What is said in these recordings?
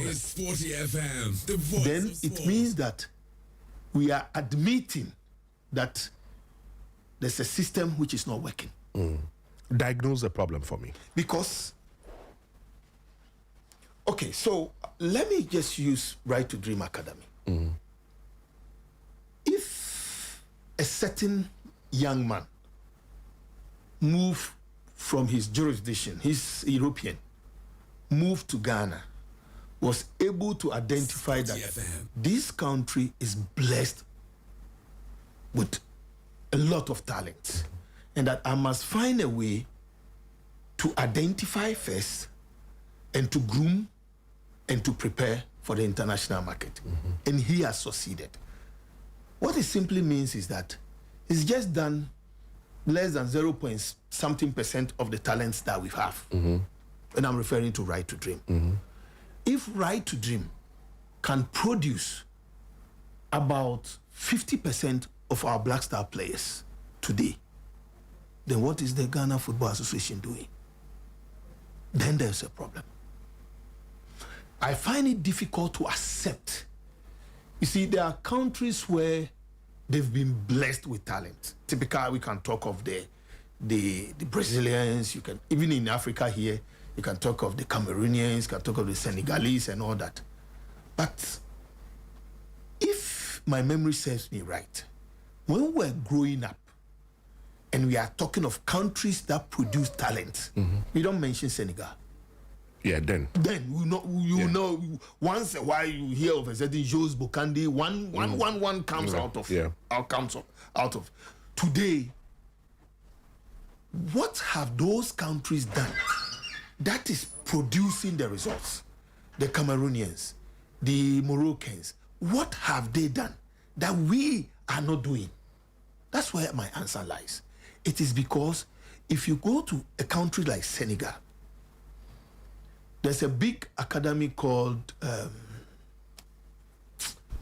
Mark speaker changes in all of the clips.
Speaker 1: It's 40 FM, the voice
Speaker 2: then
Speaker 1: of sports.
Speaker 2: it means that we are admitting that there's a system which is not working.
Speaker 3: Diagnose the problem for me.
Speaker 2: Because, okay, so let me just use Right to Dream Academy. If a certain young man move from his jurisdiction, he's European, moved to Ghana, was able to identify that
Speaker 1: FM.
Speaker 2: this country is blessed with a lot of talent, and that I must find a way to identify first and to groom and to prepare for the international market. And he has succeeded. What it simply means is that he's just done less than 0.something% of the talents that we have. And I'm referring to Right to Dream. If Right to Dream can produce about 50% of our Black Star players today, then what is the Ghana Football Association doing? Then there's a problem. I find it difficult to accept. You see, there are countries where they've been blessed with talent. Typically, we can talk of the Brazilians. You can, even in Africa here, you can talk of the Cameroonians, you can talk of the Senegalese and all that. But if my memory serves me right, when we were growing up and we are talking of countries that produce talent, we don't mention Senegal.
Speaker 3: Yeah, then
Speaker 2: You know, once a while you hear of a certain Jose Bokandi, one comes out of. Out of. Today, what have those countries done that is producing the results? The Cameroonians, the Moroccans, what have they done that we are not doing? That's where my answer lies. It is because if you go to a country like Senegal, there's a big academy called, the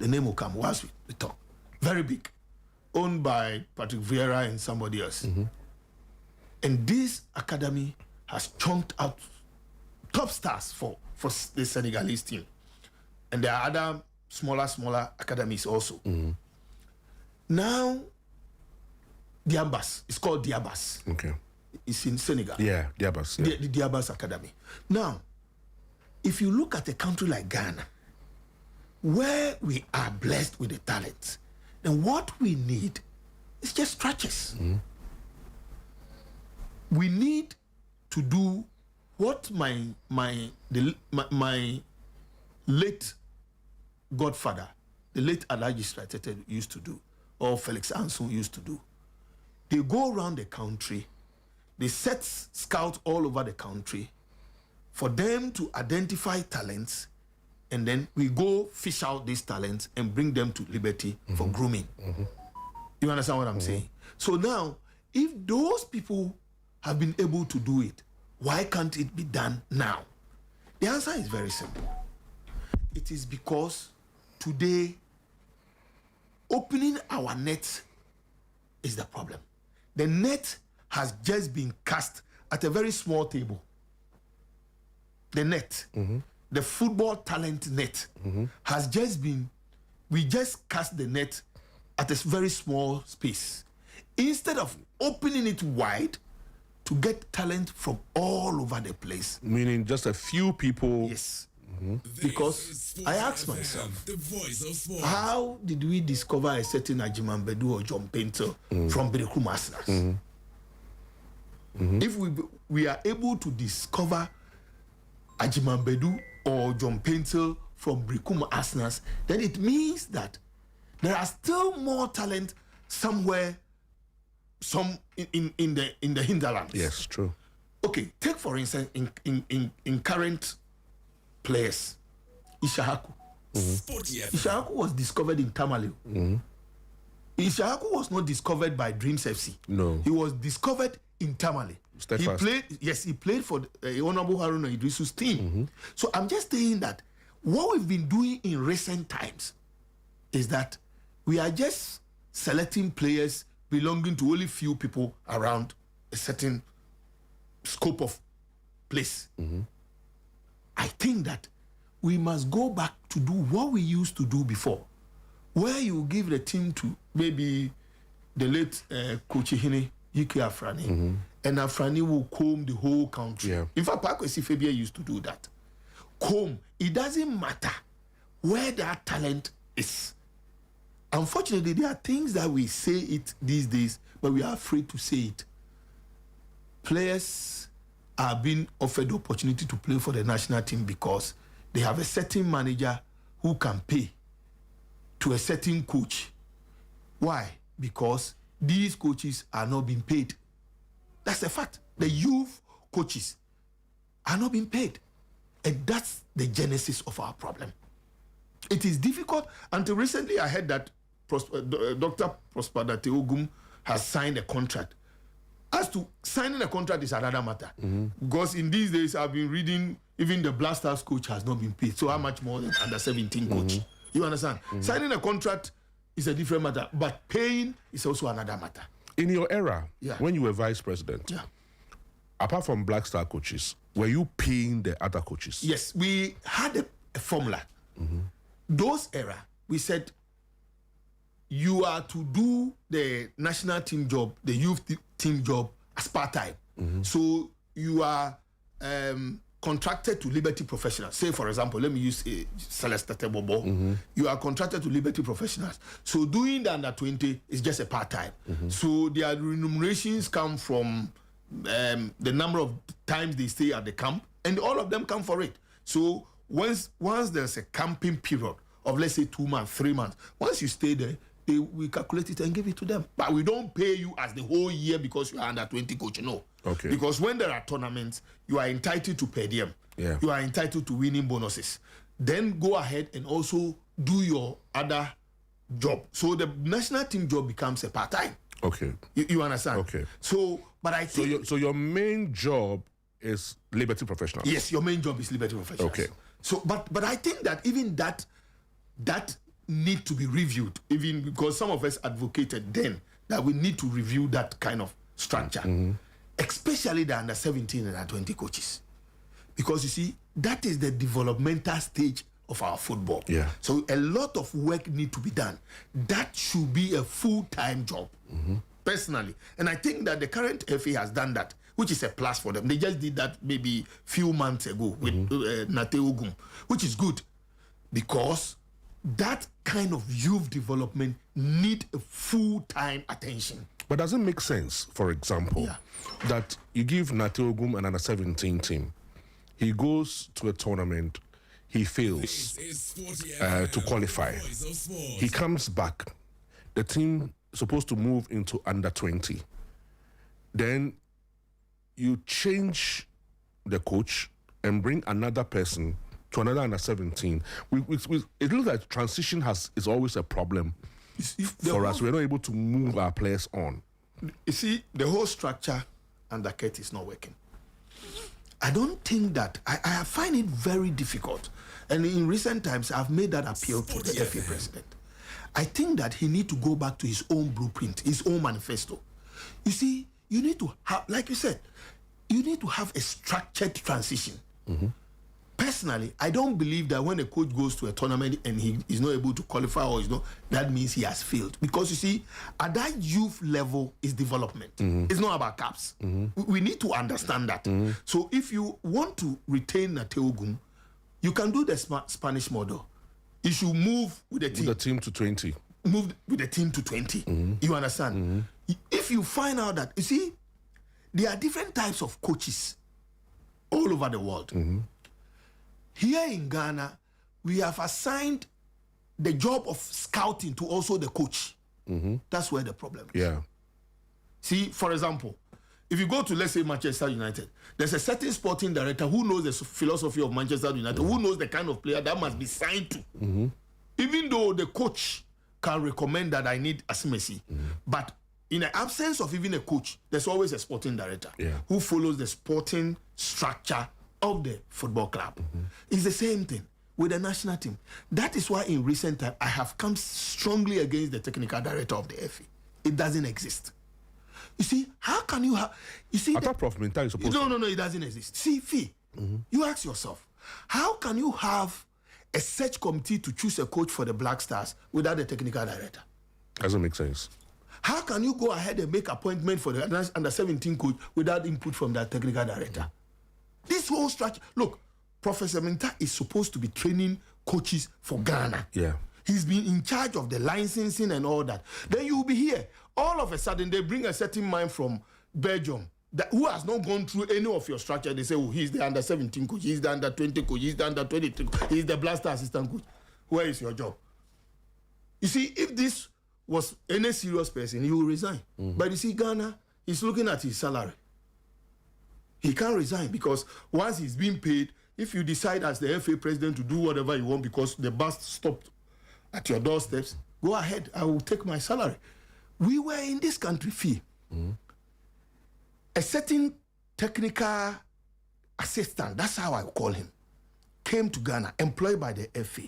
Speaker 2: name will come once we talk, very big, owned by Patrick Vieira and somebody else. And this academy has chunked out top stars for the Senegalese team. And there are other smaller academies also. Now, Diabas, it's called Diabas.
Speaker 3: okay.
Speaker 2: It's in Senegal.
Speaker 3: Yeah, Diabas. Yeah.
Speaker 2: The Diabas Academy. Now, if you look at a country like Ghana, where we are blessed with the talent, then what we need is just stretches. We need to do what my late godfather, the late Alhaji Stratete used to do, or Felix Anson used to do. They go around the country, they set scouts all over the country for them to identify talents, and then we go fish out these talents and bring them to Liberty for grooming. You understand what I'm saying? So now, if those people have been able to do it, why can't it be done now? The answer is very simple. It is because today, opening our net is the problem. The net has just been cast at a very small table. The net, the football talent net, has just been, we just cast the net at a very small space. Instead of opening it wide to get talent from all over the place.
Speaker 3: Meaning just a few people.
Speaker 2: Yes. Because I asked myself,
Speaker 1: the voice of sports.
Speaker 2: how did we discover a certain Ajiman Bedu or John Painter from Berekum Arsenals? If we are able to discover Ajiman Bedu or John Painter from Berekum Arsenals, then it means that there are still more talent somewhere, some in the hinterlands.
Speaker 3: Yes, true.
Speaker 2: Okay, take for instance in current players, Ishahaku.
Speaker 1: 40 FM.
Speaker 2: Ishahaku was discovered in Tamale. Ishahaku was not discovered by Dreams FC.
Speaker 3: No.
Speaker 2: He was discovered in Tamale.
Speaker 3: Steadfast.
Speaker 2: He played for Honorable Haruna Idrisu's team. So I'm just saying that what we've been doing in recent times is that we are just selecting players belonging to only few people around a certain scope of place. I think that we must go back to do what we used to do before, where you give the team to maybe the late Coach George Afriyie, and Afriyie will comb the whole country.
Speaker 3: Yeah.
Speaker 2: In fact, Pakwesi Fabia used to do that. Comb. It doesn't matter where that talent is. Unfortunately, there are things that we say it these days, but we are afraid to say it. Players are being offered the opportunity to play for the national team because they have a certain manager who can pay to a certain coach. Why? Because these coaches are not being paid. That's a fact. The youth coaches are not being paid. And that's the genesis of our problem. It is difficult. Until recently, I heard that Dr. Prosper Ogum has signed a contract. As to signing a contract is another matter. Because in these days, I've been reading, even the Blasters coach has not been paid. So how much more than under 17 coach? You understand? Signing a contract is a different matter, but paying is also another matter.
Speaker 3: In your era, when you were vice president, apart from Black Star coaches, were you paying the other coaches?
Speaker 2: Yes, we had a formula. Those era, we said, you are to do the national team job, the youth team job as part-time. So you are contracted to Liberty Professionals. Say, for example, let me use Celeste Bobo. You are contracted to Liberty Professionals. So doing the under 20 is just a part-time. So their remunerations come from the number of times they stay at the camp, and all of them come for it. So once there's a camping period of, let's say, 2 months, 3 months, once you stay there, we calculate it and give it to them. But we don't pay you as the whole year because you are under 20 coach. No.
Speaker 3: Okay.
Speaker 2: Because when there are tournaments, you are entitled to per diem.
Speaker 3: Yeah.
Speaker 2: You are entitled to winning bonuses. Then go ahead and also do your other job. So the national team job becomes a part-time.
Speaker 3: Okay.
Speaker 2: You understand?
Speaker 3: Okay.
Speaker 2: So, but I think...
Speaker 3: So your main job is Liberty Professionals?
Speaker 2: Yes, your main job is Liberty Professionals.
Speaker 3: Okay.
Speaker 2: So, but I think that even that need to be reviewed, even because some of us advocated then that we need to review that kind of structure, especially the under 17 and under 20 coaches, because you see that is the developmental stage of our football.
Speaker 3: Yeah.
Speaker 2: So a lot of work need to be done. That should be a full-time job, personally, and I think that the current FA has done that, which is a plus for them. They just did that maybe few months ago with Nate Ogum, which is good, because that kind of youth development need a full-time attention.
Speaker 3: But does it make sense, for example, that you give Nate Ogum an under 17 team, he goes to a tournament, he fails to qualify, he comes back, the team is supposed to move into under 20, then you change the coach and bring another person to another under 17. It looks like transition is always a problem for us. We're not able to move our players on.
Speaker 2: You see, the whole structure under Kurt is not working. I don't think that, I find it very difficult. And in recent times, I've made that appeal to the FA president. I think that he needs to go back to his own blueprint, his own manifesto. You see, you need to have, like you said, you need to have a structured transition. Personally, I don't believe that when a coach goes to a tournament and he is not able to qualify or is not, that means he has failed. Because you see, at that youth level is development. It's not about caps. We need to understand that. So if you want to retain Nate Ogum, you can do the Spanish model. You should move with the team.
Speaker 3: With the team to 20.
Speaker 2: Move with the team to 20. You understand? If you find out that, you see, there are different types of coaches all over the world. Here in Ghana, we have assigned the job of scouting to also the coach. That's where the problem is.
Speaker 3: Yeah.
Speaker 2: See, for example, if you go to, let's say, Manchester United, there's a certain sporting director who knows the philosophy of Manchester United, who knows the kind of player that must be signed to. Even though the coach can recommend that I need Asimesi, but in the absence of even a coach, there's always a sporting director who follows the sporting structure of the football club. It's the same thing with the national team. That is why in recent time, I have come strongly against the technical director of the FA. It doesn't exist. You see, how can you have... You see,
Speaker 3: I thought Prof. Minta is supposed
Speaker 2: No, it doesn't exist. See, Fee, you ask yourself, how can you have a search committee to choose a coach for the Black Stars without a technical director?
Speaker 3: Doesn't make sense.
Speaker 2: How can you go ahead and make appointment for the under-17 coach without input from that technical director? This whole structure, look, Professor Minta is supposed to be training coaches for Ghana.
Speaker 3: Yeah.
Speaker 2: He's been in charge of the licensing and all that. Then you will be here. All of a sudden, they bring a certain man from Belgium who has not gone through any of your structure. They say, oh, he's the under-17 coach, he's the under-20 coach, he's the under-23 coach, he's the blaster assistant coach. Where is your job? You see, if this was any serious person, he will resign. But you see, Ghana, he's looking at his salary. He can't resign because once he's being paid, if you decide as the FA president to do whatever you want because the bus stopped at your doorsteps, go ahead, I will take my salary. We were in this country fee. A certain technical assistant, that's how I call him, came to Ghana, employed by the FA.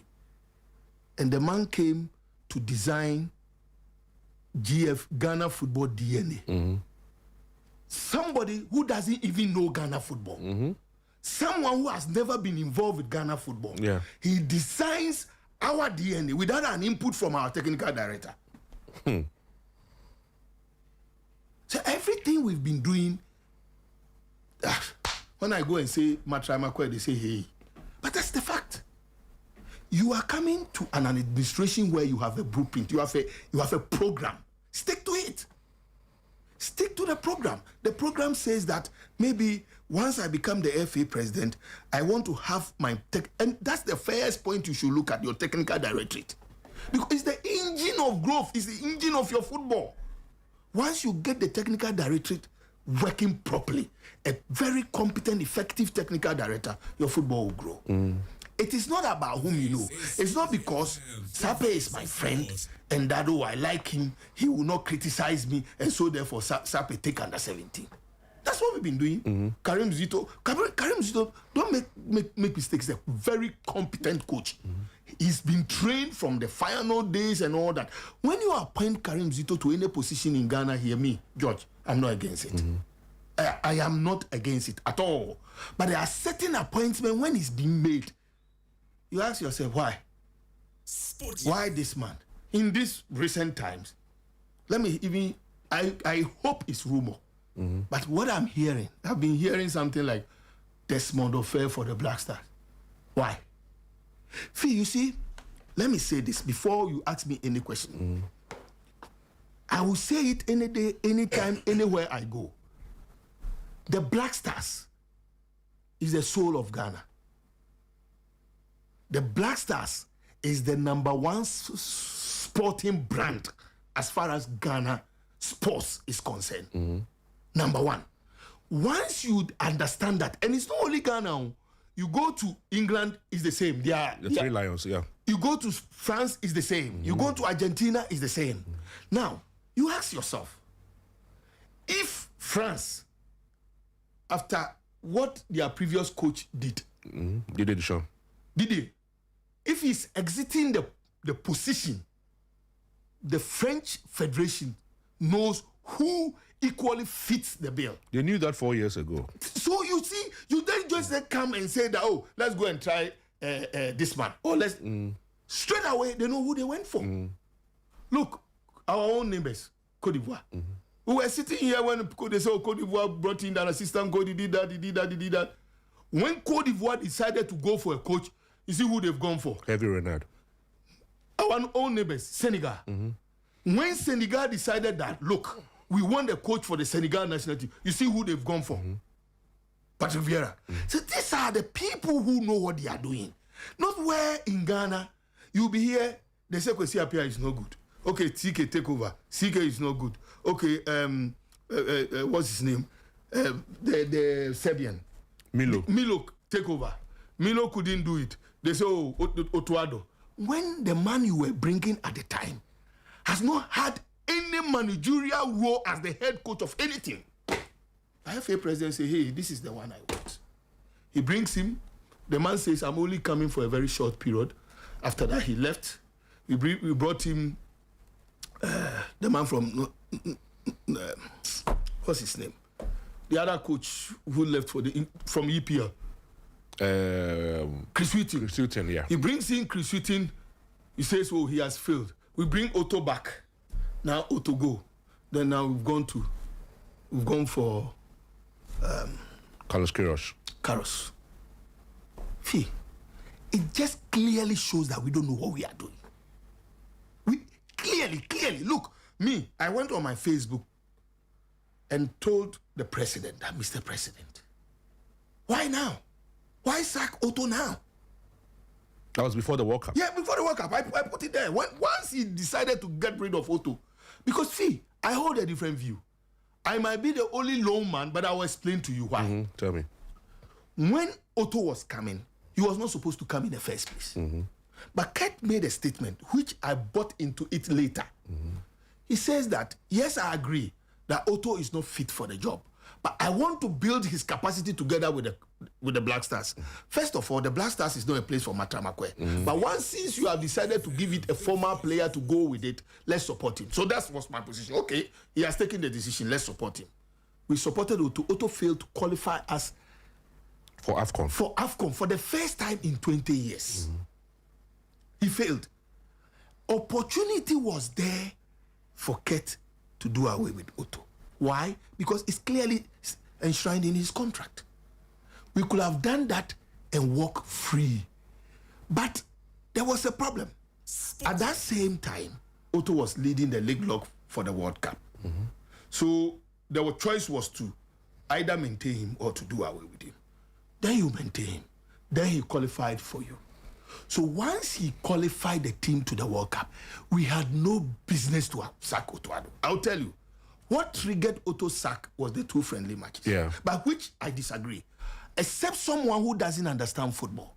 Speaker 2: And the man came to design Ghana football DNA. Somebody who doesn't even know Ghana football. Someone who has never been involved with Ghana football.
Speaker 3: Yeah.
Speaker 2: He designs our DNA without an input from our technical director. So everything we've been doing, when I go and say Matramakwe, they say, hey. But that's the fact. You are coming to an administration where you have a blueprint, you have a program. Stick to it. Stick to the program. The program says that maybe once I become the FA president, I want to have my tech, and that's the first point you should look at, your technical directorate. Because it's the engine of growth, it's the engine of your football. Once you get the technical directorate working properly, a very competent, effective technical director, your football will grow. It is not about whom you know. It's not because Sape is my friend and that, oh, I like him, he will not criticize me, and so therefore Sape take under 17. That's what we've been doing. Karim Zito, don't make mistakes. He's a very competent coach. He's been trained from the final days and all that. When you appoint Karim Zito to any position in Ghana, hear me, George, I'm not against it. I am not against it at all. But there are certain appointments when it's being made, you ask yourself, why? Why this man? In these recent times, I hope it's rumor. But what I'm hearing, I've been hearing something like Desmond Ofer for the Black Stars. Why? Fee, you see, let me say this before you ask me any question. I will say it any day, anytime, anywhere I go. The Black Stars is the soul of Ghana. The Black Stars is the #1 sporting brand as far as Ghana sports is concerned. #1. Once you understand that, and it's not only Ghana, you go to England, it's the same. The
Speaker 3: Three Lions, yeah.
Speaker 2: You go to France, it's the same. You go to Argentina, it's the same. Now, you ask yourself, if France, after what their previous coach did,
Speaker 3: They did the show.
Speaker 2: did he? If he's exiting the position, the French Federation knows who equally fits the bill.
Speaker 3: They knew that 4 years ago.
Speaker 2: So you see, you then just come and say that, oh, let's go and try this man. Oh, let's straight away they know who they went for. Look, our own neighbors, Cote d'Ivoire. We were sitting here when they said, oh, Cote d'Ivoire brought in that assistant coach, he did that. When Cote d'Ivoire decided to go for a coach, you see who they've gone for?
Speaker 3: Heavy Renard.
Speaker 2: Our own neighbors, Senegal. When Senegal decided that, look, we want a coach for the Senegal national team, you see who they've gone for? Patrick Vieira. So these are the people who know what they are doing. Not where in Ghana, you'll be here, they say Kwesi Appiah is no good. Okay, TK take over. CK is no good. Okay, what's his name? The Serbian. Milo take over. Milo couldn't do it. They say, oh, Otuado. When the man you were bringing at the time has not had any managerial role as the head coach of anything, the FA president say, hey, this is the one I want. He brings him. The man says, I'm only coming for a very short period. After that, he left. We brought him, the man from, what's his name? The other coach who left from EPL. Chris Hughton.
Speaker 3: Chris Hughton, yeah.
Speaker 2: He brings in Chris Hughton. He says, "Oh, he has failed." We bring Otto back. Now Otto go. Then now we've gone for
Speaker 3: Carlos Queiroz.
Speaker 2: Carlos. Fee, it just clearly shows that we don't know what we are doing. We clearly look. Me, I went on my Facebook and told the president that, Mr. President, why now? Why sack Otto now?
Speaker 3: That was before the World Cup.
Speaker 2: Yeah, before the World Cup. I put it there. Once he decided to get rid of Otto, because see, I hold a different view. I might be the only lone man, but I will explain to you why.
Speaker 3: Tell me.
Speaker 2: When Otto was coming, he was not supposed to come in the first place. But Kurt made a statement, which I bought into it later. He says that, yes, I agree that Otto is not fit for the job, but I want to build his capacity together with the Black Stars. First of all, the Black Stars is not a place for Matramakwe. But since you have decided to give it a former player to go with it, let's support him. So that was my position. Okay, he has taken the decision, let's support him. We supported Otto. Otto failed to qualify us
Speaker 3: for AFCON.
Speaker 2: For AFCON, for the first time in 20 years. He failed. Opportunity was there for Kurt to do away with Otto. Why? Because it's clearly enshrined in his contract. We could have done that and walk free. But there was a problem. At that same time, Otto was leading the league log for the World Cup. So the choice was to either maintain him or to do away with him. Then you maintain him. Then he qualified for you. So once he qualified the team to the World Cup, we had no business to sack Otto Addo. I'll tell you, what triggered Otto's sack was the 2 friendly matches.
Speaker 3: Yeah.
Speaker 2: But which I disagree. Except someone who doesn't understand football.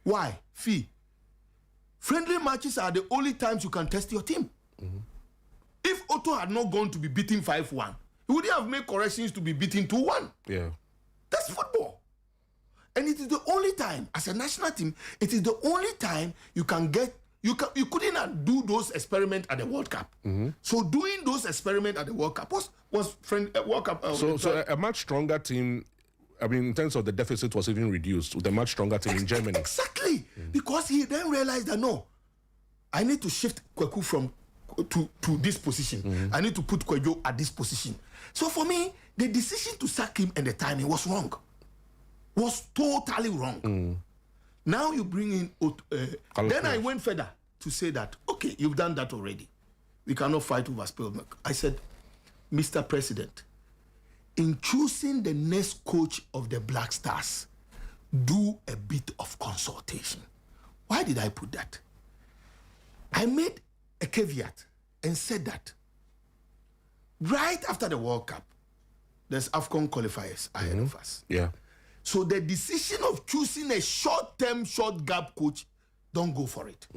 Speaker 2: Why? Fee. Friendly matches are the only times you can test your team. If Otto had not gone to be beaten 5-1, he wouldn't have made corrections to be beaten 2-1.
Speaker 3: Yeah.
Speaker 2: That's football. And it is the only time, as a national team, it is the only time you can get, you couldn't do those experiments at the World Cup. So doing those experiments at the World Cup was World Cup.
Speaker 3: So a much stronger team, I mean, in terms of the deficit was even reduced with a much stronger team in Germany.
Speaker 2: Exactly. Because he then realized that, no, I need to shift Kweku to this position. I need to put Kwejo at this position. So for me, the decision to sack him and the timing was wrong. Was totally wrong. Now you bring in then I went further to say that, okay, you've done that already. We cannot fight over spilled milk. I said, Mr. President, in choosing the next coach of the Black Stars, do a bit of consultation. Why did I put that? I made a caveat and said that right after the World Cup, there's AFCON qualifiers ahead of us.
Speaker 3: Yeah.
Speaker 2: So the decision of choosing a short-term, short-gap coach, don't go for it.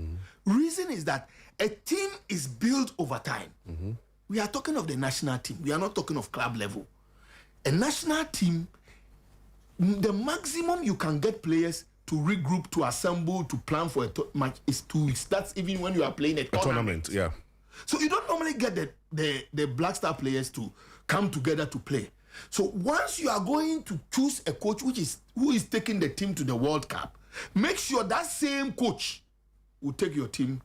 Speaker 2: Reason is that a team is built over time. We are talking of the national team. We are not talking of club level. A national team, the maximum you can get players to regroup, to assemble, to plan for a match is 2 weeks. That's even when you are playing a tournament.
Speaker 3: Yeah.
Speaker 2: So you don't normally get the Black Star players to come together to play. So once you are going to choose a coach who is taking the team to the World Cup, make sure that same coach will take your team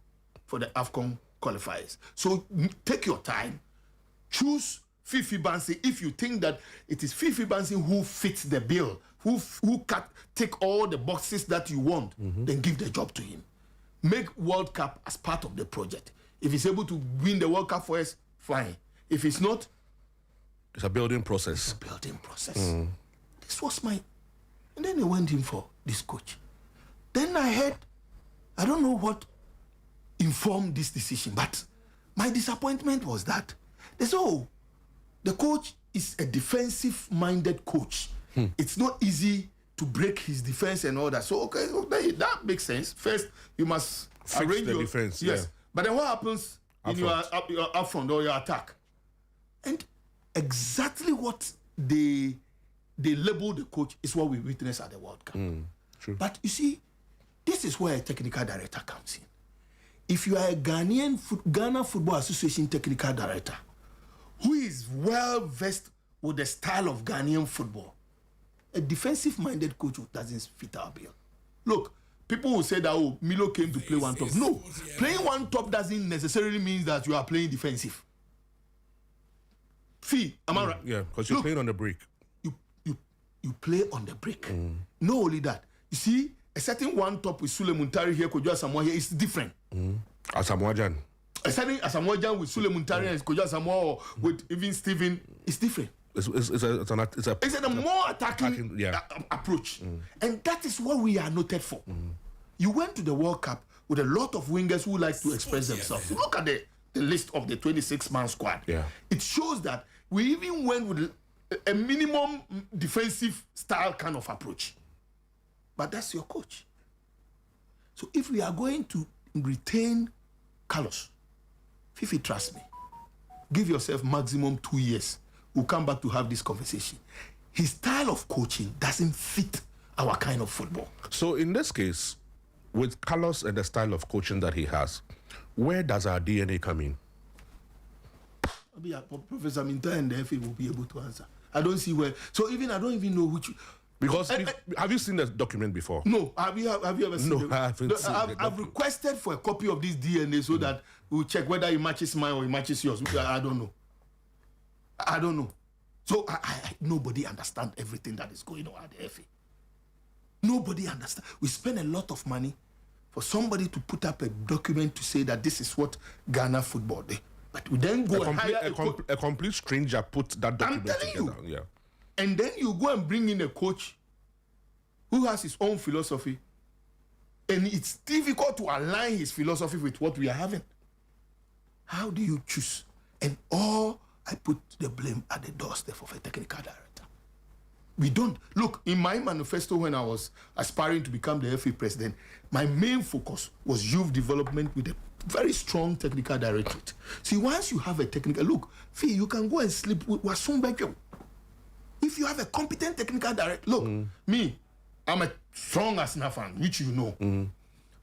Speaker 2: for the AFCON qualifiers. So take your time, choose Fifi Bansi if you think that it is Fifi Bansi who fits the bill, who take all the boxes that you want, then give the job to him. Make World Cup as part of the project. If he's able to win the World Cup for us, fine. If it's not,
Speaker 3: it's a building process.
Speaker 2: It's a building process. This was and then they went in for this coach. Then I heard, I don't know what informed this decision, but my disappointment was that they said, oh, the coach is a defensive-minded coach. It's not easy to break his defense and all that. So, okay, that makes sense. First, you must arrange
Speaker 3: the
Speaker 2: your
Speaker 3: defense.
Speaker 2: Yes.
Speaker 3: Yeah.
Speaker 2: But then what happens in your up front or your attack? And exactly what they label the coach is what we witnessed at the World Cup.
Speaker 3: True.
Speaker 2: But you see, this is where a technical director comes in. If you are a Ghana Football Association technical director who is well versed with the style of Ghanaian football, A defensive-minded coach doesn't fit our bill. Look, people will say that, oh, Milo came to play one top. No, playing one top doesn't necessarily mean that you are playing defensive. Fee, am I right?
Speaker 3: Yeah, because you're playing on the break.
Speaker 2: You play on the break. Not only that, you see, a certain one top with Sule Muntari here, Kojo Asamoah here, is different.
Speaker 3: Asamoah Gyan.
Speaker 2: A certain Asamoah Gyan with Sule Muntari and Kojo Asamoah, or with even Steven, is different.
Speaker 3: It's a
Speaker 2: more attacking approach. And that is what we are noted for. You went to the World Cup with a lot of wingers who like to express themselves. Look at the list of the 26-man squad.
Speaker 3: Yeah.
Speaker 2: It shows that we even went with a minimum defensive style kind of approach. But that's your coach. So if we are going to retain Carlos, Fifi, trust me, give yourself maximum 2 years. We'll come back to have this conversation. His style of coaching doesn't fit our kind of football.
Speaker 3: So in this case, with Carlos and the style of coaching that he has, where does our DNA come in?
Speaker 2: Professor Minta and the FA will be able to answer. I don't see where. So I don't even know which.
Speaker 3: Because have you seen the document before?
Speaker 2: No. Have you ever seen it?
Speaker 3: No, I haven't seen it.
Speaker 2: I've requested for a copy of this DNA so that we'll check whether it matches mine or it matches yours. I don't know. So nobody understands everything that is going on at the FA. Nobody understands. We spend a lot of money for somebody to put up a document to say that this is what Ghana football did. But we then go and hire
Speaker 3: a complete stranger put that document together. Yeah.
Speaker 2: And then you go and bring in a coach who has his own philosophy. And it's difficult to align his philosophy with what we are having. How do you choose? And I put the blame at the doorstep of a technical director. We don't. Look, in my manifesto when I was aspiring to become the FA president, my main focus was youth development with a very strong technical directorate. See, once you have a technical, look, Fee, you can go and sleep with Wasumbekyo. If you have a competent technical director, look, me, I'm a strong Arsenal fan, which you know.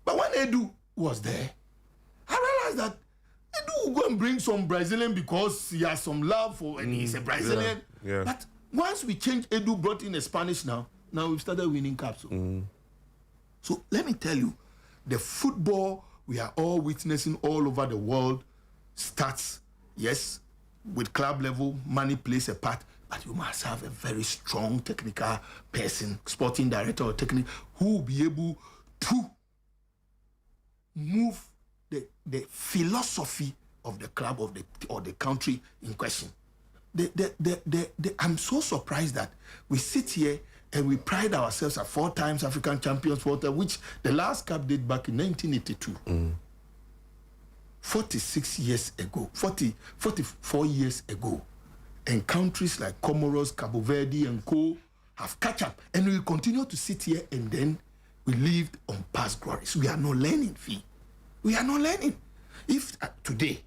Speaker 2: But when Edu was there, I realized that Edu will go and bring some Brazilian because he has some love for, and he's a Brazilian.
Speaker 3: Yeah.
Speaker 2: But once we changed, Edu brought in a Spanish now we've started winning cups. So let me tell you, the football we are all witnessing all over the world starts, yes, with club level, money plays a part, but you must have a very strong technical person, sporting director or technical, who will be able to move the philosophy of the club or the country in question. I'm so surprised that we sit here and we pride ourselves at 4 times African champions, which the last cup date back in 1982. 46 years ago, 44 years ago. And countries like Comoros, Cabo Verde and co have catch up. And we continue to sit here and then we lived on past glories. We are not learning, Fee. We are not learning. If today,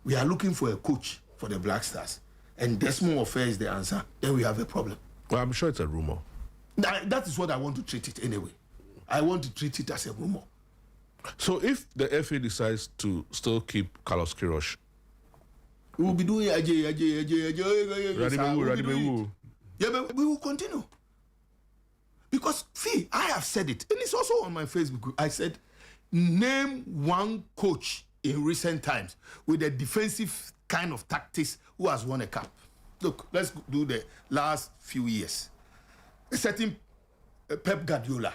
Speaker 2: we are looking for a coach for the Black Stars, and Desmond Ofer is the answer, then we have a problem.
Speaker 3: Well, I'm sure it's a rumor.
Speaker 2: That is what I want to treat it anyway. I want to treat it as a rumor.
Speaker 3: So if the FA decides to still keep Carlos Queiroz,
Speaker 2: we will be doing
Speaker 3: Radimewu.
Speaker 2: Yeah, but we will continue. Because, see, I have said it, and it's also on my Facebook. I said, name one coach in recent times with a defensive kind of tactics who has won a cup. Look, let's do the last few years. A certain Pep Guardiola,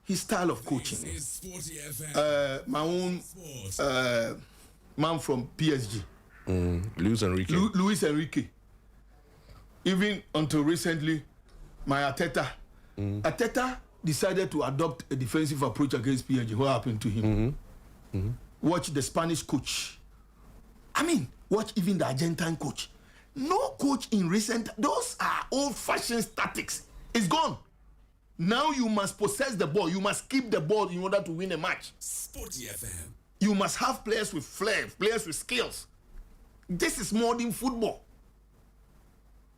Speaker 2: his style of coaching. My own man from PSG. Luis Enrique. Even until recently, my Arteta. Arteta decided to adopt a defensive approach against PSG. What happened to him? Watch the Spanish coach. Watch even the Argentine coach. No coach in recent... Those are old-fashioned tactics. It's gone. Now you must possess the ball. You must keep the ball in order to win a match.
Speaker 1: Sporty FM.
Speaker 2: You must have players with flair, players with skills. This is modern football.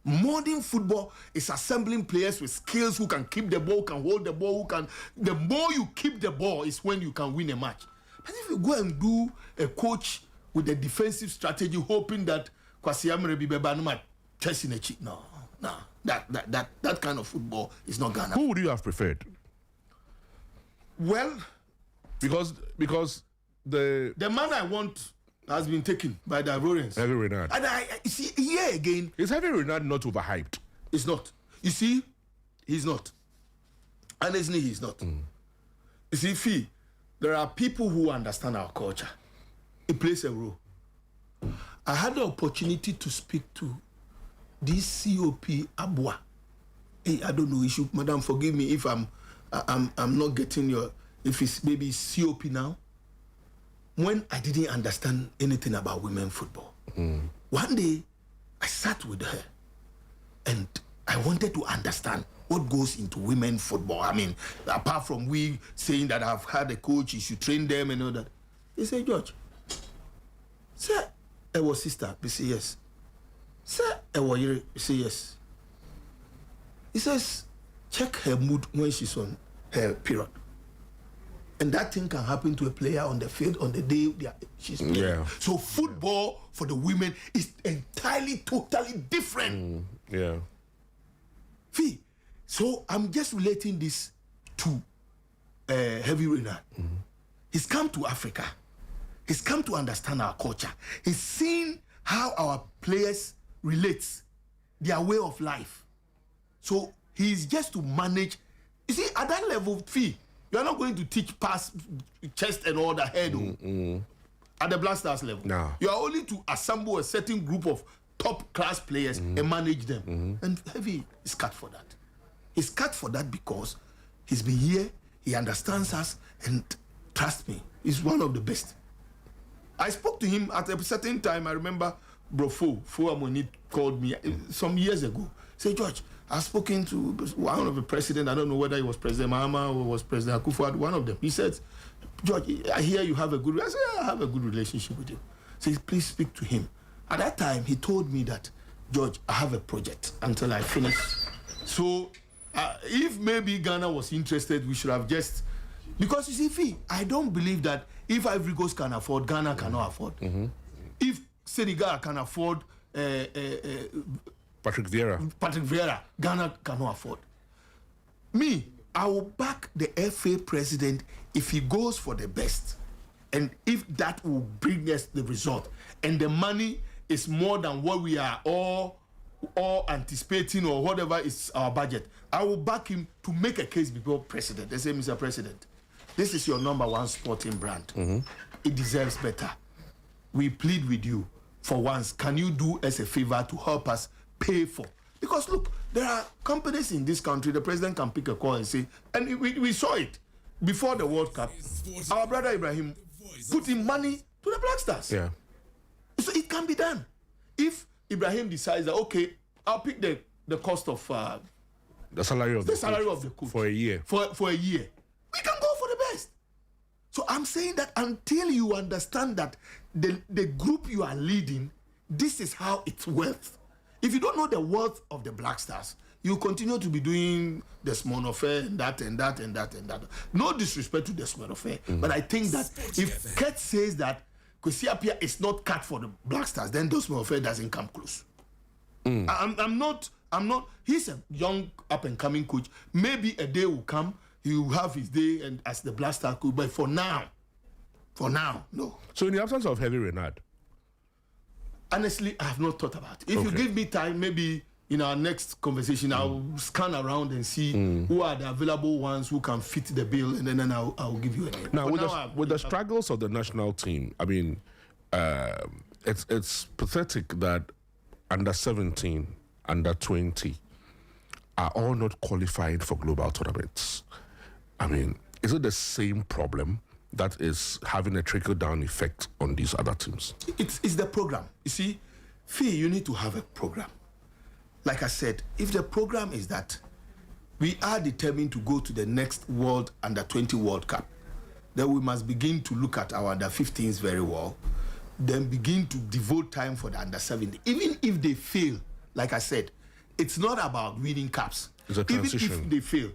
Speaker 2: Modern football is assembling players with skills who can keep the ball, can hold the ball, The more you keep the ball is when you can win a match. But if you go and do a coach with a defensive strategy, hoping that Kwasi Amere Bibeba Chelsea in a cheat, no. That kind of football is not Ghana.
Speaker 3: Who would you have preferred?
Speaker 2: Well,
Speaker 3: because the
Speaker 2: man I want has been taken by the Ivorians.
Speaker 3: Hervé Renard.
Speaker 2: And I see here again.
Speaker 3: Is Hervé Renard not overhyped?
Speaker 2: It's not. You see, he's not. Honestly, he's not. You see, Fee, there are people who understand our culture. It plays a role. I had the opportunity to speak to this COP Abua. Hey, I don't know. You should, madam, forgive me if I'm not getting your. If it's maybe COP now. When I didn't understand anything about women football, one day I sat with her, and I wanted to understand what goes into women football. I mean, apart from we saying that I've had a coach, you should train them and all that. He said, George, sir, I was sister. He said, yes. Sir, I was he said, yes. He says, check her mood when she's on her period. And that thing can happen to a player on the field on the day she's playing. Yeah. So football for the women is entirely, totally different.
Speaker 3: Yeah.
Speaker 2: Fee, so I'm just relating this to Hervé Renard. He's come to Africa. He's come to understand our culture. He's seen how our players relate, their way of life. So he's just to manage. You see, at that level, Fee, you are not going to teach pass, chest, and all the head at the Black Stars level.
Speaker 3: No.
Speaker 2: You are only to assemble a certain group of top class players and manage them. And Hervé is cut for that. He's cut for that because he's been here, he understands us, and trust me, he's one of the best. I spoke to him at a certain time. I remember Fo Amoni called me some years ago. Say, George, I've spoken to one of the president. I don't know whether it was President Mahama or was President Akufo-Addo, one of them. He said, George, I hear you have a good. I said, I have a good relationship with you. He said, please speak to him. At that time, he told me that, George, I have a project until I finish. So, if maybe Ghana was interested, we should have just. Because you see, Fee, I don't believe that if Ivory Coast can afford, Ghana cannot afford. If Senegal can afford.
Speaker 3: Patrick Vieira,
Speaker 2: Ghana cannot afford. Me, I will back the FA president if he goes for the best. And if that will bring us the result. And the money is more than what we are all anticipating or whatever is our budget. I will back him to make a case before president. They say, Mr. President, this is your #1 sporting brand. It deserves better. We plead with you for once. Can you do us a favor to help us pay for? Because look, there are companies in this country, the president can pick a call and say, and we saw it before the World Cup. Our brother Ibrahim put in money to the Black Stars.
Speaker 3: Yeah.
Speaker 2: So it can be done. If Ibrahim decides that, okay, I'll pick the cost of
Speaker 3: the salary of the
Speaker 2: coach
Speaker 3: for a year.
Speaker 2: For a year. We can go for the best. So I'm saying that until you understand that the group you are leading, this is how it's worth. If you don't know the worth of the Black Stars, you continue to be doing the small affair and that and that and that and that. No disrespect to the small affair, but I think that if Kurt says that Kwesi Appiah is not cut for the Black Stars, then the small affair doesn't come close. I'm not. He's a young up and coming coach. Maybe a day will come, he will have his day and as the Black Star coach. But for now, no.
Speaker 3: So in the absence of Hervé Renard,
Speaker 2: honestly, I have not thought about it. If you give me time, maybe in our next conversation, I'll scan around and see who are the available ones who can fit the bill, and then I'll give you a name.
Speaker 3: Now, with the struggles of the national team, I mean, it's pathetic that under 17, under 20 are all not qualified for global tournaments. I mean, is it the same problem that is having a trickle-down effect on these other teams?
Speaker 2: It's the program. You see, Fee, you need to have a program. Like I said, if the program is that we are determined to go to the next World Under-20 World Cup, then we must begin to look at our Under-15s very well, then begin to devote time for the Under-17. Even if they fail, like I said, it's not about winning caps.
Speaker 3: It's a transition.
Speaker 2: Even if they fail,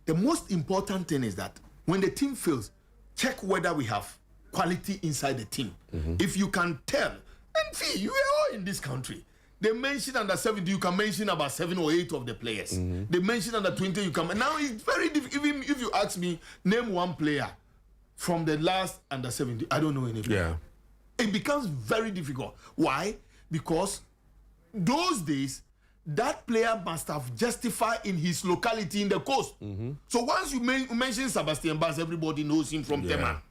Speaker 2: the most important thing is that when the team fails, check whether we have quality inside the team. If you can tell, and see, you are all in this country. They mention under 70, you can mention about 7 or 8 of the players. They mention under 20, you can. Now it's very difficult. Even if you ask me, name one player from the last under 70, I don't know any.
Speaker 3: Yeah.
Speaker 2: It becomes very difficult. Why? Because those days, that player must have justified in his locality in the coast. So once you mention Sebastian Bass, everybody knows him from Tema.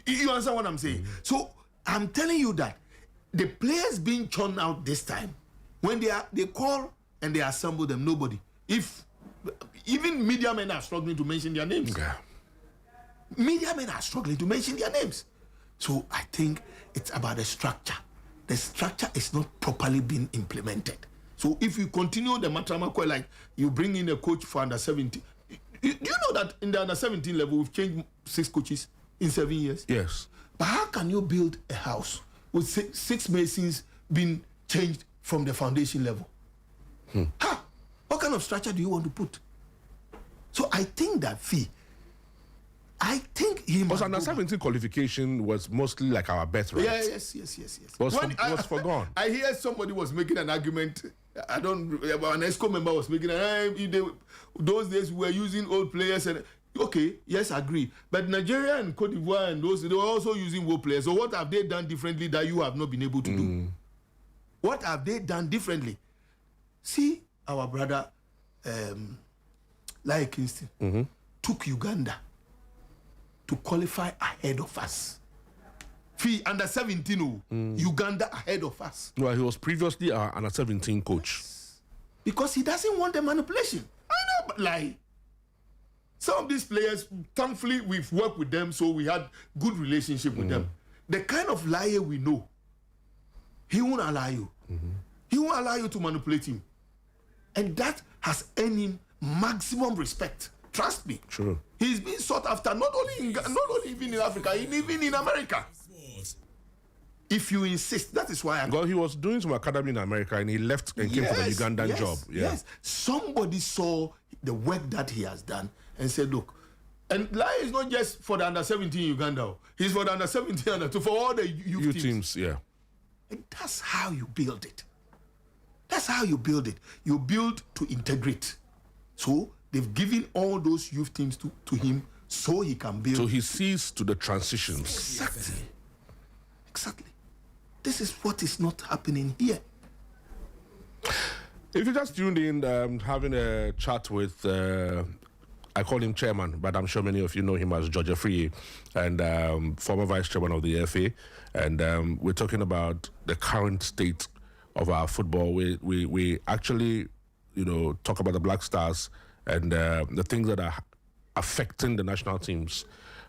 Speaker 2: You understand what I'm saying? So I'm telling you that the players being churned out this time, when they call and they assemble them, nobody. If even media men are struggling to mention their names.
Speaker 3: Yeah.
Speaker 2: Media men are struggling to mention their names. So I think it's about the structure. The structure is not properly being implemented. So if you continue the Matramakwe, like you bring in a coach for under 17, do you know that in the under 17 level we've changed 6 coaches in 7 years?
Speaker 3: Yes.
Speaker 2: But how can you build a house with 6 masons being changed from the foundation level? How? What kind of structure do you want to put? So I think that I think he must.
Speaker 3: But under 17 qualification was mostly like our birthright.
Speaker 2: Yeah, yes.
Speaker 3: Was forgone.
Speaker 2: I hear somebody was making an argument. An ESCO member was making those days we were using old players and okay, yes, I agree. But Nigeria and Cote d'Ivoire and those, they were also using old players. So what have they done differently that you have not been able to do? What have they done differently? See, our brother, Lai Kingston, took Uganda to qualify ahead of us. Under 17, Uganda ahead of us.
Speaker 3: Well, he was previously our under 17 coach.
Speaker 2: Because he doesn't want the manipulation. I know, but like, some of these players, thankfully, we've worked with them, so we had good relationship with them. The kind of liar we know, he won't allow you. He won't allow you to manipulate him. And that has earned him maximum respect. Trust me.
Speaker 3: True.
Speaker 2: He's been sought after not only even in Africa, even in America. If you insist, that is why
Speaker 3: Well, he was doing some academy in America and he left and came for the Ugandan job. Yeah.
Speaker 2: Yes. Somebody saw the work that he has done and said, look, and Lai is not just for the under 17 Uganda, he's for the under 17 under 2, for all the youth teams.
Speaker 3: Yeah.
Speaker 2: And that's how you build it. That's how you build it. You build to integrate. So they've given all those youth teams to him so he can build.
Speaker 3: So he sees to the transitions.
Speaker 2: Exactly. This is what is not happening here.
Speaker 3: If you just tuned in, having a chat with, I call him chairman, but I'm sure many of you know him as George Afriyie, and former vice chairman of the FA. And we're talking about the current state of our football. We actually, talk about the Black Stars and the things that are affecting the national teams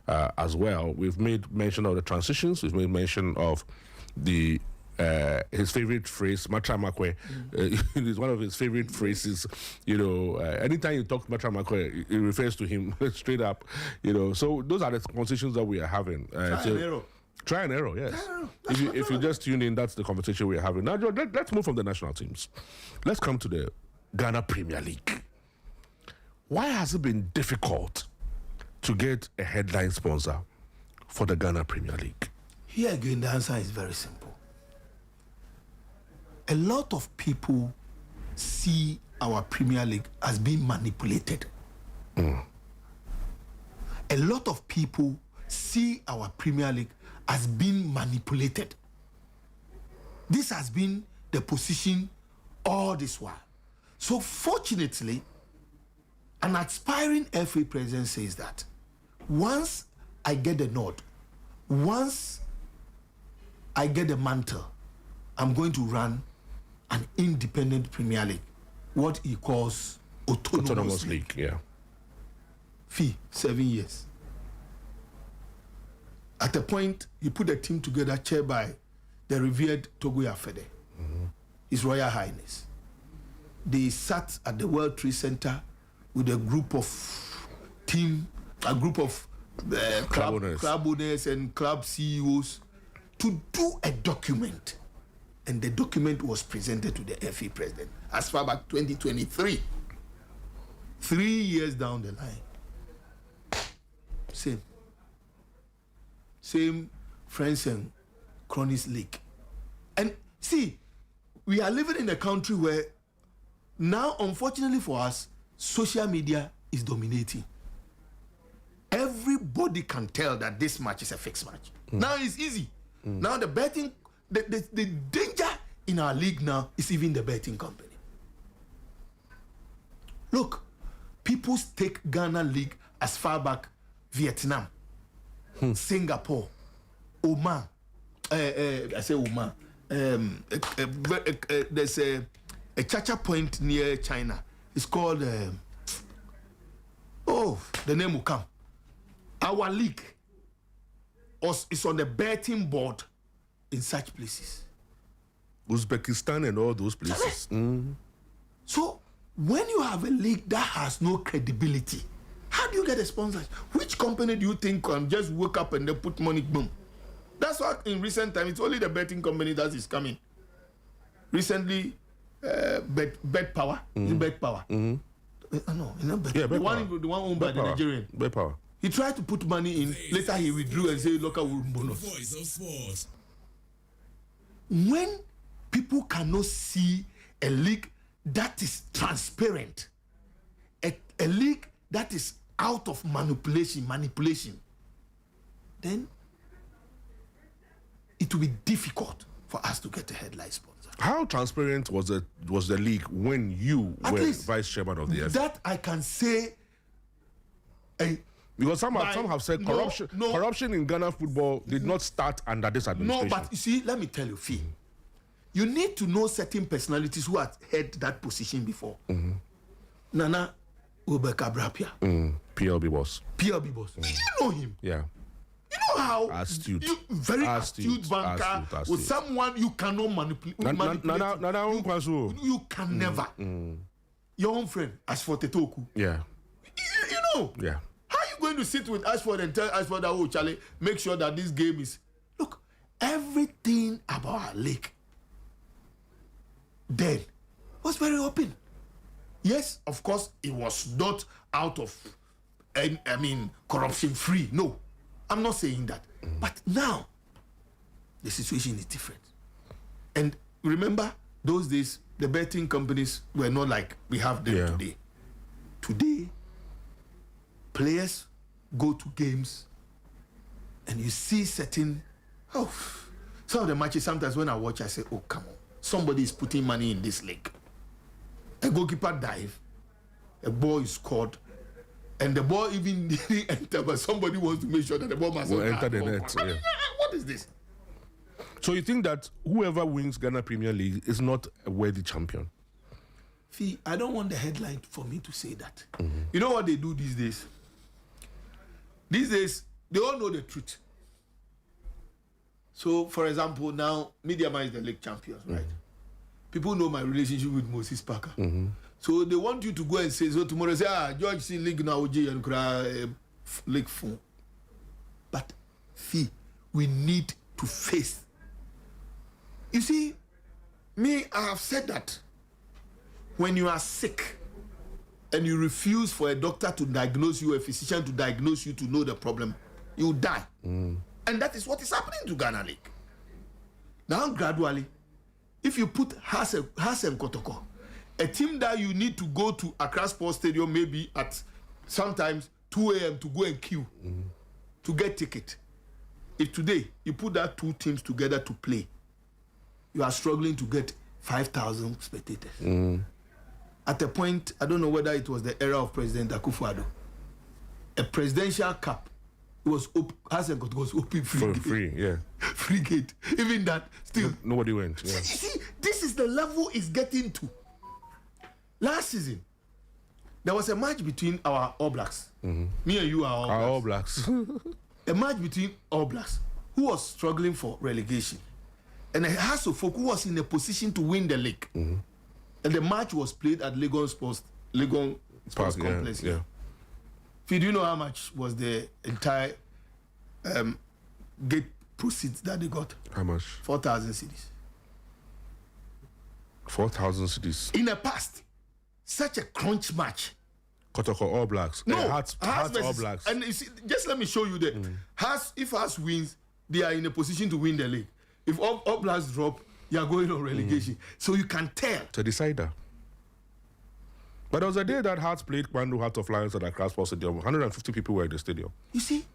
Speaker 3: as well. We've made mention of the transitions. We've made mention of the his favorite phrase, Matramakwe. It's one of his favorite phrases. Anytime you talk Matramakwe, it refers to him straight up. So those are the conversations that we are having. Try and error, yes. If you just tune in, that's the conversation we're having. Now, George, let's move from the national teams. Let's come to the Ghana Premier League. Why has it been difficult to get a headline sponsor for the Ghana Premier League?
Speaker 2: Here again, the answer is very simple. A lot of people see our Premier League as being manipulated. A lot of people see our Premier League as being manipulated. This has been the position all this while. So fortunately, an aspiring FA president says that once I get the nod, once I get the mantle, I'm going to run an independent Premier League, what he calls autonomous league.
Speaker 3: Yeah.
Speaker 2: Fee, 7 years. At a point, he put a team together chaired by the revered Togo Afede, His Royal Highness. They sat at the World Trade Center with a group of club owners and club CEOs to do a document. And the document was presented to the FA president as far back 2023. 3 years down the line. Same Friends and Cronies League. And see, we are living in a country where now, unfortunately for us, social media is dominating. Everybody can tell that this match is a fixed match. Now it's easy. Now the betting, the danger in our league now is even the betting company. Look, people take Ghana League as far back Vietnam, Singapore, Oman. I say Oman. There's a Chacha Point near China. It's called, the name will come. Our league is on the betting board in such places.
Speaker 3: Uzbekistan and all those places.
Speaker 2: So, when you have a league that has no credibility, how do you get a sponsor? Which company do you think can just wake up and then put money, boom? That's why in recent time, it's only the betting company that is coming. Recently, Bet Power. Is it Bet Power?
Speaker 3: Mm-hmm.
Speaker 2: No, it's not Bet.
Speaker 3: Yeah,
Speaker 2: the one owned by the Nigerian.
Speaker 3: Bet Power.
Speaker 2: He tried to put money in. Later, he withdrew and said, "Local bonus."
Speaker 1: Voice of sport.
Speaker 2: When people cannot see a league that is transparent, a league that is out of manipulation, then it will be difficult for us to get a headline sponsor.
Speaker 3: How transparent was the league when you were vice chairman of the FA?
Speaker 2: That I can say.
Speaker 3: Because some have said corruption in Ghana football did not start under this administration.
Speaker 2: No, but you see, let me tell you, Fee. You need to know certain personalities who have held that position before. Nana Obekabrapia.
Speaker 3: PLB boss.
Speaker 2: PLB boss. You know him.
Speaker 3: Yeah.
Speaker 2: You know how
Speaker 3: astute.
Speaker 2: Very astute banker with someone you cannot manipulate. You can never. Your own friend, Ashford Tetoku.
Speaker 3: Yeah.
Speaker 2: You know.
Speaker 3: Yeah.
Speaker 2: How are you going to sit with Ashford and tell Ashford that, oh, Charlie, make sure that this game is... Look, everything about our league then was very open. Yes, of course, it was not out of, corruption free. No, I'm not saying that. But now, the situation is different. And remember, those days, the betting companies were not like we have them today. Today, players go to games and you see certain, some of the matches, sometimes when I watch, I say, oh, come on. Somebody is putting money in this league. A goalkeeper dive, a ball is scored, and the ball even didn't enter, but somebody wants to make sure that the ball must
Speaker 3: enter the net. Yeah.
Speaker 2: What is this?
Speaker 3: So you think that whoever wins Ghana Premier League is not a worthy champion?
Speaker 2: Fee, I don't want the headline for me to say that. You know what they do these days? These days, they all know the truth. So, for example, now, Mediama is the league champions, right? People know my relationship with Moses Parker. So, they want you to go and say, so tomorrow, say, George, see, league now, and cry, league phone. But, Fee, we need to face. You see, me, I have said that when you are sick and you refuse for a doctor to diagnose you, a physician to diagnose you, to know the problem, you die. And that is what is happening to Ghana League. Now, gradually, if you put Hassan Kotoko, a team that you need to go to Accra Sports Stadium maybe at sometimes 2 a.m. to go and queue to get ticket. If today you put that two teams together to play, you are struggling to get 5,000 spectators. At a point, I don't know whether it was the era of President Akufo-Addo, a presidential cup. It was open, was open
Speaker 3: free yeah.
Speaker 2: Free gate. Even that, still.
Speaker 3: Nobody went. Yeah.
Speaker 2: See, this is the level it's getting to. Last season, there was a match between our All Blacks. Me and you are
Speaker 3: All Blacks.
Speaker 2: A match between All Blacks, who was struggling for relegation, and Hasofok, who was in a position to win the league. And the match was played at Legon Sports Complex.
Speaker 3: Yeah.
Speaker 2: Do you know how much was the entire gate proceeds that they got?
Speaker 3: How much?
Speaker 2: 4,000 cedis.
Speaker 3: 4,000 cedis.
Speaker 2: In the past, such a crunch match.
Speaker 3: Kotoko All Blacks.
Speaker 2: No,
Speaker 3: Hearts All Blacks.
Speaker 2: And you see, just let me show you that. If Hearts wins, they are in a position to win the league. If All Blacks drop, you are going on relegation. So you can tell.
Speaker 3: It's a decider. But there was a day that Hearts played Kwandu Hearts of Lions at Accra Sports Stadium. 150 people were in the stadium.
Speaker 2: You see?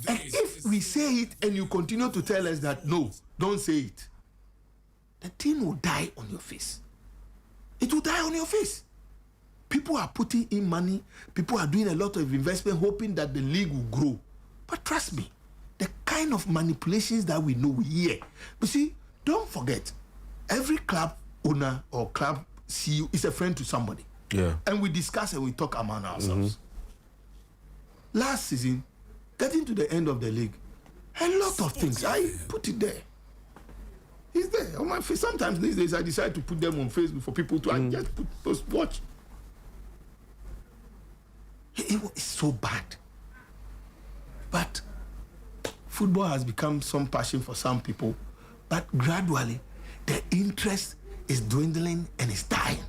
Speaker 2: And if we say it and you continue to tell us that, no, don't say it, the thing will die on your face. It will die on your face. People are putting in money. People are doing a lot of investment, hoping that the league will grow. But trust me, the kind of manipulations that we know here. But see, don't forget, every club owner or club CEO is a friend to somebody.
Speaker 3: Yeah.
Speaker 2: And we discuss and we talk among ourselves. Last season, getting to the end of the league, a lot of things. I put it there. It's there on my face. Sometimes these days I decide to put them on Facebook for people to I just post, watch. It's so bad. But football has become some passion for some people. But gradually, the interest is dwindling and it's dying.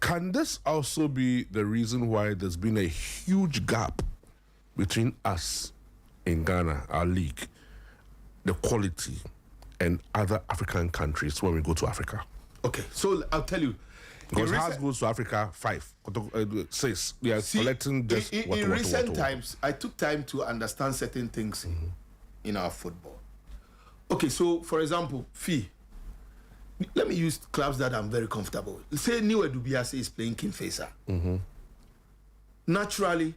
Speaker 3: Can this also be the reason why there's been a huge gap between us in Ghana, our league, the quality, and other African countries when we go to Africa?
Speaker 2: Okay, so I'll tell you.
Speaker 3: Because Hearts goes to Africa 6. We are collecting just
Speaker 2: in recent times, I took time to understand certain things in our football. Okay, so for example, Fee. Let me use clubs that I'm very comfortable with. Say New Edubiase is playing King Faisal. Naturally,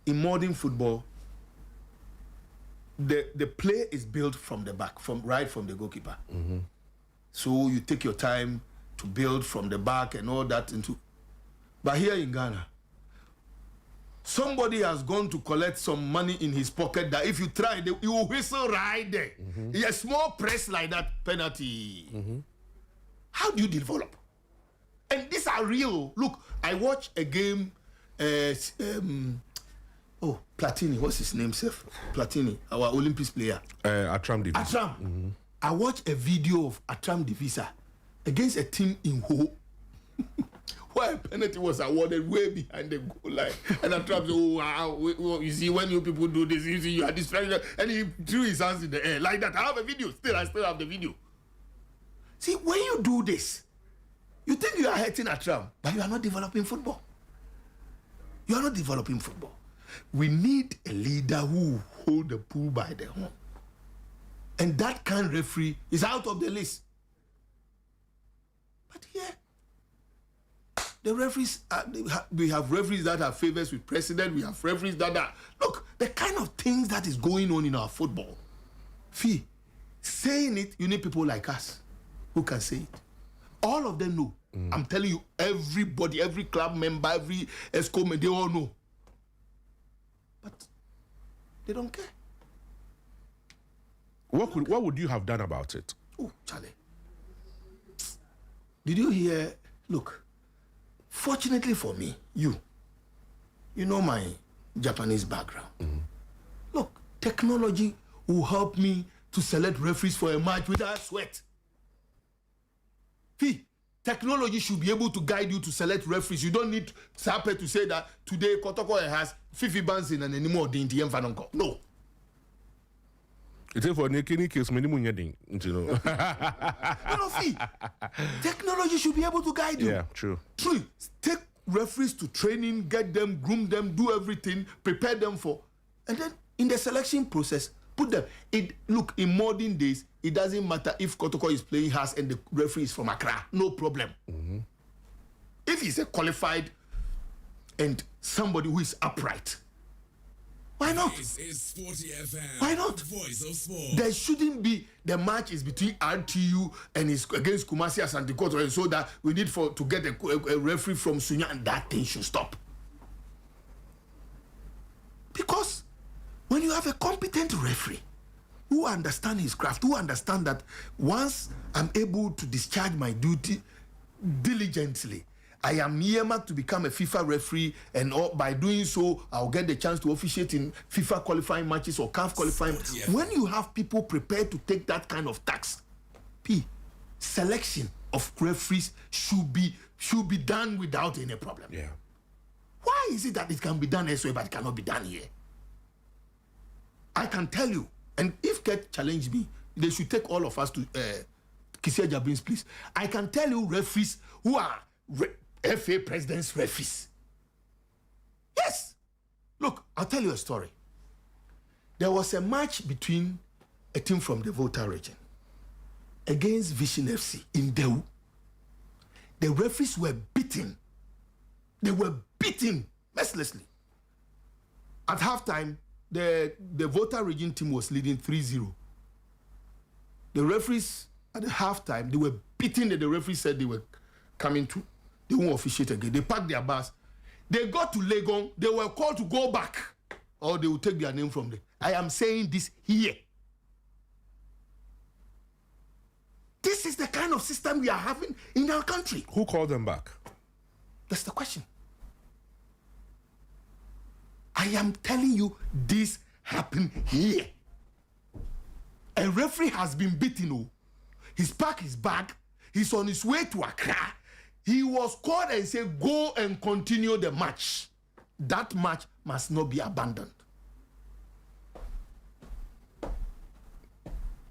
Speaker 2: in modern football, the play is built from the back, right from the goalkeeper. So you take your time to build from the back and all that into. But here in Ghana, somebody has gone to collect some money in his pocket that if you try, you will whistle right there. A small press like that, penalty. How do you develop? And these are real. Look, I watched a game. Platini. What's his name, Seth? Platini, our Olympics player.
Speaker 3: Atram Divisa.
Speaker 2: Atram. I watched a video of Atram Divisa against a team in Ho, where a penalty was awarded way behind the goal line. And Atram said, you see, when you people do this, you see, you are distracted. And he threw his hands in the air like that. I have a video. I still have the video. See, when you do this, you think you are hurting Atram, but you are not developing football. You are not developing football. We need a leader who will hold the bull by the horn. And that kind of referee is out of the list. But here, the referees, we have referees that are favors with president. We have referees that are, look, the kind of things that is going on in our football. Fee, saying it, you need people like us who can say it. All of them know. I'm telling you, everybody, every club member, every ESCO, they all know. But they don't care.
Speaker 3: What would you have done about it?
Speaker 2: Oh, Charlie. Did you hear? Look, fortunately for me, you know my Japanese background. Look, technology will help me to select referees for a match without sweat. Technology should be able to guide you to select referees. You don't need Sape to say that today Kotoko has Fifi Bansin and anymore the NTM Fanonko. No.
Speaker 3: It's for any case, many munyading, you know.
Speaker 2: No, Fee. Technology should be able to guide you.
Speaker 3: Yeah, true.
Speaker 2: True. Take referees to training, get them, groom them, do everything, prepare them for, and then in the selection process, put them. Look, in modern days, it doesn't matter if Kotoko is playing Hearts and the referee is from Accra. No problem. If he's a qualified and somebody who is upright, why not?
Speaker 1: This is 40 FM.
Speaker 2: Why not?
Speaker 1: Voice of Sport.
Speaker 2: There shouldn't be the match is between RTU and is against Kumasi Asante Kotoko, so that we need to get a referee from Sunya, and that thing should stop. Because when you have a competent referee who understands his craft, who understands that once I'm able to discharge my duty diligently, I am earmarked to become a FIFA referee, and by doing so, I'll get the chance to officiate in FIFA qualifying matches or CAF qualifying. When you have people prepared to take that kind of tax, selection of referees should be done without any problem.
Speaker 3: Yeah.
Speaker 2: Why is it that it can be done elsewhere but it cannot be done here? I can tell you, and if Ket challenge me, They should take all of us to Kisia Jabrin's place. I can tell you referees who are FA president's referees. Yes. Look, I'll tell you a story. There was a match between a team from the Volta region against Vision FC in Dewu. The referees were beaten. They were beaten mercilessly. At halftime, the Volta region team was leading 3-0. The referees at the halftime, they were beaten. The referee said they were coming to. They won't officiate again. They packed their bus. They got to Legon. They were called to go back, or they will take their name from there. I am saying this here. This is the kind of system we are having in our country.
Speaker 3: Who called them back?
Speaker 2: That's the question. I am telling you, this happened here. A referee has been beaten. Oh. He's packed his bag. He's on his way to Accra. He was called and said, go and continue the match. That match must not be abandoned.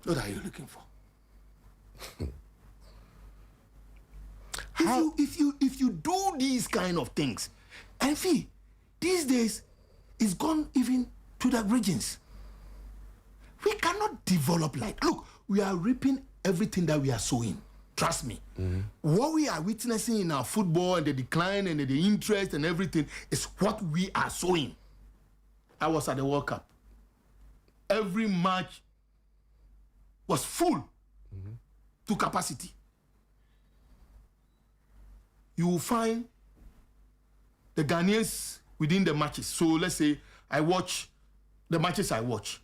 Speaker 2: What are you looking for? If you do these kind of things, and see, these days it's gone even to the regions. We cannot develop like, look, we are reaping everything that we are sowing. Trust me. Mm-hmm. What we are witnessing in our football and the decline and the interest and everything is what we are sowing. I was at the World Cup. Every match was full to capacity. You will find the Ghanaians within the matches. So let's say I watch the matches I watch.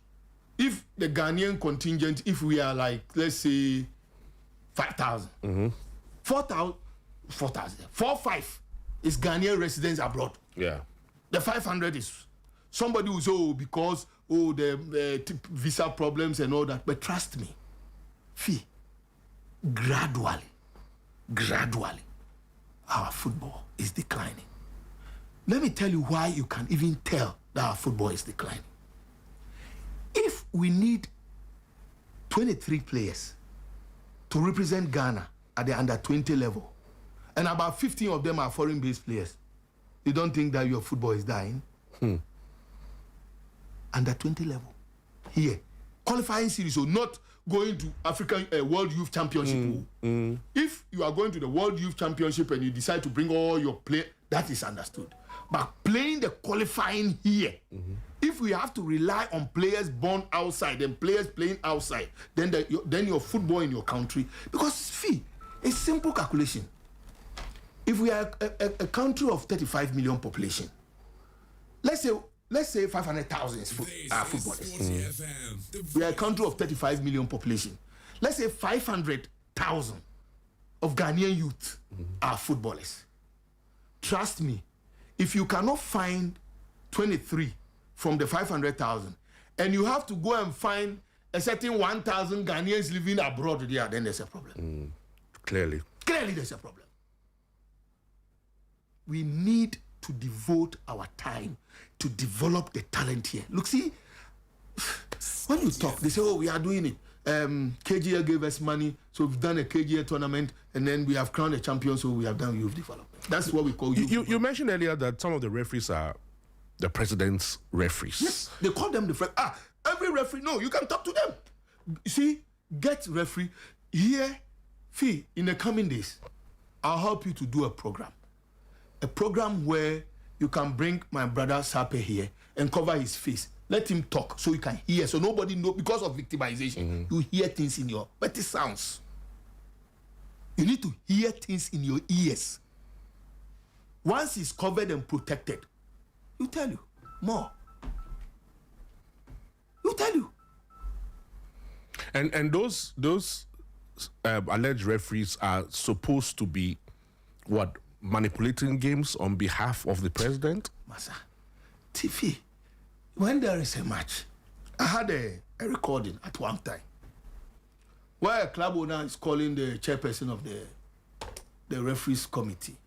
Speaker 2: If the Ghanaian contingent, if we are like, let's say, 5,000, 4,000, 4,500 is Ghanaian residents abroad.
Speaker 3: Yeah.
Speaker 2: The 500 is somebody who say, because the visa problems and all that. But trust me, gradually, our football is declining. Let me tell you why you can even tell that our football is declining. If we need 23 players to represent Ghana at the under 20 level, and about 15 of them are foreign-based players, you don't think that your football is dying? Under 20 level. Here. Qualifying series, so not going to African World Youth Championship. If you are going to the World Youth Championship and you decide to bring all your players, that is understood. But playing the qualifying here, if we have to rely on players born outside and players playing outside, then your football in your country, because a simple calculation. If we are a country of 35 million population, let's say 500,000 footballers. We are a country of 35 million population. Let's say 500,000 of Ghanaian youth are footballers. Trust me, if you cannot find 23 from the 500,000, and you have to go and find a certain 1,000 Ghanaians living abroad there, then there's a problem.
Speaker 3: Clearly
Speaker 2: there's a problem. We need to devote our time to develop the talent here. Look, see, when you talk, they say, we are doing it. KGL gave us money, so we've done a KGL tournament, and then we have crowned a champion, so we have done youth development. That's what we call youth. You
Speaker 3: mentioned earlier that some of the referees are the president's referees.
Speaker 2: Yes, they call them the every referee. No, you can talk to them. You see, get referee here. In the coming days, I'll help you to do a program where you can bring my brother Sape here and cover his face. Let him talk so you can hear, so nobody know, because of victimization. You hear things in your better sounds. You need to hear things in your ears. Once he's covered and protected, he'll tell you more. He'll tell you.
Speaker 3: And those alleged referees are supposed to be manipulating games on behalf of the president?
Speaker 2: Masa, TV, when there is a match, I had a recording at one time where a club owner is calling the chairperson of the referees committee,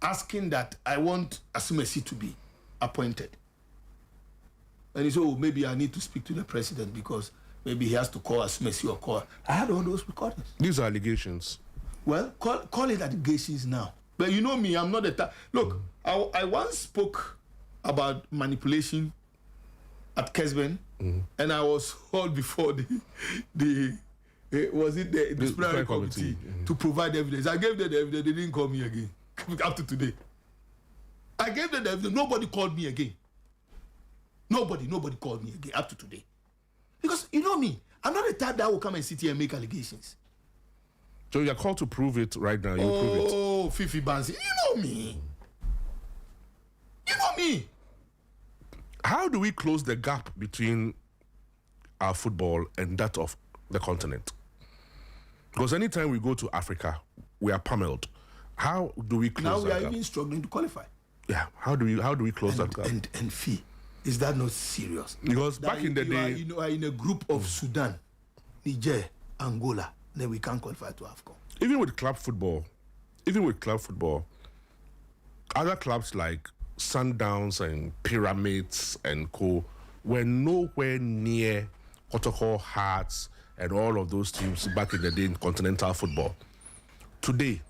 Speaker 2: asking that I want Asumesi to be appointed. And he said, maybe I need to speak to the president because maybe he has to call us Messi or call. I had all those recordings.
Speaker 3: These are allegations.
Speaker 2: Well, call it allegations now. But you know me, I'm not the type. Look, I once spoke about manipulation at Kesben, and I was called before the disciplinary committee to provide evidence. I gave them the evidence. They didn't call me again up to today. I gave them the evidence. Nobody called me again. Nobody called me again up to today. Because you know me, I'm not the type that will come and sit here and make allegations.
Speaker 3: So you're called to prove it right now. You prove it.
Speaker 2: Oh, Fifi Bansi, you know me. You know me.
Speaker 3: How do we close the gap between our football and that of the continent? Because anytime we go to Africa, we are pummeled. How do we close that gap?
Speaker 2: Now we are even struggling to qualify.
Speaker 3: Yeah. How do we close that gap?
Speaker 2: And Fee, is that not serious?
Speaker 3: Because back in the day,
Speaker 2: you are in a group of Sudan, Niger, Angola, then we can't qualify to AFCON.
Speaker 3: even with club football, other clubs like Sundowns and Pyramids and co were nowhere near Kotoko, Hearts, and all of those teams back in the day in continental football. Today,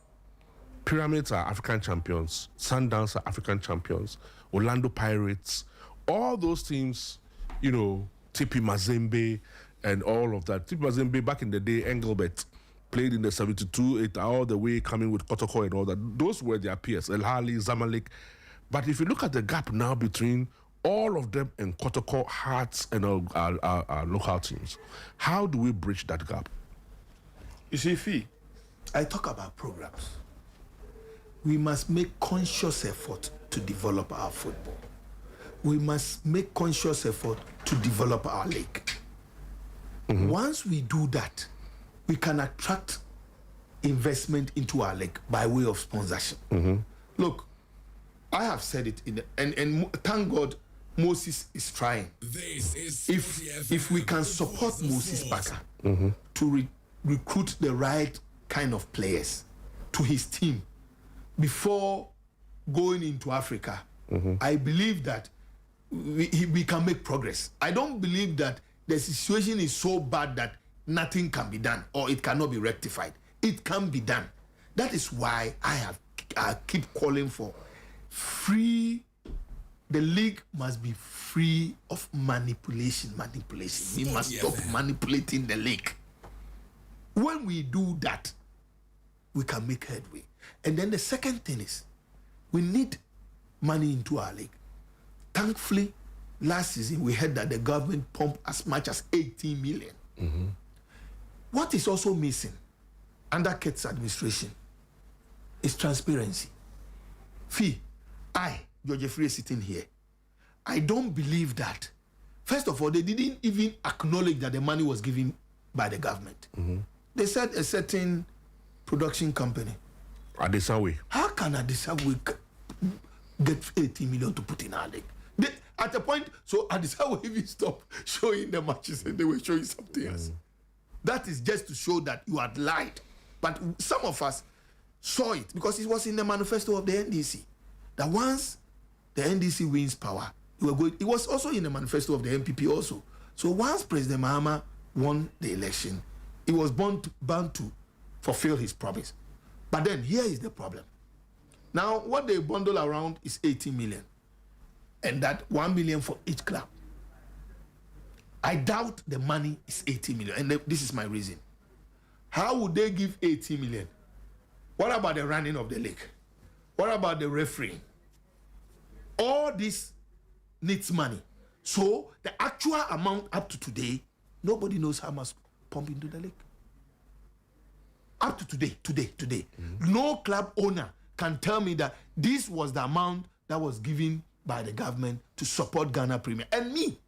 Speaker 3: Pyramids are African champions, Sundowns are African champions, Orlando Pirates, all those teams, you know, TP Mazembe and all of that. TP Mazembe back in the day, Engelbert played in the 72, it all the way coming with Kotoko and all that. Those were their peers, El Hali, Zamalek. But if you look at the gap now between all of them and Kotoko, Hearts, and our local teams, how do we bridge that gap?
Speaker 2: You see, Fee, I talk about programs. We must make conscious effort to develop our football. We must make conscious effort to develop our league. Mm-hmm. Once we do that, we can attract investment into our league by way of sponsorship. Mm-hmm. Look, I have said it and thank God Moses is trying.
Speaker 1: This is
Speaker 2: if we can support Moses Baka to recruit the right kind of players to his team before going into Africa, I believe that we can make progress. I don't believe that the situation is so bad that nothing can be done or it cannot be rectified. It can be done. That is why I keep calling for free. The league must be free of manipulation. We must stop manipulating the league. When we do that, we can make headway. And then the second thing is, we need money into our league. Thankfully, last season we heard that the government pumped as much as 18 million. Mm-hmm. What is also missing under Ket's administration is transparency. Fee, George Afriyie sitting here, I don't believe that. First of all, they didn't even acknowledge that the money was given by the government. Mm-hmm. They said a certain production company.
Speaker 3: Adesawe.
Speaker 2: How can Adesawe get 18 million to put in our league? At a point, so Adesawe even stopped showing the matches and they were showing something else. That is just to show that you had lied. But some of us saw it because it was in the manifesto of the NDC. That once the NDC wins power, it was also in the manifesto of the MPP also. So once President Mahama won the election, he was bound to fulfill his promise. But then here is the problem. Now what they bundle around is 80 million. And that 1 million for each club. I doubt the money is 80 million. And this is my reason. How would they give 80 million? What about the running of the league? What about the refereeing? All this needs money. So the actual amount up to today, nobody knows how much pump into the league. Up to today. Mm-hmm. No club owner can tell me that this was the amount that was given by the government to support Ghana Premier. And me,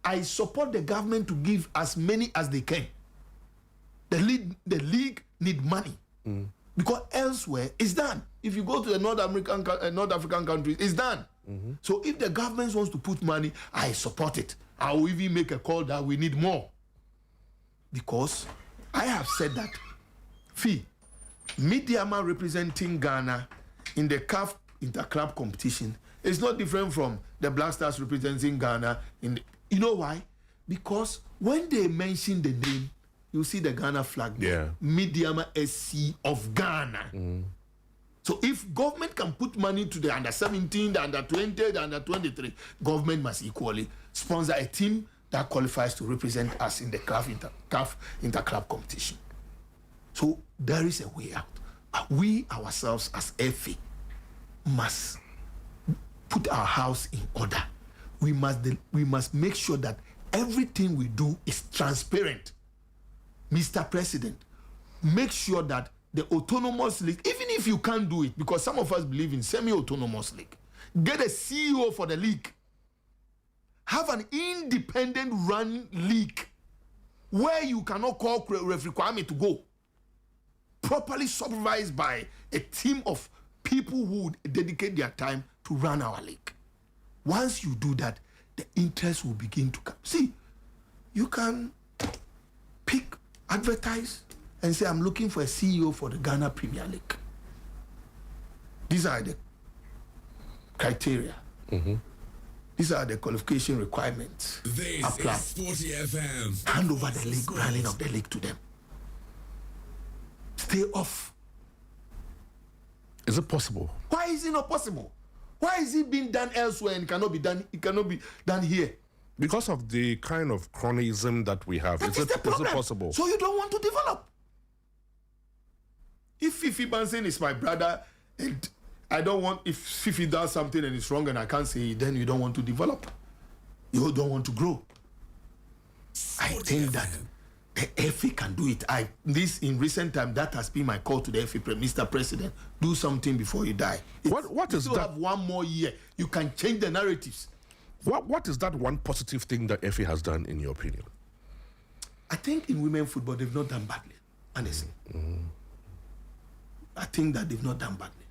Speaker 2: I support the government to give as many as they can. The league need money. Mm. Because elsewhere, it's done. If you go to the North African countries, it's done. Mm-hmm. So if the government wants to put money, I support it. I will even make a call that we need more. Because I have said that, Fee, Midiama representing Ghana in the CAF Interclub competition is not different from the Black Stars representing Ghana. You know why? because when they mention the name, you see the Ghana flag.
Speaker 3: Yeah.
Speaker 2: Mediama SC of Ghana. So if government can put money to the under 17, the under 20, the under 23, government must equally sponsor a team that qualifies to represent us in the CAF inter-club competition. So there is a way out. But we ourselves as FA must put our house in order. We must make sure that everything we do is transparent. Mr. President, make sure that the autonomous league, even if you can't do it, because some of us believe in semi-autonomous league, get a CEO for the league. Have an independent run league where you cannot call referee Kwame to go. Properly supervised by a team of people who would dedicate their time to run our league. Once you do that, the interest will begin to come. See, you can pick, advertise, and say, I'm looking for a CEO for the Ghana Premier League. These are the criteria. These are the qualification requirements.
Speaker 1: This
Speaker 2: Apply.
Speaker 1: is 40 FM.
Speaker 2: Hand over the league, running of the league to them. Stay off.
Speaker 3: Is it possible?
Speaker 2: Why is it not possible? Why is it being done elsewhere and cannot be done? It cannot be done here.
Speaker 3: Because of the kind of chronism that we have. Is it possible?
Speaker 2: So you don't want to develop. If Fifi Bansen is my brother, and I don't want, if Fifi does something and it's wrong and I can't say it, then you don't want to develop. You don't want to grow. I think that the FA can do it. In recent time, that has been my call to the FA, Mr. President. Do something before you die.
Speaker 3: What is
Speaker 2: you
Speaker 3: that?
Speaker 2: Have one more year. You can change the narratives.
Speaker 3: What is that one positive thing that FA has done, in your opinion?
Speaker 2: I think in women football, they've not done badly, honestly. I think that they've not done badly.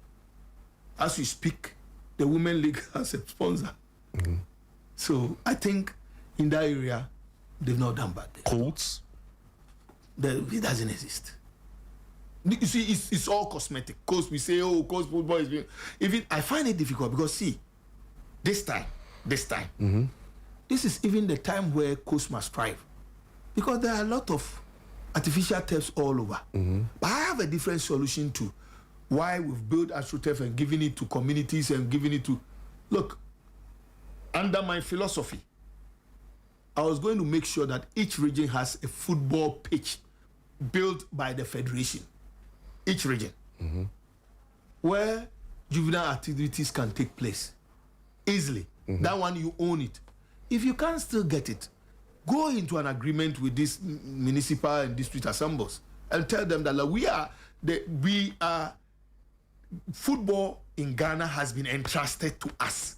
Speaker 2: As we speak, the Women League has a sponsor. So I think in that area, they've not done badly.
Speaker 3: Colts?
Speaker 2: It doesn't exist. You see, it's all cosmetic. Because we say, oh, because football is being... Even I find it difficult because, see, this time, this is even the time where coach must strive. Because there are a lot of artificial turfs all over. But I have a different solution to why we've built AstroTurf and given it to communities and giving it to... Look, under my philosophy, I was going to make sure that each region has a football pitch built by the federation. Each region. Where juvenile activities can take place easily. That one, you own it. If you can't still get it, go into an agreement with these municipal and district assemblies and tell them that football in Ghana has been entrusted to us.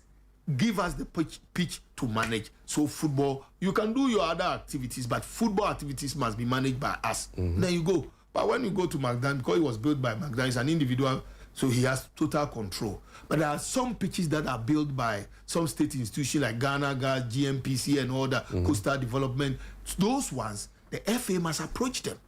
Speaker 2: Give us the pitch to manage. So football, you can do your other activities, but football activities must be managed by us. Then you go. But when you go to Magdan, because it was built by Magdan, it's an individual, so he has total control. But there are some pitches that are built by some state institution like Ghana Gas, GMPC, and all that, coastal development. Those ones, the FA must approach them.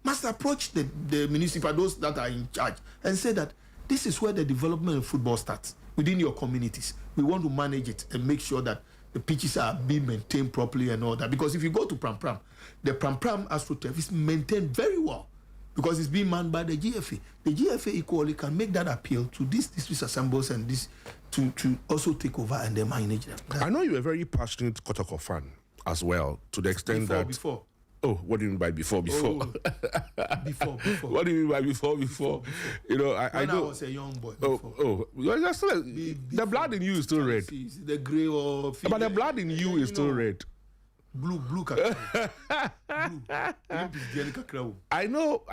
Speaker 2: Must approach the municipal, those that are in charge, and say that this is where the development of football starts, within your communities. We want to manage it and make sure that the pitches are being maintained properly and all that. Because if you go to Pram Pram, the Pram Pram AstroTurf is maintained very well because it's being manned by the GFA. The GFA equally can make that appeal to these district assemblies and this to also take over and then manage them.
Speaker 3: I know you're a very passionate Kotoko fan as well, to the extent
Speaker 2: Before.
Speaker 3: Oh, what do you mean by before?
Speaker 2: Before.
Speaker 3: What do you mean by before? You know, I know.
Speaker 2: I was a young boy.
Speaker 3: You're still the blood in you is still red.
Speaker 2: The grey or...
Speaker 3: But the blood in you is still red.
Speaker 2: Blue
Speaker 3: I know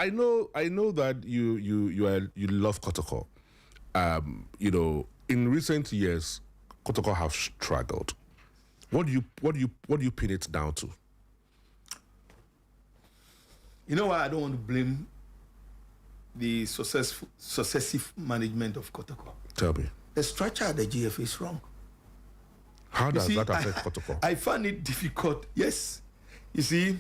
Speaker 3: that you love Kotoko. You know, in recent years, Kotoko have struggled. What do you pin it down to?
Speaker 2: You know why I don't want to blame the successive management of Kotoko?
Speaker 3: Tell me.
Speaker 2: The structure of the GFA is wrong.
Speaker 3: How does that affect Kotoko?
Speaker 2: I find it difficult. Yes. You see,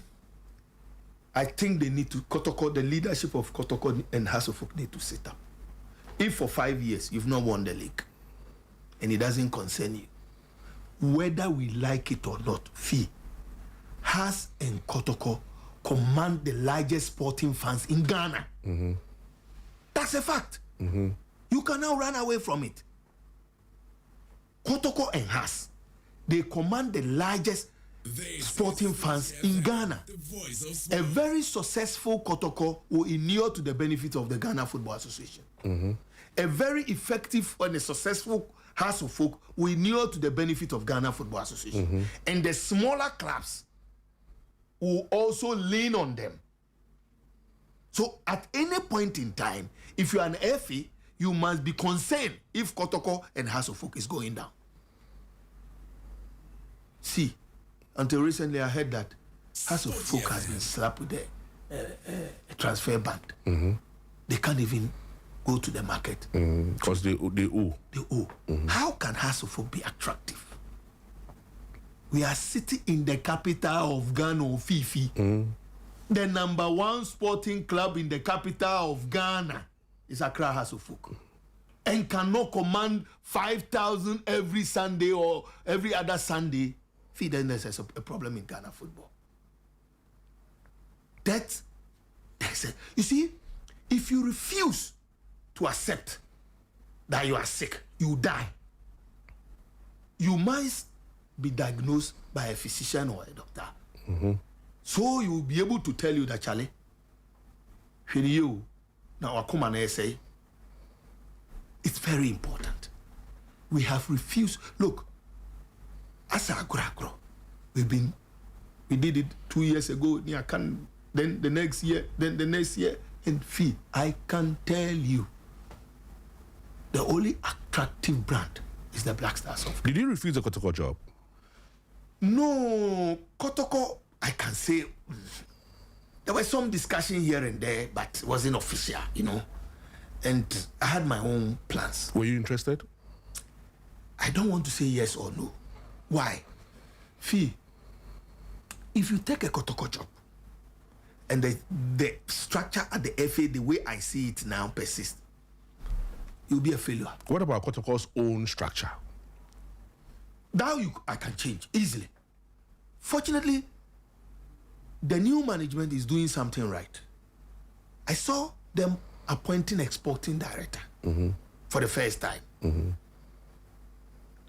Speaker 2: I think they need to, Kotoko, the leadership of Kotoko and Hasselhoff need to sit up. If for 5 years you've not won the league and it doesn't concern you, whether we like it or not, Has and Kotoko command the largest sporting fans in Ghana. That's a fact. You can now run away from it. Kotoko and Has, they command the largest sporting fans in Ghana. A very successful Kotoko will inure to the benefit of the Ghana Football Association. A very effective and a successful House of Folk will inure to the benefit of Ghana Football Association. And the smaller clubs will also lean on them. So at any point in time, if you're an FA, you must be concerned if Kotoko and House of Folk is going down. See, until recently I heard that House of Folk has been slapped with a transfer ban. They can't even go to the market.
Speaker 3: Because they owe.
Speaker 2: They owe. How can House of Folk be attractive? We are sitting in the capital of Ghana, Fifi. The number one sporting club in the capital of Ghana is Accra House of Folk. And cannot command 5,000 every Sunday or every other Sunday. Then there's a problem in Ghana football. You see, if you refuse to accept that you are sick, you die. You must be diagnosed by a physician or a doctor. So you will be able to tell you that, Charlie, you now I come and say, it's very important. We have refused. Look, as a agro, we did it 2 years ago. Then the next year, and I can tell you, the only attractive brand is the Black Stars of.
Speaker 3: Did you refuse the Kotoko job?
Speaker 2: No, Kotoko, I can say there was some discussion here and there, but it wasn't official, And I had my own plans.
Speaker 3: Were you interested?
Speaker 2: I don't want to say yes or no. Why? If you take a Kotoko job and the structure at the FA, the way I see it now, persists, you'll be a failure.
Speaker 3: What about Kotoko's own structure?
Speaker 2: Now I can change easily. Fortunately, the new management is doing something right. I saw them appointing a sporting director for the first time.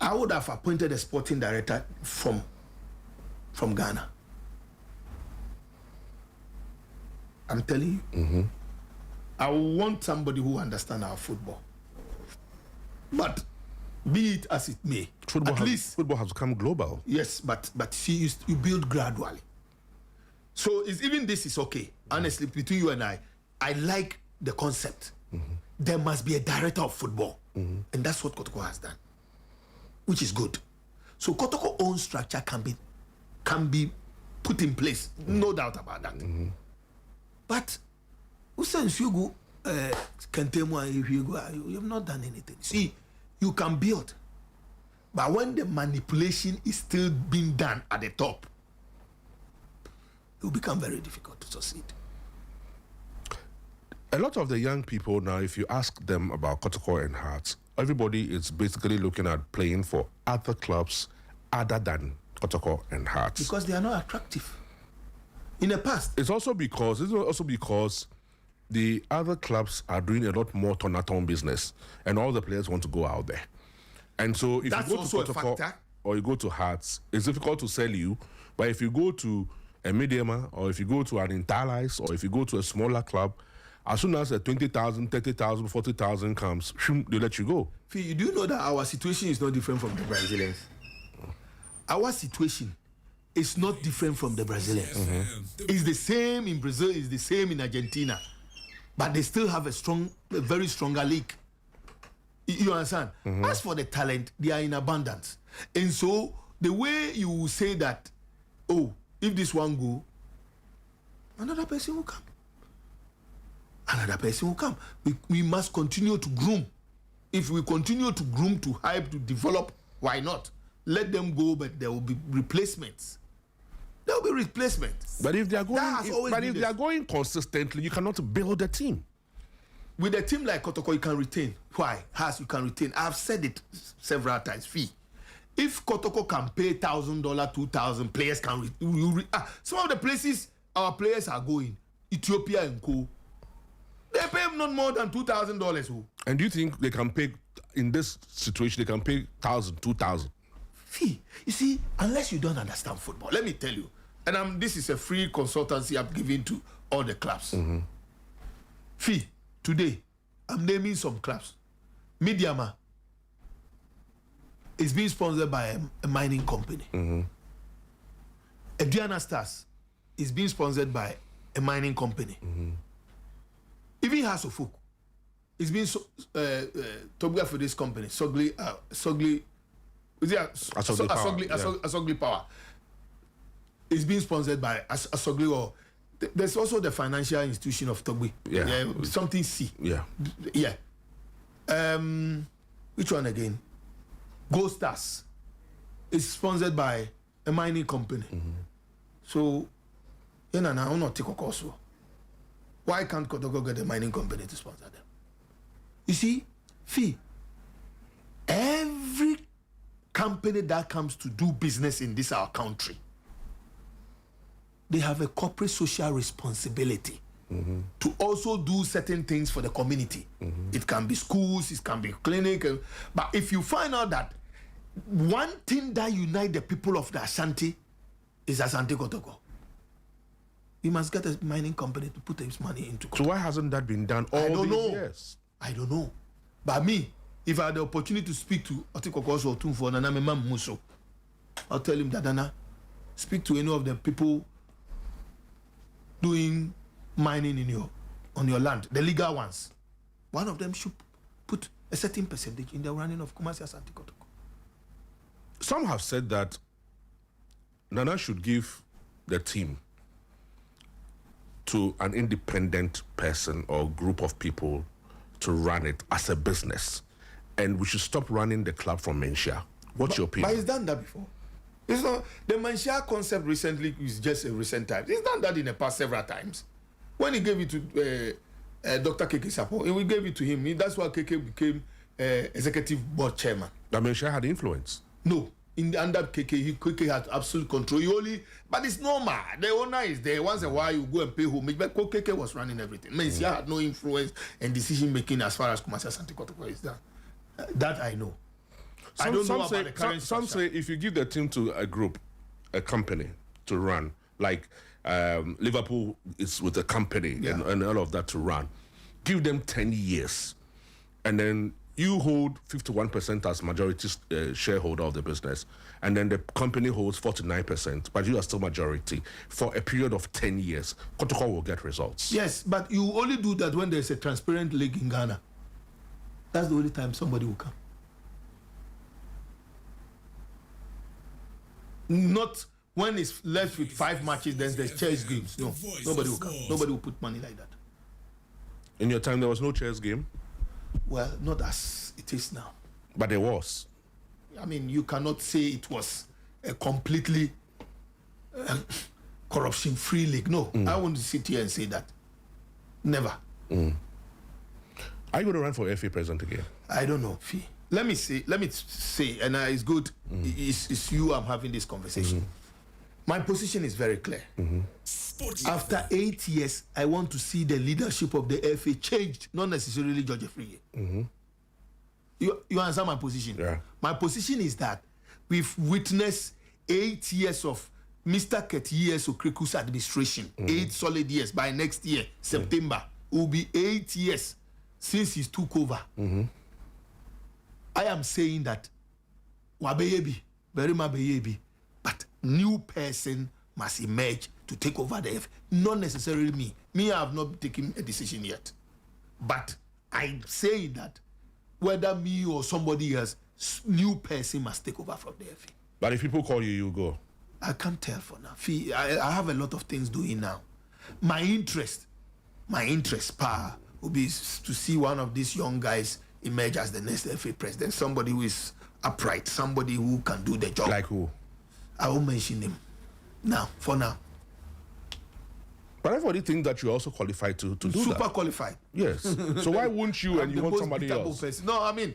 Speaker 2: I would have appointed a sporting director from Ghana. I'm telling you. I want somebody who understands our football. But be it as it may,
Speaker 3: football has become global.
Speaker 2: Yes, but see, you build gradually. So even this is okay. Honestly, between you and I like the concept. There must be a director of football. And that's what Kotoko has done, which is good. So Kotoko's own structure can be put in place, no doubt about that. But you have not done anything. See, you can build, but when the manipulation is still being done at the top, it will become very difficult to succeed.
Speaker 3: A lot of the young people now, if you ask them about Kotoko and Hearts, everybody is basically looking at playing for other clubs other than Kotoko and Hearts.
Speaker 2: Because they are not attractive. In the past.
Speaker 3: It's also because the other clubs are doing a lot more turn business, and all the players want to go out there. And so if
Speaker 2: that's
Speaker 3: you go to Kotoko or you go to Hearts, it's difficult to sell you. But if you go to a Mediama, or if you go to an Interlice, or if you go to a smaller club, as soon as a 20,000, 30,000, 40,000 comes, they let you go.
Speaker 2: Do you know that our situation is not different from the Brazilians? Our situation is not different from the Brazilians. It's the same in Brazil, it's the same in Argentina. But they still have a very stronger league. You understand? As for the talent, they are in abundance. And so, the way you will say that, if this one go, another person will come. Another person will come. We must continue to groom. If we continue to groom, to hype, to develop, why not? Let them go, but there will be replacements. There will be replacements.
Speaker 3: But if they are going, consistently, you cannot build a team.
Speaker 2: With a team like Kotoko, you can retain. Why? You can retain. I've said it several times. If Kotoko can pay $1,000, $2,000, players can. Some of the places our players are going, Ethiopia and Co. They pay not more than $2,000.
Speaker 3: And do you think they can pay, in this situation, they can pay $1,000, $2,000?
Speaker 2: Fee, you see, unless you don't understand football, let me tell you, and this is a free consultancy I'm giving to all the clubs. Fee, today, I'm naming some clubs. Midiama is being sponsored by a mining company. Aduana Stars is being sponsored by a mining company. Even Hasofuk is being together for this company, Sogli, is it Asogli Power is being sponsored by Asogli, or there's also the financial institution of Togbi. Something C. Which one again? Gold Stars is sponsored by a mining company. So, I will not take a course. Why can't Kotoko get a mining company to sponsor them? You see, Fee, every company that comes to do business in this our country, they have a corporate social responsibility to also do certain things for the community. It can be schools, it can be clinic. But if you find out that one thing that unites the people of the Ashanti is Asante Kotoko, you must get a mining company to put its money into Kotoko.
Speaker 3: So why hasn't that been done all these years?
Speaker 2: I don't know. But me, if I had the opportunity to speak to Otikokos or Tumfo Nana Mema Muso, I'll tell him that Nana, speak to any of the people doing mining on your land, the legal ones. One of them should put a certain percentage in the running of Kumasi Asante Kotoko.
Speaker 3: Some have said that Nana should give the team to an independent person or group of people to run it as a business, and we should stop running the club from Menchia. What's your opinion?
Speaker 2: But he's done that before. It's not the Menchia concept recently is just a recent time. He's done that in the past several times. When he gave it to Dr. Keke Sapo, we gave it to him. That's why Keke became executive board chairman.
Speaker 3: That Menchia had influence.
Speaker 2: No. Under Keke, Keke had absolute control. But it's normal. The owner is there. Once in a while, you go and pay homage. But Keke was running everything. Menchia had no influence and decision making as far as Kumasi Asante Kotoko is done. That I know. I don't know about the current
Speaker 3: some say if you give the team to a group, a company to run, like Liverpool is with a company and all of that to run, give them 10 years, and then you hold 51% as majority shareholder of the business, and then the company holds 49%, but you are still majority for a period of 10 years. Kotoko will get results.
Speaker 2: Yes, but you only do that when there's a transparent league in Ghana. That's the only time somebody will come. Not when it's left with 5 matches, then there's chess games. No, nobody will come. Nobody will put money like that.
Speaker 3: In your time, there was no chess game?
Speaker 2: Well, not as it is now.
Speaker 3: But there was.
Speaker 2: I mean, you cannot say it was a completely corruption-free league. No, I won't sit here and say that. Never.
Speaker 3: Are you going to run for FA president again?
Speaker 2: I don't know, Fee. Let me say, and it's good. It's you I'm having this conversation. My position is very clear. After 8 years, I want to see the leadership of the FA changed, not necessarily George Afriyie. You understand my position?
Speaker 3: Yeah.
Speaker 2: My position is that we've witnessed 8 years of Mr. Ketiyes Okriku's administration. 8 solid years. By next year, September, it will be 8 years since he took over. I am saying that Wabeyebi, Berima Beyebi, but new person must emerge to take over the FA. Not necessarily me. Me, I have not taken a decision yet. But I'm saying that whether me or somebody else, new person must take over from the FA.
Speaker 3: But if people call you, you go.
Speaker 2: I can't tell for now. I have a lot of things doing now. My interest, will be to see one of these young guys emerge as the next FA president. Somebody who is upright, somebody who can do the job.
Speaker 3: Like who?
Speaker 2: I won't mention him now, for now.
Speaker 3: But I've already think that you're also qualified to do that.
Speaker 2: Super qualified.
Speaker 3: Yes. So why wouldn't you and you want somebody else?
Speaker 2: Person. No, I mean,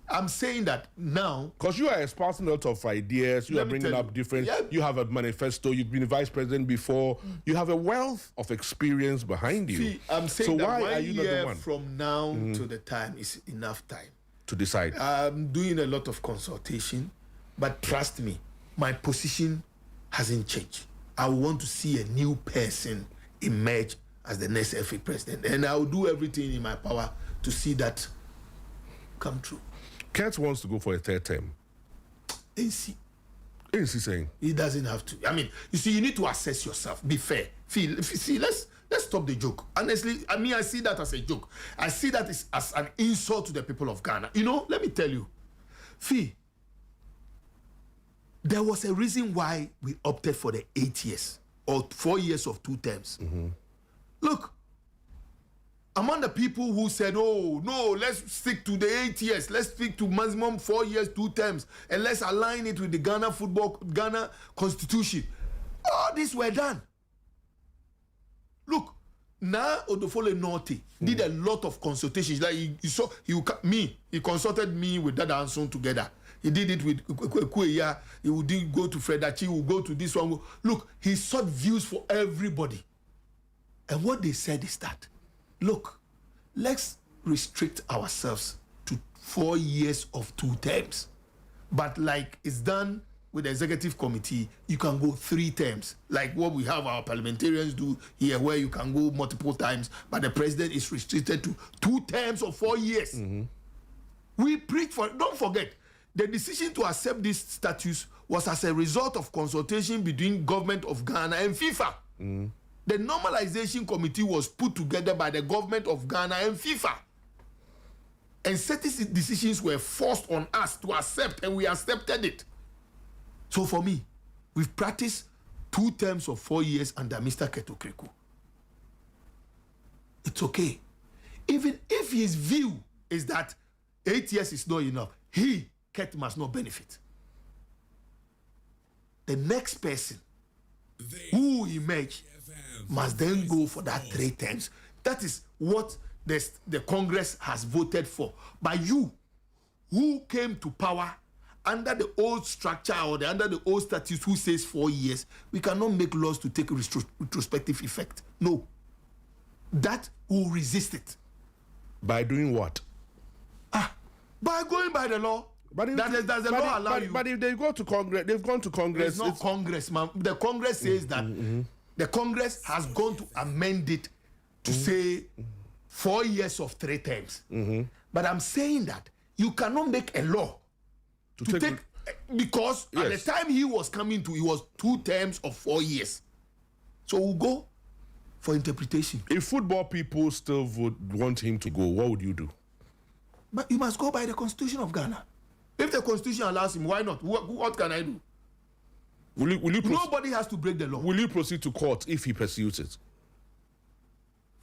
Speaker 2: I'm saying that now.
Speaker 3: Because you are espousing a lot of ideas, you are bringing up different, you have a manifesto, you've been vice president before, you have a wealth of experience behind you.
Speaker 2: See, I'm saying
Speaker 3: so
Speaker 2: that
Speaker 3: why are you not the one?
Speaker 2: From now to the time is enough time
Speaker 3: to decide.
Speaker 2: I'm doing a lot of consultation, but trust me, my position hasn't changed. I want to see a new person emerge as the next FA president, and I will do everything in my power to see that come true.
Speaker 3: Kent wants to go for a third term.
Speaker 2: AC
Speaker 3: saying
Speaker 2: he doesn't have to. I mean, you see, you need to assess yourself. Be fair. See, let's stop the joke. Honestly, I mean, I see that as a joke. I see that as an insult to the people of Ghana. You know, let me tell you, there was a reason why we opted for the 8 years or 4 years of 2 terms. Look, among the people who said, oh, no, let's stick to the 8 years, let's stick to maximum 4 years, 2 terms, and let's align it with the Ghana constitution. All these were done. Look, now Odofole Norte did a lot of consultations. Like he consulted me with Dada Anson together. He did it with Kueya. He would go to Fredachi, he would go to this one. Look, he sought views for everybody. And what they said is that, look, let's restrict ourselves to 4 years of 2 terms. But like it's done with the executive committee, you can go 3 terms. Like what we have our parliamentarians do here, where you can go multiple times, but the president is restricted to 2 terms of 4 years. We preach for it. Don't forget, the decision to accept this status was as a result of consultation between government of Ghana and FIFA. The normalization committee was put together by the government of Ghana and FIFA. And certain decisions were forced on us to accept, and we accepted it. So for me, we've practiced 2 terms of 4 years under Mr. Keto Kreku. It's okay. Even if his view is that 8 years is not enough, Ket must not benefit. The next person who emerge must then go for that 3 terms. That is what the Congress has voted for. But you, who came to power under the old structure or under the old statute who says 4 years, we cannot make laws to take retrospective effect. No. That will resist it.
Speaker 3: By doing what?
Speaker 2: By going by the law. Does the law allow you?
Speaker 3: But if they go to Congress, they've gone to Congress.
Speaker 2: It's not Congress, man. The Congress says that the Congress has gone to amend it to say 4 years of 3 terms. But I'm saying that you cannot make a law to take because at the time he was coming to, it was 2 terms of 4 years. So we'll go for interpretation.
Speaker 3: If football people still would want him to go, what would you do?
Speaker 2: But you must go by the Constitution of Ghana. If the Constitution allows him, why not? What can I do?
Speaker 3: Will you
Speaker 2: Nobody has to break the law.
Speaker 3: Will you proceed to court if he pursues it?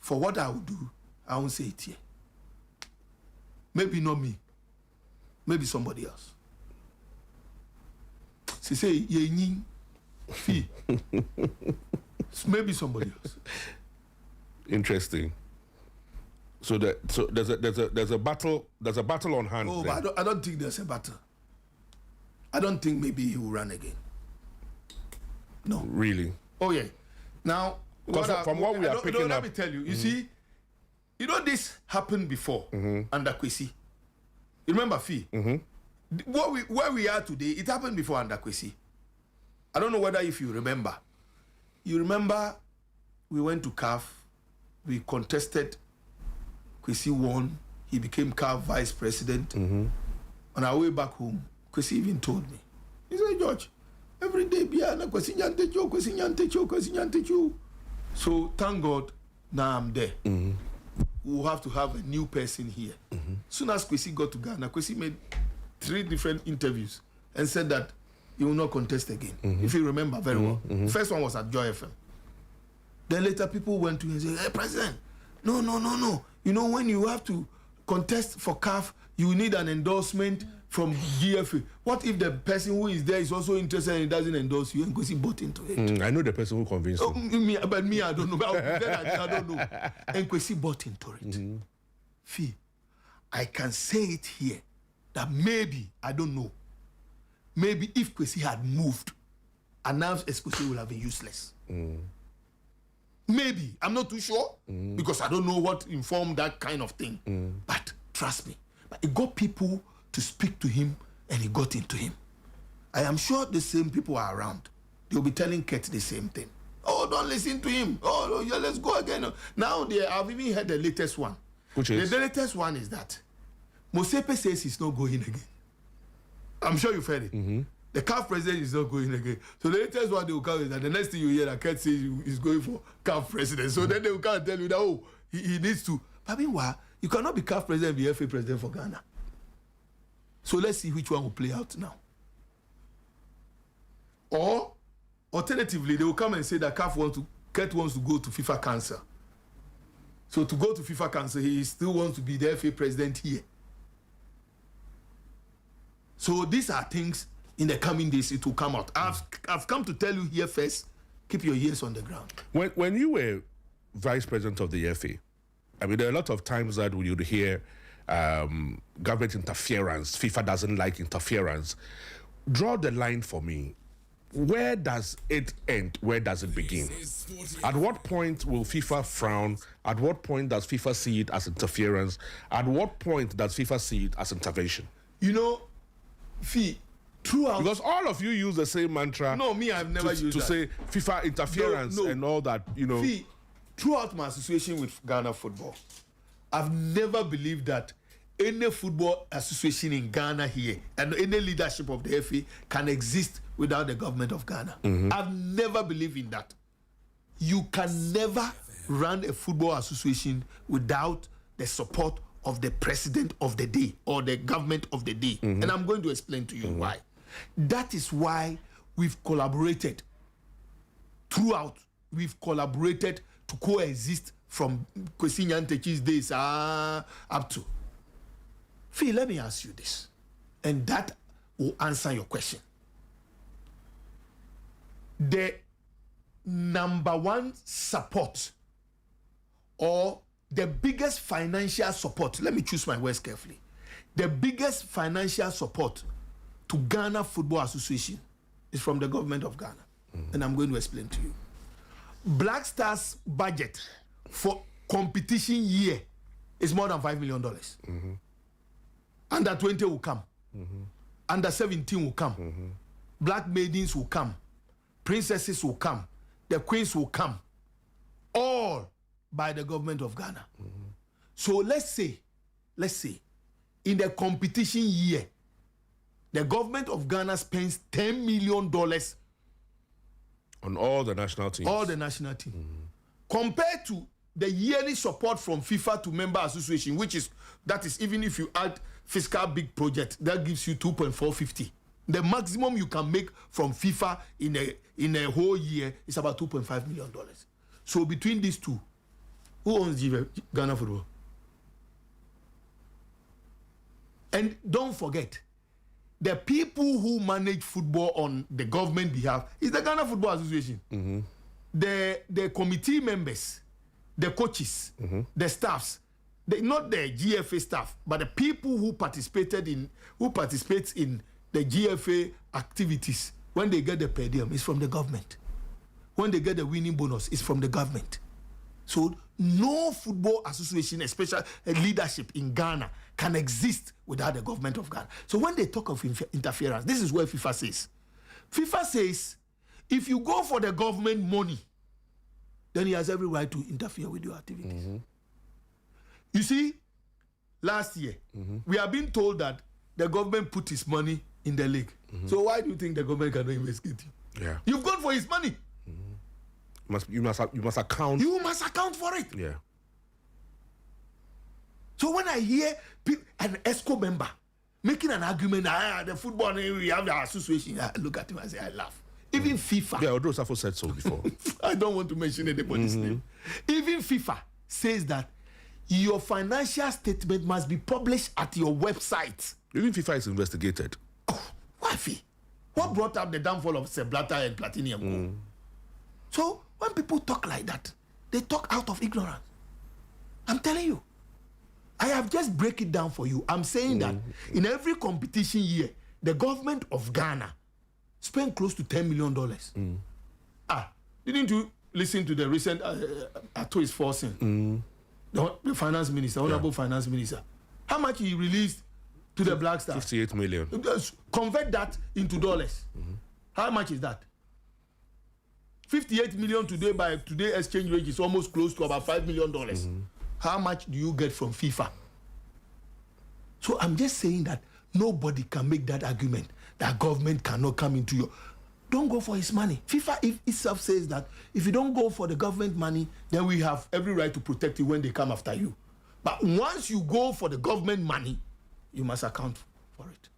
Speaker 2: For what I will do, I won't say it here. Maybe not me. Maybe somebody else. She say, maybe somebody else.
Speaker 3: Interesting. So there's a battle on hand.
Speaker 2: Oh, but I don't think there's a battle. I don't think maybe he will run again. No.
Speaker 3: Really?
Speaker 2: Oh yeah. Now,
Speaker 3: from what we are picking up,
Speaker 2: let me tell you. You see, this happened before under Kwesi. You remember Fee? Where we are today, it happened before under Kwesi. I don't know whether if you remember. You remember we went to CAF, we contested. Kwesi won. He became CAF vice president. On our way back home, Kwesi even told me, he said, George, every day, Kwesi nyantecho. So thank God, now I'm there. We'll have to have a new person here. Soon as Kwesi got to Ghana, Kwesi made 3 different interviews and said that he will not contest again. If you remember very well. First one was at Joy FM. Then later people went to him and said, hey, President, no. You know, when you have to contest for CAF, you need an endorsement from GFA. What if the person who is there is also interested and doesn't endorse you and Kwesi bought into it?
Speaker 3: I know the person who convinced him.
Speaker 2: But me, I don't know. I don't know. And Kwesi bought into it. Fee, I can say it here that maybe, I don't know, maybe if Kwesi had moved, announced Kwesi would have been useless. Maybe. I'm not too sure because I don't know what informed that kind of thing. But trust me, but it got people to speak to him and it got into him. I am sure the same people are around. They'll be telling Kurt the same thing. Oh, don't listen to him. Oh, yeah, let's go again. Now, I've even heard the latest one.
Speaker 3: Which is?
Speaker 2: The latest one is that Mosepe says he's not going again. I'm sure you've heard it. The CAF president is not going again. So the latest one they will come is that the next thing you hear that Kurt says he's going for CAF president. So then they will come and tell you that, oh, he needs to. But meanwhile, you cannot be CAF president and be FA president for Ghana. So let's see which one will play out now. Or, alternatively, they will come and say that Kurt wants to go to FIFA Council. So to go to FIFA Council, he still wants to be the FA president here. So these are things in the coming days it will come out. I've come to tell you here first, keep your ears on the ground.
Speaker 3: When you were vice president of the FA, I mean, there are a lot of times that we would hear government interference. FIFA doesn't like interference. Draw the line for me. Where does it end? Where does it begin? At what point will FIFA frown? At what point does FIFA see it as interference? At what point does FIFA see it as intervention?
Speaker 2: You know, throughout...
Speaker 3: Because all of you use the same mantra.
Speaker 2: No, me, I've never used
Speaker 3: to
Speaker 2: that.
Speaker 3: say FIFA interference and all that, you know.
Speaker 2: Throughout my association with Ghana football, I've never believed that any football association in Ghana here and any leadership of the FA can exist without the government of Ghana. I've never believed in that. You can never run a football association without the support of the president of the day or the government of the day. And I'm going to explain to you why. That is why we've collaborated throughout. We've collaborated to coexist from Kwesi Nyantakyi's days up to. Phil, let me ask you this, and that will answer your question. The number one support or the biggest financial support, let me choose my words carefully, the biggest financial support to Ghana Football Association is from the government of Ghana. And I'm going to explain to you. Black Stars budget for competition year is more than $5 million. Under 20 will come. Under 17 will come. Black maidens will come. Princesses will come. The queens will come. All by the government of Ghana. So let's say, in the competition year, the government of Ghana spends $10 million
Speaker 3: on all the national teams.
Speaker 2: All the national teams. Compared to the yearly support from FIFA to member association, that is even if you add fiscal big project, that gives you 2.450. The maximum you can make from FIFA in a whole year is about $2.5 million. So between these two, who owns Ghana football? And don't forget, the people who manage football on the government behalf is the Ghana Football Association. The committee members, the coaches, the staffs, not the GFA staff, but the people who participate in the GFA activities, when they get the per diem, it's from the government. When they get the winning bonus, it's from the government. So no football association, especially leadership in Ghana, can exist without the government of Ghana. So when they talk of interference, this is what FIFA says. FIFA says, if you go for the government money, then he has every right to interfere with your activities. You see, last year, we have been told that the government put his money in the league. So why do you think the government cannot investigate you?
Speaker 3: Yeah.
Speaker 2: You've gone for his money.
Speaker 3: You must account.
Speaker 2: You must account for it.
Speaker 3: Yeah.
Speaker 2: So when I hear an ESCO member making an argument that the football, we have the association, I look at him and say, I laugh. Even FIFA.
Speaker 3: Yeah, Odo Safo said so before.
Speaker 2: I don't want to mention anybody's name. Even FIFA says that your financial statement must be published at your website.
Speaker 3: Even FIFA is investigated.
Speaker 2: Why fee? What brought up the downfall of Seblata and Platinum? So when people talk like that, they talk out of ignorance. I'm telling you. I have just break it down for you. I'm saying that in every competition year, the government of Ghana spent close to $10 million. Didn't you listen to the recent Ato is forcing? The finance minister, honorable finance minister. How much he released to the Black Stars?
Speaker 3: 58 million.
Speaker 2: Convert that into dollars. How much is that? 58 million today by today exchange rate is almost close to about $5 million. How much do you get from FIFA? So I'm just saying that nobody can make that argument that government cannot come into your. Don't go for his money. FIFA itself says that if you don't go for the government money, then we have every right to protect you when they come after you. But once you go for the government money, you must account for it.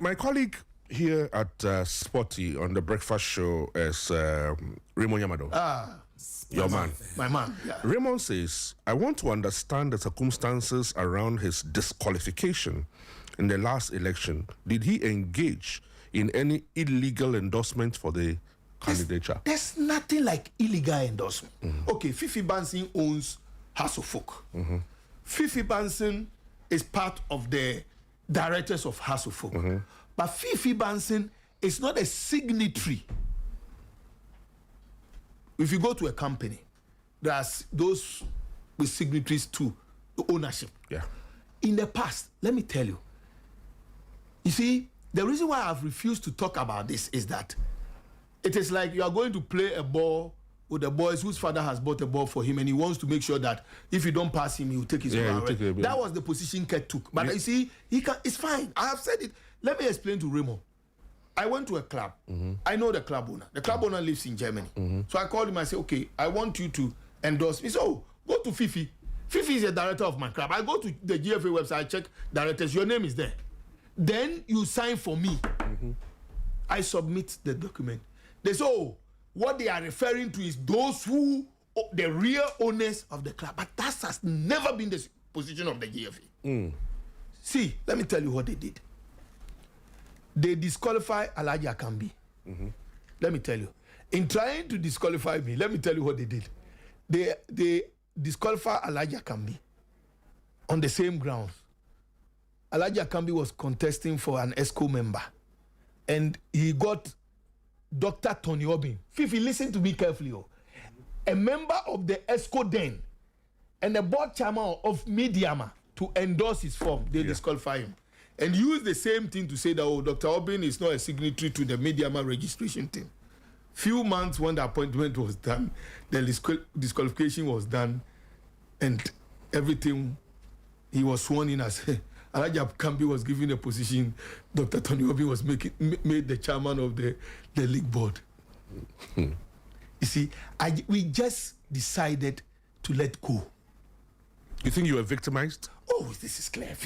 Speaker 3: My colleague here at Spotty on the breakfast show is Raymond Yamado. Your man.
Speaker 2: My man, yeah.
Speaker 3: Raymond says, I want to understand the circumstances around his disqualification in the last election. Did he engage in any illegal endorsement for the candidature?
Speaker 2: There's nothing like illegal endorsement. Okay, Fifi Bansin owns House of Folk. Fifi Bansin is part of the directors of House of Folk. But Fifi Bansin is not a signatory. If you go to a company, there's those with signatories to ownership.
Speaker 3: Yeah.
Speaker 2: In the past, let me tell you, you see, the reason why I've refused to talk about this is that it is like you are going to play a ball with the boys whose father has bought a ball for him and he wants to make sure that if you don't pass him, he will take his ball. Right? That was the position Ket took. But you see, it's fine. I have said it. Let me explain to Raymond. I went to a club. I know the club owner. The club owner lives in Germany. So I called him. I said, okay, I want you to endorse me. So go to Fifi. Fifi is the director of my club. I go to the GFA website, I check directors. Your name is there. Then you sign for me. I submit the document. They say, oh, what they are referring to is those who, the real owners of the club. But that has never been the position of the GFA. See, let me tell you what they did. They disqualify Alhaji Akambi. Let me tell you. In trying to disqualify me, let me tell you what they did. They disqualify Alhaji Akambi on the same grounds. Alhaji Akambi was contesting for an ESCO member. And he got Dr. Tony Obin. Fifi, listen to me carefully. A member of the ESCO then and the board chairman of Mediama to endorse his form. They disqualify him. And use the same thing to say that, oh, Dr. Obin is not a signatory to the Mediama registration team. Few months when the appointment was done, the disqualification was done, and everything, he was sworn in as Alhaji Akambi was given a position. Dr. Tony Obin was made the chairman of the league board. You see, we just decided to let go.
Speaker 3: You think you were victimized?
Speaker 2: Oh, this is clear.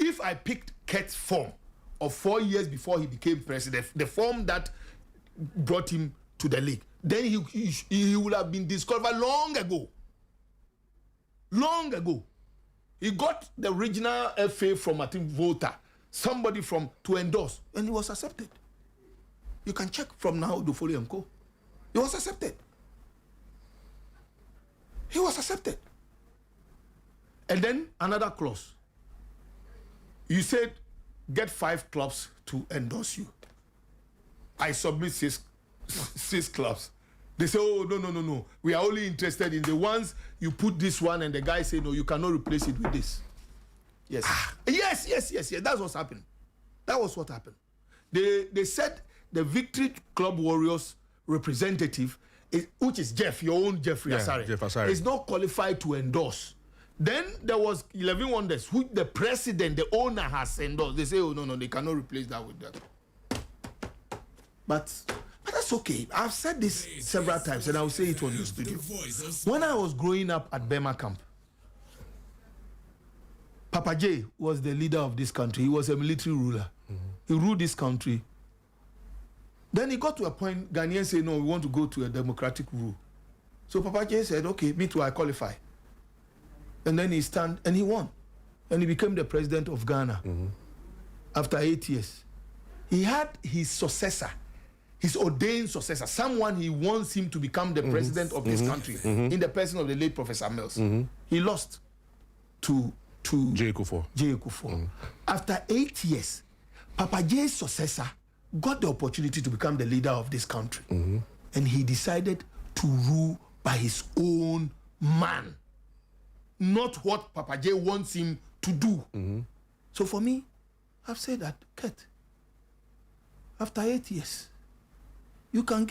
Speaker 2: If I picked Ket's form of 4 years before he became president, the form that brought him to the league, then he would have been disqualified long ago. Long ago. He got the original FA from, I think, Volta, somebody to endorse, and he was accepted. You can check from now, Dufoli and Co. He was accepted. He was accepted. And then another clause. You said, get 5 clubs to endorse you. I submit six clubs. They say, oh, no. We are only interested in the ones you put this one, and the guy say, no, you cannot replace it with this. Yes. Yes. That's what's happened. That was what happened. They said the Victory Club Warriors representative, which is Jeff, your own Jeffrey Asare,
Speaker 3: Jeff Asare,
Speaker 2: is not qualified to endorse. Then there was 11 Wonders, who the president, the owner, has endorsed. They say, oh, no, they cannot replace that with that. But that's okay. I've said this several times, and I'll say it on the studio. When I was growing up at Burma camp, Papa J was the leader of this country. He was a military ruler. He ruled this country. Then he got to a point, Ghanaians say, no, we want to go to a democratic rule. So Papa J said, okay, me too, I qualify. And then he stand and he won. And he became the president of Ghana after 8 years. He had his successor, his ordained successor, someone he wants him to become the president of this country, in the person of the late Professor Mills. He lost. to
Speaker 3: J. Kufuor.
Speaker 2: After 8 years, Papa J's successor got the opportunity to become the leader of this country. And he decided to rule by his own man, not what Papa J wants him to do. So for me, I've said that, Kurt, after 8 years, you can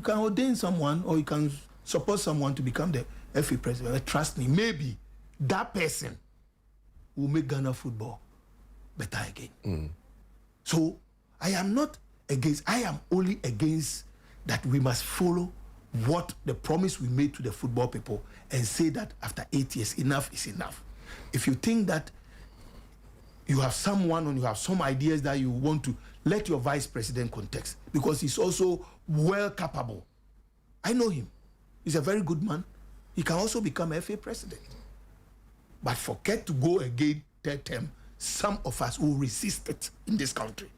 Speaker 2: ordain someone or you can support someone to become the FA president. But trust me, maybe that person will make Ghana football better again. So I am not against, I am only against that we must follow what the promise we made to the football people and say that after 8 years, enough is enough. If you think that you have someone or you have some ideas that you want to, let your vice president contest, because he's also well capable. I know him. He's a very good man. He can also become FA president. But forget to go again, third term. Some of us will resist it in this country.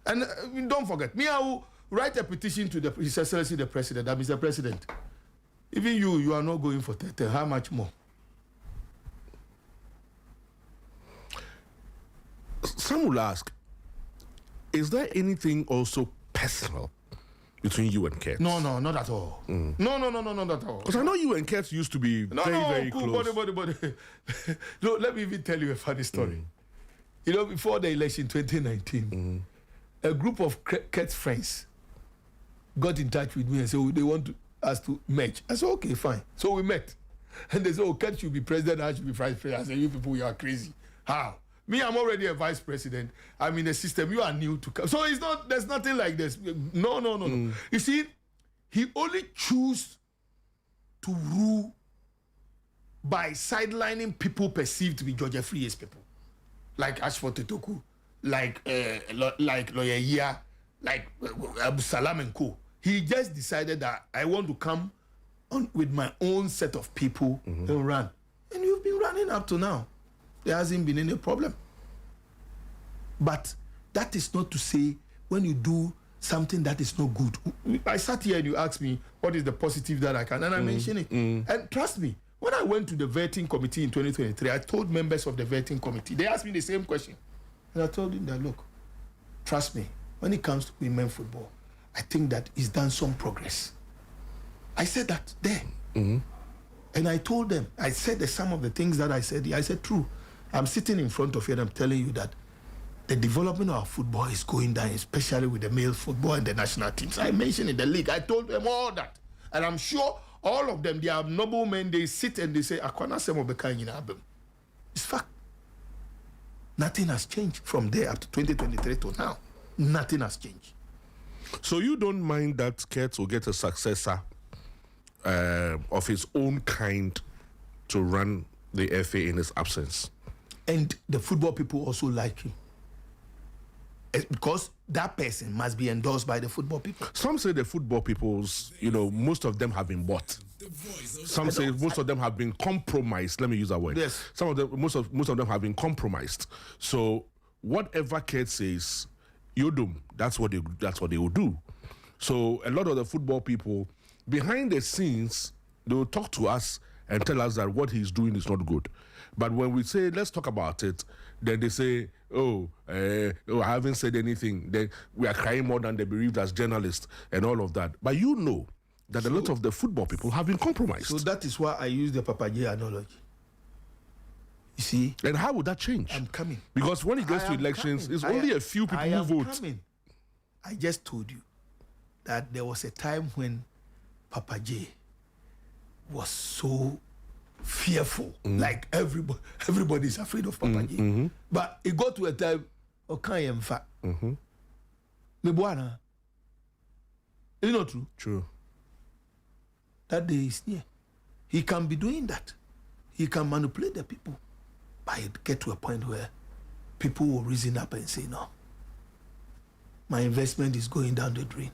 Speaker 2: And don't forget, me, I will write a petition to His Excellency the President, that Mr. President, even you are not going for third term. How much more?
Speaker 3: Some will ask, is there anything also personal between you and Kurt?
Speaker 2: No, not at all. No, not at all.
Speaker 3: Because I know you and Kurt used to be very
Speaker 2: cool,
Speaker 3: close.
Speaker 2: Body. No, let me even tell you a funny story. You know, before the election 2019, a group of Kurt's friends got in touch with me and said, oh, they want us to merge. I said, okay, fine. So we met. And they said, oh, Kurt should be president, I should be vice president. I said, you people, you are crazy. How? Me, I'm already a vice president. I'm in the system. You are new to come. So it's not, there's nothing like this. No. You see, he only choose to rule by sidelining people perceived to be George Afriyie's people. Like Ashford Tetoku, like Lawyer Yia, like Abu Salam and co. He just decided that I want to come on with my own set of people and run. And you've been running up to now. There hasn't been any problem. But that is not to say when you do something that is not good. I sat here and you asked me what is the positive that I can, and I mentioned it. And trust me, when I went to the vetting committee in 2023, I told members of the vetting committee, they asked me the same question. And I told them that, look, trust me, when it comes to women football, I think that it's done some progress. I said that there. And I told them, I said that some of the things that I said, true. I'm sitting in front of you and I'm telling you that the development of our football is going down, especially with the male football and the national teams. I mentioned in the league, I told them all that. And I'm sure all of them, they are noble men, they sit and they say, Akwana Semo Beka in Abem. It's fact. Nothing has changed from there up to 2023 to now. Nothing has changed.
Speaker 3: So you don't mind that Kurt will get a successor of his own kind to run the FA in his absence?
Speaker 2: And the football people also like him. Because that person must be endorsed by the football people.
Speaker 3: Some say the football people's, most of them have been bought. Some say most of them have been compromised. Let me use that word.
Speaker 2: Yes.
Speaker 3: Most of them have been compromised. So whatever Kurt says, Yodum, that's what they will do. So a lot of the football people behind the scenes, they will talk to us and tell us that what he's doing is not good. But when we say, let's talk about it, then they say, I haven't said anything. Then we are crying more than they believed as journalists and all of that. But you know that a lot of the football people have been compromised.
Speaker 2: So that is why I use the Papa J analogy. You see?
Speaker 3: And how would that change?
Speaker 2: I'm coming.
Speaker 3: Because when it gets to elections, it's only a few people who vote.
Speaker 2: Coming. I just told you that there was a time when Papa J was so fearful, like everybody's afraid of Papa J. But it got to a time, okay, in fact, Mebuana, it's not true.
Speaker 3: True.
Speaker 2: That day is near. He can be doing that. He can manipulate the people, but it get to a point where people will reason up and say, no, my investment is going down the drain.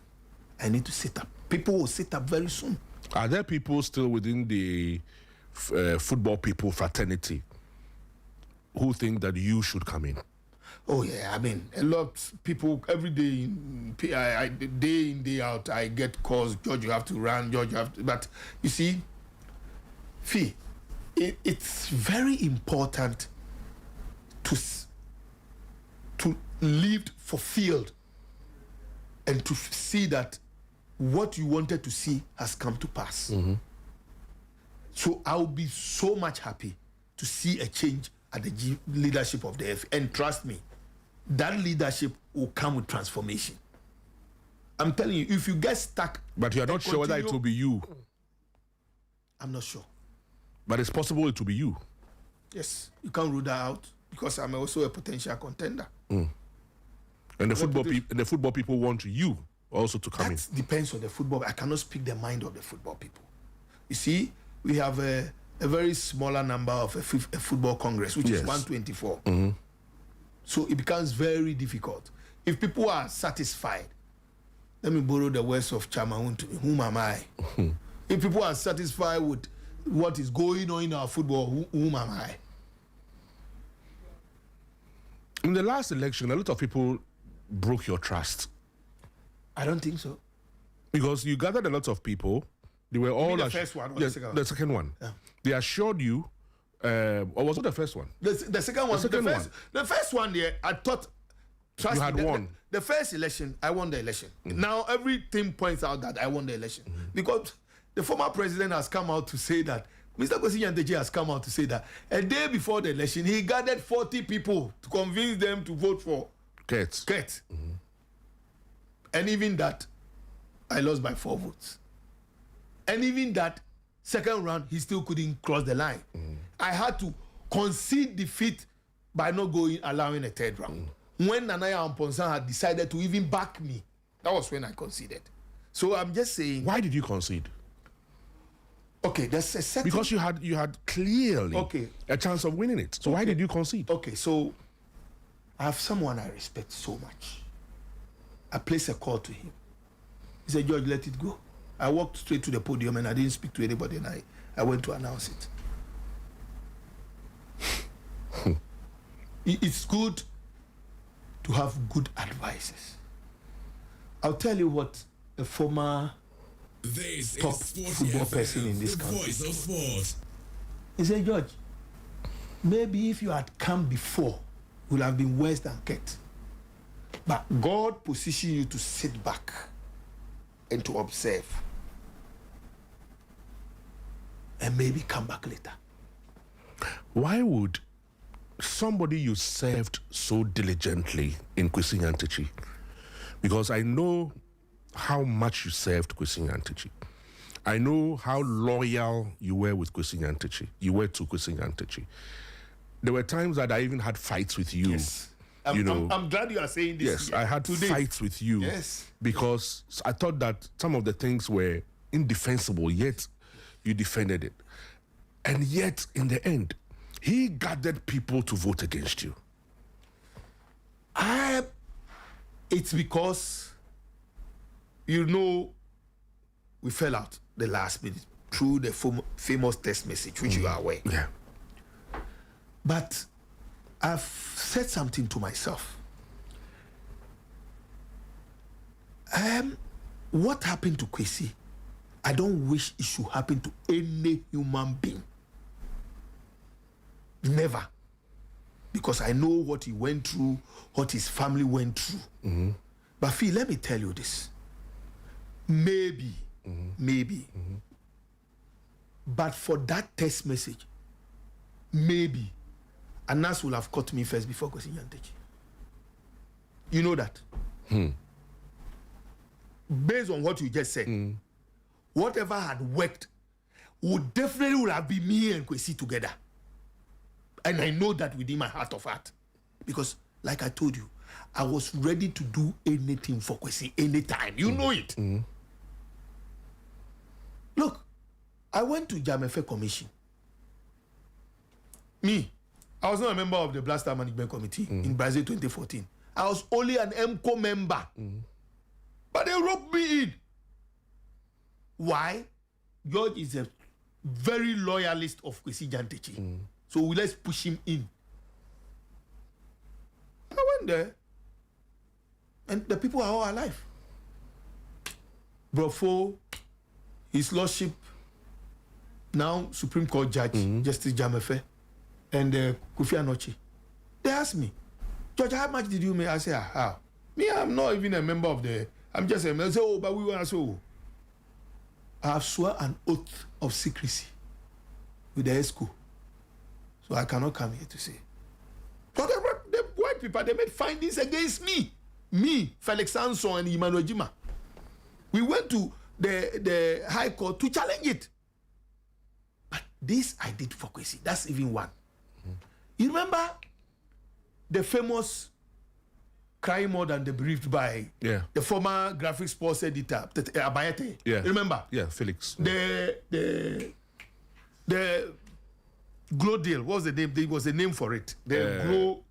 Speaker 2: I need to sit up. People will sit up very soon.
Speaker 3: Are there people still within the football people fraternity who think that you should come in?
Speaker 2: Oh yeah, I mean, a lot of people every day, day in, day out, I get calls, George, you have to run, George, you have to, but you see, it's very important to live fulfilled and to see that what you wanted to see has come to pass. So I'll be so much happy to see a change at the leadership of the FA. And trust me, that leadership will come with transformation. I'm telling you, if you get stuck...
Speaker 3: But you're not sure whether it will be you.
Speaker 2: I'm not sure.
Speaker 3: But it's possible it will be you.
Speaker 2: Yes, you can't rule that out because I'm also a potential contender.
Speaker 3: And the football people want you also to come in.
Speaker 2: That depends on the football. I cannot speak the mind of the football people. You see, we have a very smaller number of a football congress, which is 124. So it becomes very difficult. If people are satisfied, let me borrow the words of Chama, whom am I? If people are satisfied with what is going on in our football, whom am I?
Speaker 3: In the last election, a lot of people broke your trust.
Speaker 2: I don't think so.
Speaker 3: Because you gathered a lot of people. They were all...
Speaker 2: the first one or
Speaker 3: yes,
Speaker 2: the second one?
Speaker 3: The second one.
Speaker 2: Yeah.
Speaker 3: They assured you... or was it the first one?
Speaker 2: The second one. The first one there, I thought... Trust
Speaker 3: you had
Speaker 2: me,
Speaker 3: won.
Speaker 2: The first election, I won the election. Now everything points out that I won the election. Because the former president has come out to say that, Mr. Kwesi Nyantakyi has come out to say that a day before the election, he gathered 40 people to convince them to vote for Kurt. And even that, I lost by 4 votes. And even that second round, he still couldn't cross the line. I had to concede defeat by not allowing a third round. When Nanaya Amponsan had decided to even back me, that was when I conceded. So I'm just saying...
Speaker 3: Why did you concede?
Speaker 2: Okay, there's a certain...
Speaker 3: Because you had clearly a chance of winning it. So why did you concede?
Speaker 2: Okay, so I have someone I respect so much. I placed a call to him. He said, George, let it go. I walked straight to the podium and I didn't speak to anybody, and I went to announce it. It's good to have good advices. I'll tell you what a former top football person in this country. He said, George, maybe if you had come before, it would have been worse than Kurt. But God positioned you to sit back and to observe. And maybe come back later.
Speaker 3: Why would somebody you served so diligently in Kwesi Nyantakyi, because I know how much you served Kwesi Nyantakyi. I know how loyal you were with Kwesi Nyantakyi. You were to Kwesi Nyantakyi. There were times that I even had fights with you.
Speaker 2: Yes. I'm glad you are saying this.
Speaker 3: Yes, I had fights with you.
Speaker 2: Yes.
Speaker 3: Because I thought that some of the things were indefensible, yet you defended it. And yet, in the end, he gathered people to vote against you.
Speaker 2: It's because, we fell out the last minute through the famous text message, which you are aware.
Speaker 3: Yeah.
Speaker 2: But I've said something to myself. What happened to Kwesi, I don't wish it should happen to any human being. Never. Because I know what he went through, what his family went through. But Phil, let me tell you this. Maybe, but for that text message, maybe Anas will have caught me first before Kwesi Nyantakyi. You know that? Based on what you just said, whatever had worked would definitely have been me and Kwesi together. And I know that within my heart of heart. Because, like I told you, I was ready to do anything for Kwesi anytime. You know it. Look, I went to Jamefe Commission. Me, I was not a member of the Blaster Management Committee in Brazil 2014. I was only an MCO member. But they roped me in. Why? George is a very loyalist of Kwesi Nyantakyi. So let's push him in. I went there. And the people are all alive. Brofo, His Lordship, now Supreme Court Judge, Justice Jamefe, and Kofi Anochi. They asked me, George, how much did you make? I say, how? Me, I'm not even a member of the, I'm just a member. I say, oh, but we want to say, I have sworn an oath of secrecy with the ESCO. So I cannot come here to say. But the white people, they made findings against me. Me, Felix Anson and Emmanuel Jima. We went to the High Court to challenge it. But this I did for Kwesi. That's even one. You remember the famous Crying More Than the Bereaved by the former graphic sports editor, Abayete?
Speaker 3: Yeah.
Speaker 2: You remember?
Speaker 3: Yeah, Felix.
Speaker 2: The Glow Deal, what was the name? There was a name for it. The Glow...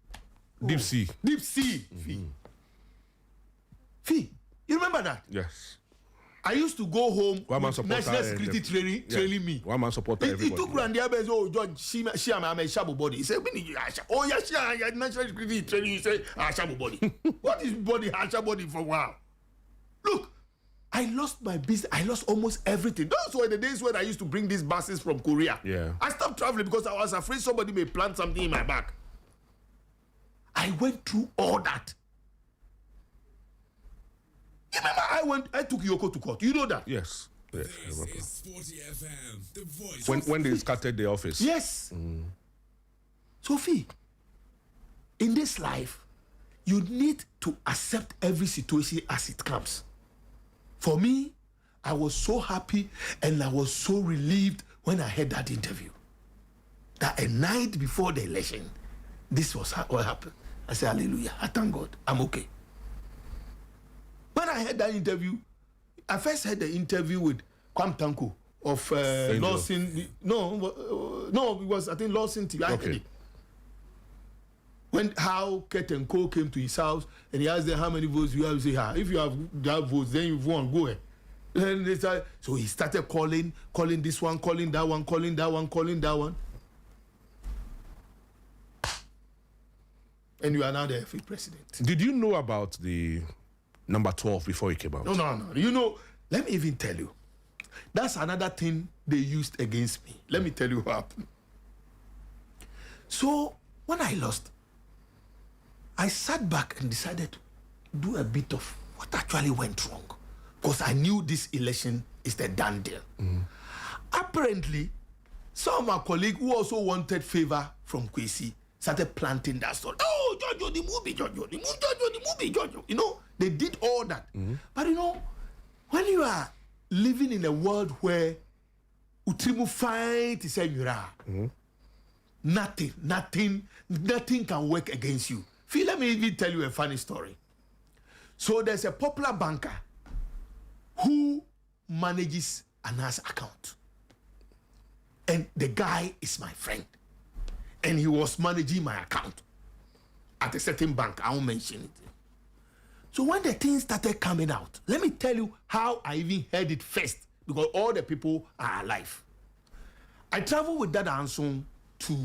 Speaker 3: Deep Sea.
Speaker 2: Deep Sea. Fee. You remember that?
Speaker 3: Yes.
Speaker 2: I used to go home with national security training me.
Speaker 3: One man supporter everybody.
Speaker 2: He took Randy Abez, oh, George, she I'm a shabu body. He said, oh, yes, yeah, national security training. You say, shabu body. What is body, shabu body for a while? Look, I lost my business. I lost almost everything. Those were the days when I used to bring these buses from Korea.
Speaker 3: Yeah.
Speaker 2: I stopped traveling because I was afraid somebody may plant something in my back. I went through all that. You remember I took Yoko to court. You know that?
Speaker 3: Yes. Yes.
Speaker 1: This is 40 FM, the voice.
Speaker 3: When they started the office.
Speaker 2: Yes. Sophie, in this life, you need to accept every situation as it comes. For me, I was so happy and I was so relieved when I had that interview. That a night before the election, this was what happened. I said, hallelujah, I thank God, I'm okay. When I had that interview, I first had the interview with Kwam Tanko of Lawson. No, it was, I think, Lawson TV. I had it. When how Ket and Co came to his house and he asked them how many votes you have, say, if you have that votes, then you've won, go ahead. And they started, so he started calling this one, calling that one, calling that one, calling that one. And you are now the FA president.
Speaker 3: Did you know about the number 12 before it came out?
Speaker 2: No. You know, let me even tell you. That's another thing they used against me. Let me tell you what happened. So, when I lost, I sat back and decided to do a bit of what actually went wrong. Because I knew this election is the done deal. Apparently, some of my colleagues who also wanted favor from Kwesi started planting that story. Oh, Jojo, the movie, Jojo, the movie, Jojo. You know, they did all that. But you know, when you are living in a world where Utrimu fight is nothing can work against you. Phil, let me even tell you a funny story. So there's a popular banker who manages Anna's account. And the guy is my friend. And he was managing my account at a certain bank. I won't mention it. So when the things started coming out, let me tell you how I even heard it first, because all the people are alive. I traveled with Dada Anson to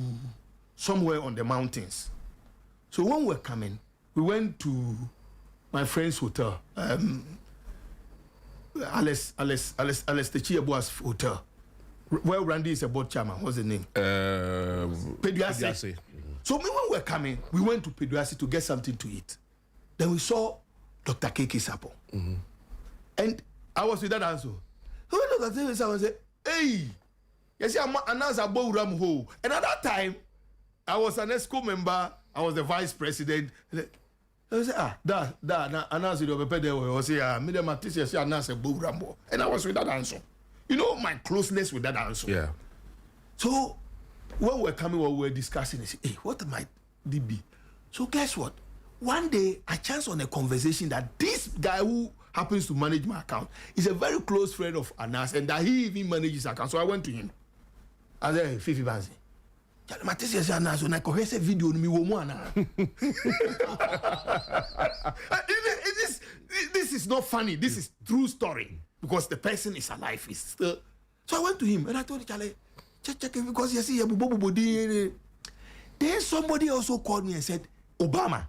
Speaker 2: somewhere on the mountains. So when we were coming, we went to my friend's hotel, Alice Techiabua's hotel, where Randy is a board chairman. What's the name? Peduasi. So when we were coming, we went to Peduasi to get something to eat. Then we saw Dr. Keke Sapo. And I was with that answer. So when Dr. Keke Sapo said, hey, you see, I'm announced about Ramho. And at that time, I was an ESCO member, I was the vice president. I said, announce it over there. I say, Madam Matisse, announce a Bow Rambo. And I was with that answer. You know my closeness with that answer.
Speaker 3: Yeah.
Speaker 2: So when we were coming, we were discussing, I said, hey, what might this be? So guess what? One day, I chanced on a conversation that this guy who happens to manage my account is a very close friend of Anas, and that he even manages account. So I went to him. I said, hey, Fifi Banzi. This is not funny. This is true story, because the person is alive. Is still. So I went to him and I told him, Charlie, check it, because you see, then somebody also called me and said, Obama,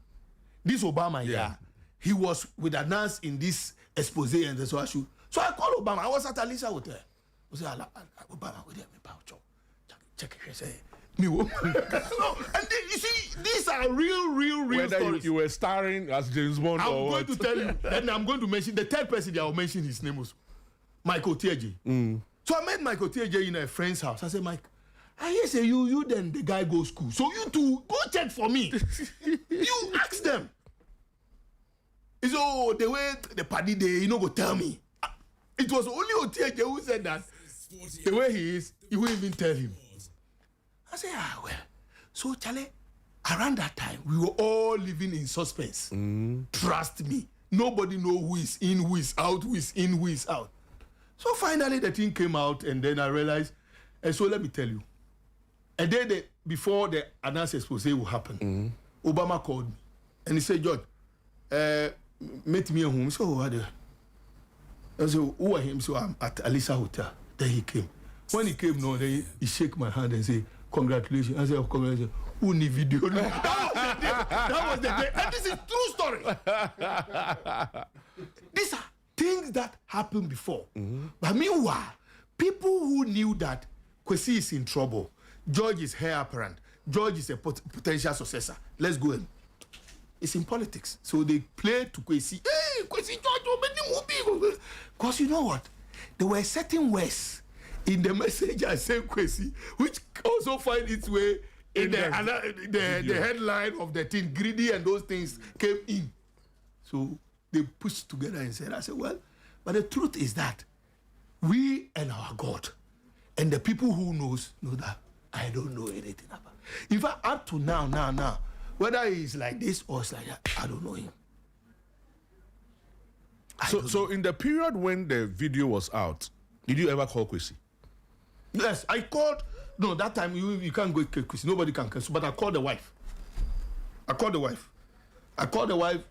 Speaker 2: this Obama, yeah, he was with Anas in this expose and so I should. So I called Obama. I was at Alicia Hotel. say, Obama, with them, check it, say, no, and then, you see, these are real
Speaker 3: Whether
Speaker 2: stories.
Speaker 3: you were starring as James Bond
Speaker 2: I'm
Speaker 3: or
Speaker 2: going
Speaker 3: what?
Speaker 2: to tell you, then I'm going to mention the third person that I'll mention. His name was Michael Tieje. So I met Michael Tieje in a friend's house. I said, Mike, I hear say you then the guy go school. So you two go check for me. You ask them. He said, oh, the way the party day, go tell me. It was only Otieje who said that. The way he is, you won't even tell him. I said, well. So Charlie, around that time, we were all living in suspense. Trust me. Nobody know who is in, who is out, who is in, who is out. So finally the thing came out, and then I realized, and so let me tell you. A day before the announcement expose will happen, Obama called me, and he said, George, meet me at home. So what? I said, who are him? So I'm at Alisa Hotel. Then he came. When he came, then he shake my hand and say, congratulations. I said, oh, congratulations. Uni video. That was the day. And this is true story. These are things that happened before. But meanwhile, people who knew that Kwesi is in trouble, George is heir apparent, George is a potential successor. Let's go in. It's in politics. So they play to Kwesi. Hey, Kwesi, George, because you know what? There were certain words in the message I sent Kwesi, which also find its way in the headline of the thing. Greedy and those things came in. So they pushed together and said, I said, well, but the truth is that we and our God and the people who know that I don't know anything about. In fact, up to now, whether he's like this or it's like that, I don't know him.
Speaker 3: So in the period when the video was out, did you ever call Kwesi?
Speaker 2: Yes, I called. No, that time you can't go Kwesi. Nobody can cancel. But I called the wife. I called the wife.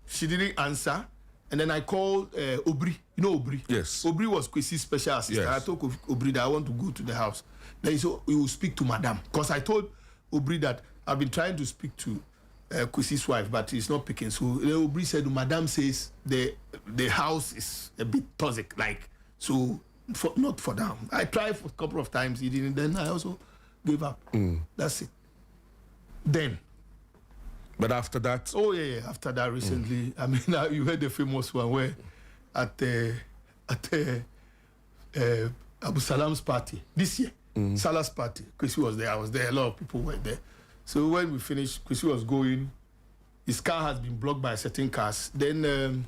Speaker 2: She didn't answer. And then I called Obri. You know Obri?
Speaker 3: Yes.
Speaker 2: Obri was Kwesi's special assistant.
Speaker 3: Yes.
Speaker 2: I told Obri that I want to go to the house. Then he said, you will speak to Madame. Because I told Obri that I've been trying to speak to Kwesi's wife, but he's not picking. So Obri said, Madame says the house is a bit toxic. Like, so not for them. I tried for a couple of times. He didn't. Then I also gave up. That's it. Then.
Speaker 3: But after that?
Speaker 2: Oh, yeah. After that, recently, I mean, you heard the famous one where at Abu Salam's party, this year, Salah's party, Kwesi was there, I was there, a lot of people were there. So when we finished, Kwesi was going, his car has been blocked by certain cars. Then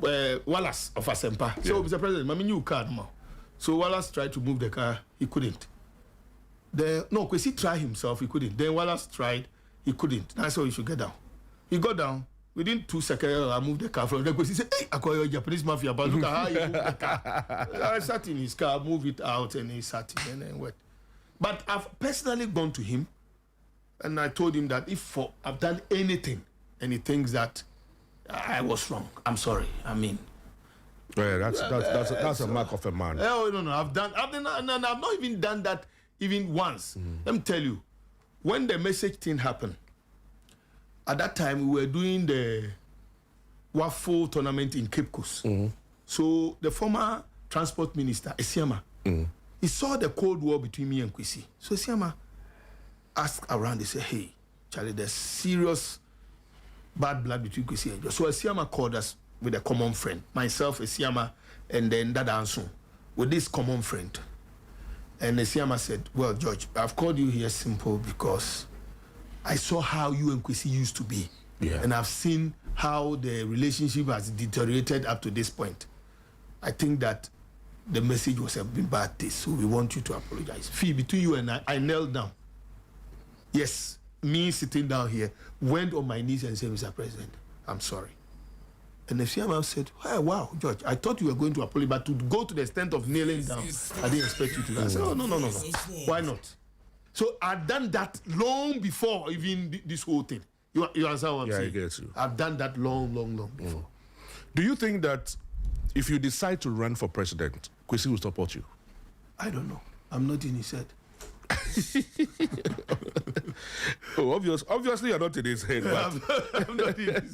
Speaker 2: Wallace of Asempa. Yeah. So, Mr. President, I mean, you car now. So Wallace tried to move the car, he couldn't. Kwesi tried himself, he couldn't. Then Wallace tried, he couldn't. I said, you should get down. He got down. Within 2 seconds, I moved the car from there. He said, hey, I call you a Japanese mafia, but look at how you move the car. I sat in his car, moved it out, and he sat in and went. But I've personally gone to him, and I told him that if I've done anything, and he thinks that I was wrong, I'm sorry. I mean,
Speaker 3: yeah, that's a mark of a man.
Speaker 2: Oh no, I've not even done that even once. Let me tell you, when the message thing happened, at that time we were doing the waffle tournament in Cape Coast. So the former transport minister, Esiama, he saw the Cold War between me and Kwesi. So Esiama asked around, he said, hey, Charlie, there's serious bad blood between Kwesi and George. So Esiama called us with a common friend, myself, Esiama, and then Dada Ansu, with this common friend. And Esiama said, well, George, I've called you here simple because I saw how you and Kwesi used to be. Yeah. And I've seen how the relationship has deteriorated up to this point. I think that the message was a bad taste, so we want you to apologize. Fee, between you and I knelt down. Yes, me sitting down here, went on my knees and said, Mr. President, I'm sorry. And the chairman said, hey, wow, George, I thought you were going to apologize, but to go to the extent of kneeling down, I didn't expect you to do that. I said, oh, no. Why not? So I've done that long before even this whole thing. You understand what I'm saying?
Speaker 3: Yeah, I get you.
Speaker 2: I've done that long before.
Speaker 3: Do you think that if you decide to run for president, Kwesi will support you?
Speaker 2: I don't know. I'm not in his head.
Speaker 3: Oh, obviously you're not in his head.
Speaker 2: I'm not in his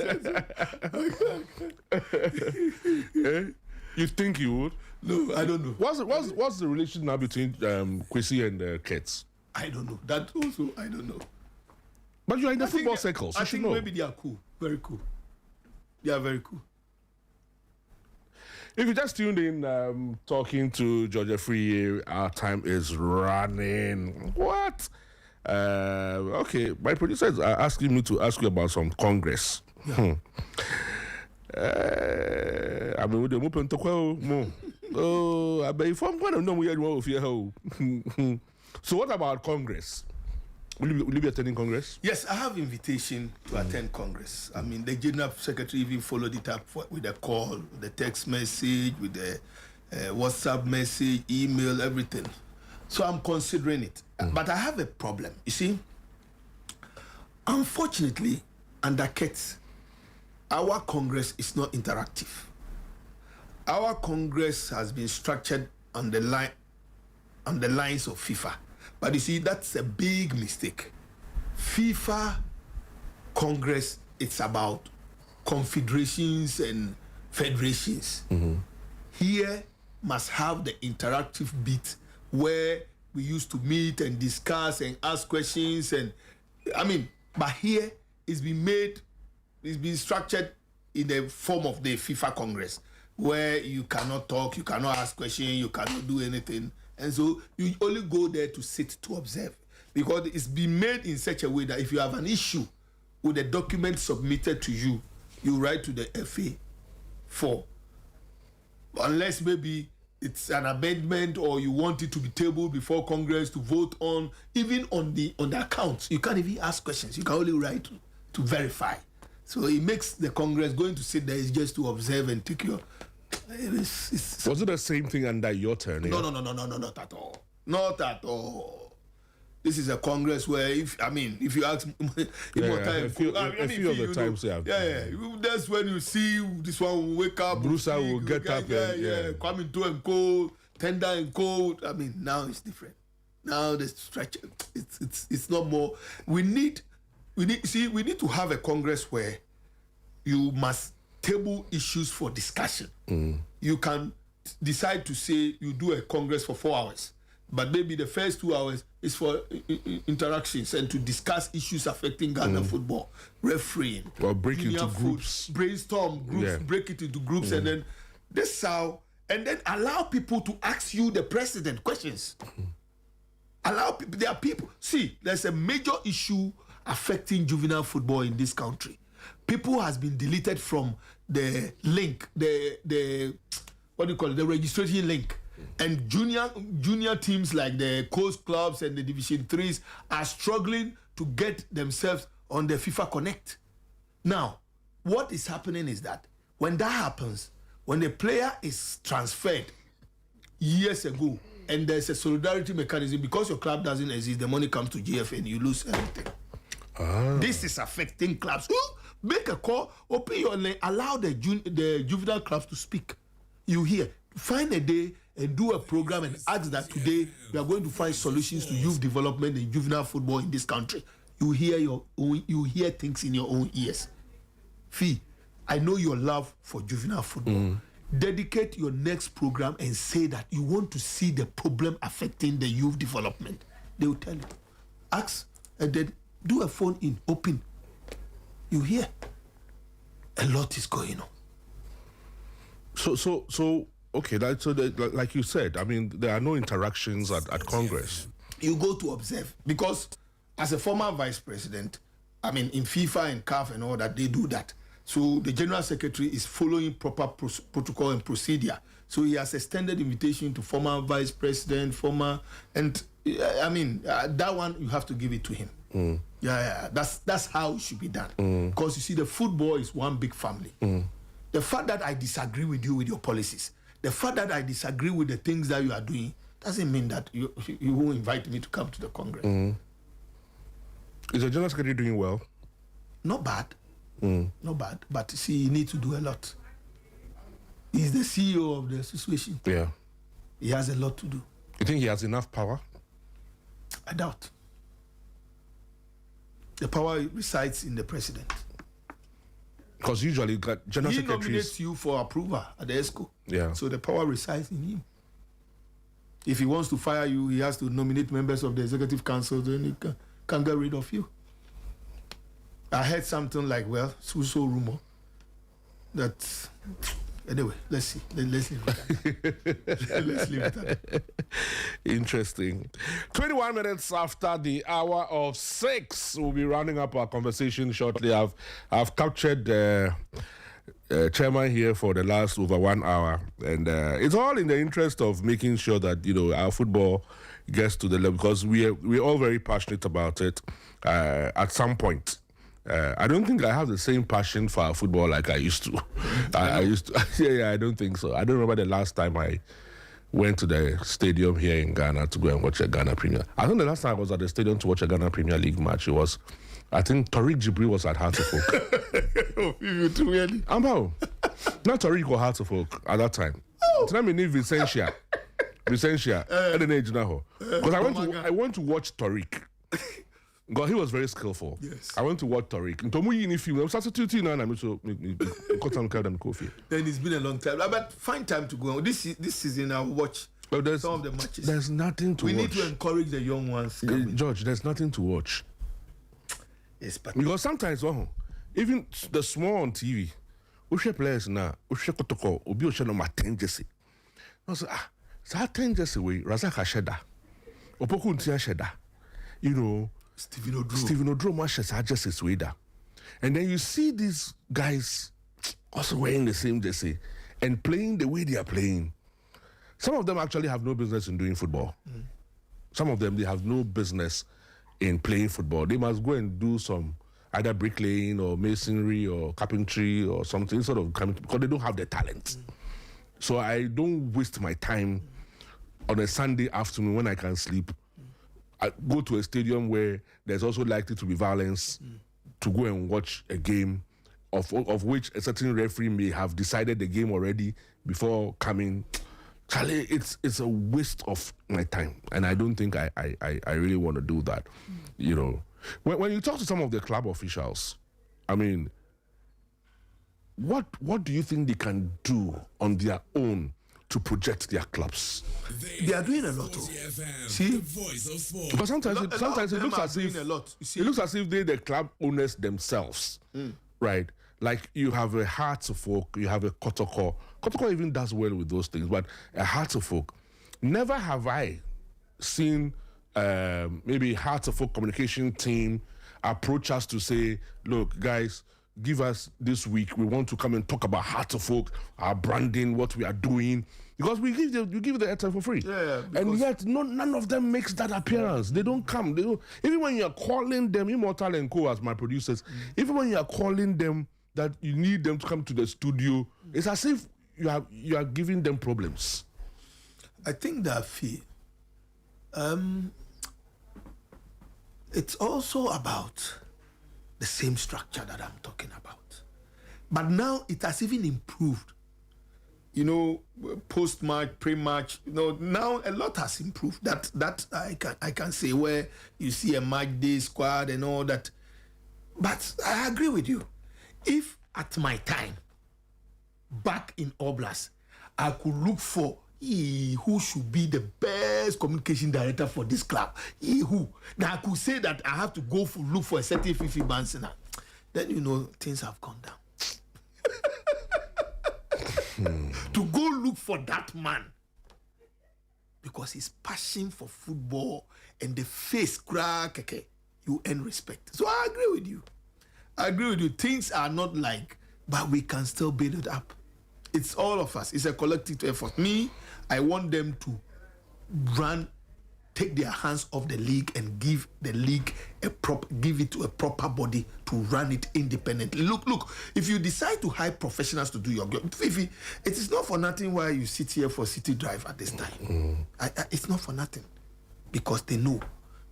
Speaker 2: head.
Speaker 3: You think you would?
Speaker 2: No, I don't know.
Speaker 3: What's the relation now between Kwesi and Kets?
Speaker 2: I don't know. That also, I don't know.
Speaker 3: But you are in the football circles.
Speaker 2: I think maybe they are cool. Very cool. They are very cool.
Speaker 3: If you just tuned in, talking to George Afriyie, our time is running. What? Okay, my producers are asking me to ask you about some Congress. Yeah. I mean, with the open to more. Oh, I bet if I'm going to know we are here. So, what about Congress? Will you be attending Congress?
Speaker 2: Yes, I have invitation to attend Congress. I mean, the General Secretary even followed it up with a call, the text message, with the WhatsApp message, email, everything. So I'm considering it. But I have a problem. You see, unfortunately, under Kets, our Congress is not interactive. Our Congress has been structured on the lines of FIFA. But you see, that's a big mistake. FIFA Congress, it's about confederations and federations. Here must have the interactive bit where we used to meet and discuss and ask questions. And I mean, but here it's been structured in the form of the FIFA Congress, where you cannot talk, you cannot ask questions, you cannot do anything. And so you only go there to sit to observe, because it's been made in such a way that if you have an issue with a document submitted to you, you write to the FA for, unless maybe it's an amendment or you want it to be tabled before Congress to vote on, even on the accounts, you can't even ask questions. You can only write to verify. So it makes the Congress going to sit there is just to observe and take your.
Speaker 3: Was it the same thing under your turn?
Speaker 2: No, not at all. Not at all. This is a Congress where, if you ask
Speaker 3: a few of the times,
Speaker 2: that's when you see this one will wake up.
Speaker 3: Bruce will get up.
Speaker 2: Come into and cold, tender and cold. I mean, now it's different. Now the structure, it's not more. We need to have a Congress where you must table issues for discussion. You can decide to say you do a Congress for 4 hours, but maybe the first 2 hours is for interactions and to discuss issues affecting Ghana football, refereeing,
Speaker 3: or break into groups,
Speaker 2: brainstorm groups, break it into groups, and then this how, and then allow people to ask you the president questions. Allow people. There are people. See, there's a major issue affecting juvenile football in this country. People has been deleted from the link, the what do you call it, the registration link. And junior teams like the coast clubs and the Division 3s are struggling to get themselves on the FIFA Connect. Now, what is happening is that when that happens, when the player is transferred years ago, and there's a solidarity mechanism, because your club doesn't exist, the money comes to GF and you lose everything. This is affecting clubs. Make a call, open your lane, allow the juvenile clubs to speak. You hear, find a day and do a program and ask that today we are going to find solutions to youth development and juvenile football in this country. You hear things in your own ears. Fee, I know your love for juvenile football. Dedicate your next program and say that you want to see the problem affecting the youth development. They will tell you. Ask and then do a phone in, open. You hear a lot is going on.
Speaker 3: So okay, like you said, I mean, there are no interactions at Congress.
Speaker 2: You go to observe, because as a former vice president, I mean, in FIFA and CAF and all that, they do that. So the General Secretary is following proper protocol and procedure. So he has extended invitation to former vice president, that one you have to give it to him. That's how it should be done. Because you see, the football is one big family. The fact that I disagree with you with your policies, the fact that I disagree with the things that you are doing, doesn't mean that you won't invite me to come to the Congress.
Speaker 3: Is the General Secretary doing well?
Speaker 2: Not bad. Not bad. But see, he needs to do a lot. He's the CEO of the association.
Speaker 3: Yeah.
Speaker 2: He has a lot to do.
Speaker 3: You think he has enough power?
Speaker 2: I doubt. The power resides in the president.
Speaker 3: Because usually, general
Speaker 2: he
Speaker 3: secretaries
Speaker 2: nominates you for approval at the ESCO.
Speaker 3: Yeah.
Speaker 2: So the power resides in him. If he wants to fire you, he has to nominate members of the executive council. Then he can get rid of you. I heard something like, well, so rumor that. Anyway, let's see. Let's leave it at let's leave it at that.
Speaker 3: Interesting. 21 minutes after the hour of 6, we'll be rounding up our conversation shortly. I've captured chairman here for the last over 1 hour, and it's all in the interest of making sure that our football gets to the level, because we're all very passionate about it. At some point, I don't think I have the same passion for our football like I used to. I used to. Yeah, I don't think so. I don't remember the last time I went to the stadium here in Ghana to go and watch a Ghana Premier. I think the last time I was at the stadium to watch a Ghana Premier League match, it was, I think Tariq Jibril was at Hearts of Oak.
Speaker 2: Oh, you too really?
Speaker 3: Ambo. Not Tariq or Hearts of Oak at that time.
Speaker 2: Oh.
Speaker 3: It's not me Vicentia. At the age now. Because I went to watch Tariq. God, he was very skillful.
Speaker 2: Yes.
Speaker 3: I went to watch Tariq.
Speaker 2: Then it's been a long time. But find time to go. This season I'll watch some of the matches.
Speaker 3: There's nothing to watch.
Speaker 2: We need to encourage the young ones.
Speaker 3: George, there's nothing to watch.
Speaker 2: Yes, but
Speaker 3: Because sometimes, even the small on TV, Ushe players now, Ushe Kotoko, Obi Oshe no Maten Jesse. I was like, so 10 Jesse way, Razak Hasheda, Opoku Ntia Sheda,
Speaker 2: Stephen
Speaker 3: Odro matches are just his way there. And then you see these guys also wearing the same jersey and playing the way they are playing. Some of them actually have no business in doing football. Some of them, they have no business in playing football. They must go and do some either bricklaying or masonry or carpentry or something sort of, because they don't have the talent. So I don't waste my time on a Sunday afternoon when I can sleep. I go to a stadium where there's also likely to be violence to go and watch a game of which a certain referee may have decided the game already before coming. Charlie, it's a waste of my time, and I don't think I really want to do that. When you talk to some of the club officials, I mean, what do you think they can do on their own to project their clubs?
Speaker 2: They are doing a lot. See,
Speaker 3: because sometimes it looks as if they're the club owners themselves, right? Like you have a Hearts of Oak, you have a Kotoko. Kotoko even does well with those things, but a Hearts of Oak. Never have I seen maybe Hearts of Oak communication team approach us to say, look, guys, give us this week. We want to come and talk about Hearts of Oak, our branding, what we are doing. Because you give the airtime for free.
Speaker 2: Yeah,
Speaker 3: and yet none of them makes that appearance. They don't come. Even when you are calling them, Immortal and Co. as my producers, even when you are calling them that you need them to come to the studio, it's as if you are giving them problems.
Speaker 2: I think that it's also about the same structure that I'm talking about. But now it has even improved. Post-match, pre-match, now a lot has improved. That I can say, where you see a match day squad and all that. But I agree with you. If at my time, back in Oblast, I could look for who should be the best communication director for this club, who, now I could say that I have to look for a certain Fifi Bansina, then things have gone down. To go look for that man, because his passion for football and the face crack, you earn respect. So I agree with you. Things are not like, but we can still build it up. It's all of us. It's a collective effort. Me, I want them to take their hands off the league and give the league give it to a proper body to run it independently. Look, if you decide to hire professionals to do your job, Fifi, it is not for nothing why you sit here for City Drive at this time. It's not for nothing. Because they know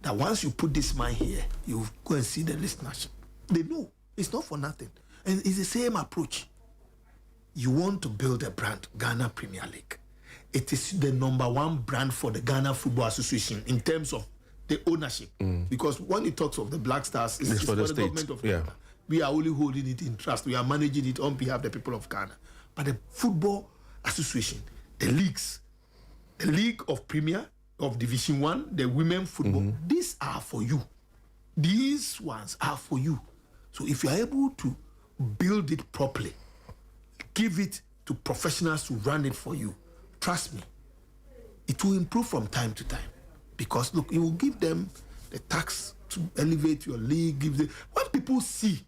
Speaker 2: that once you put this man here, you go and see the listenership. They know. It's not for nothing. And it's the same approach. You want to build a brand, Ghana Premier League. It is the number one brand for the Ghana Football Association in terms of the ownership. Because when it talks of the Black Stars, it's for the government of Ghana. We are only holding it in trust. We are managing it on behalf of the people of Ghana. But the Football Association, the leagues, the League of Premier, of Division 1, the women football, these are for you. These ones are for you. So if you are able to build it properly, give it to professionals to run it for you, trust me, it will improve from time to time. Because look, you will give them the tax to elevate your league. Give them, when people see,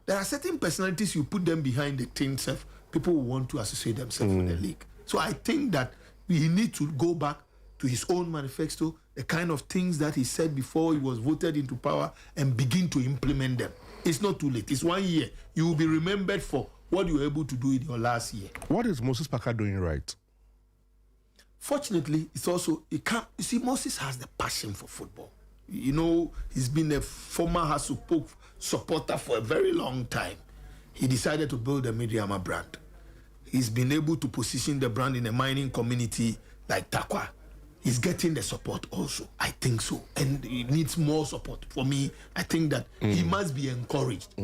Speaker 2: there are certain personalities you put them behind the thing self, people will want to associate themselves with the league. So I think that we need to go back to his own manifesto, the kind of things that he said before he was voted into power, and begin to implement them. It's not too late. It's 1 year. You will be remembered for what you were able to do in your last year.
Speaker 3: What is Moses Parker doing right?
Speaker 2: Fortunately, it's also, you see, Moses has the passion for football. You know, he's been a former Hasupok supporter for a very long time. He decided to build a Mediama brand. He's been able to position the brand in a mining community like Takwa. He's getting the support also. I think so. And he needs more support. For me, I think that he must be encouraged.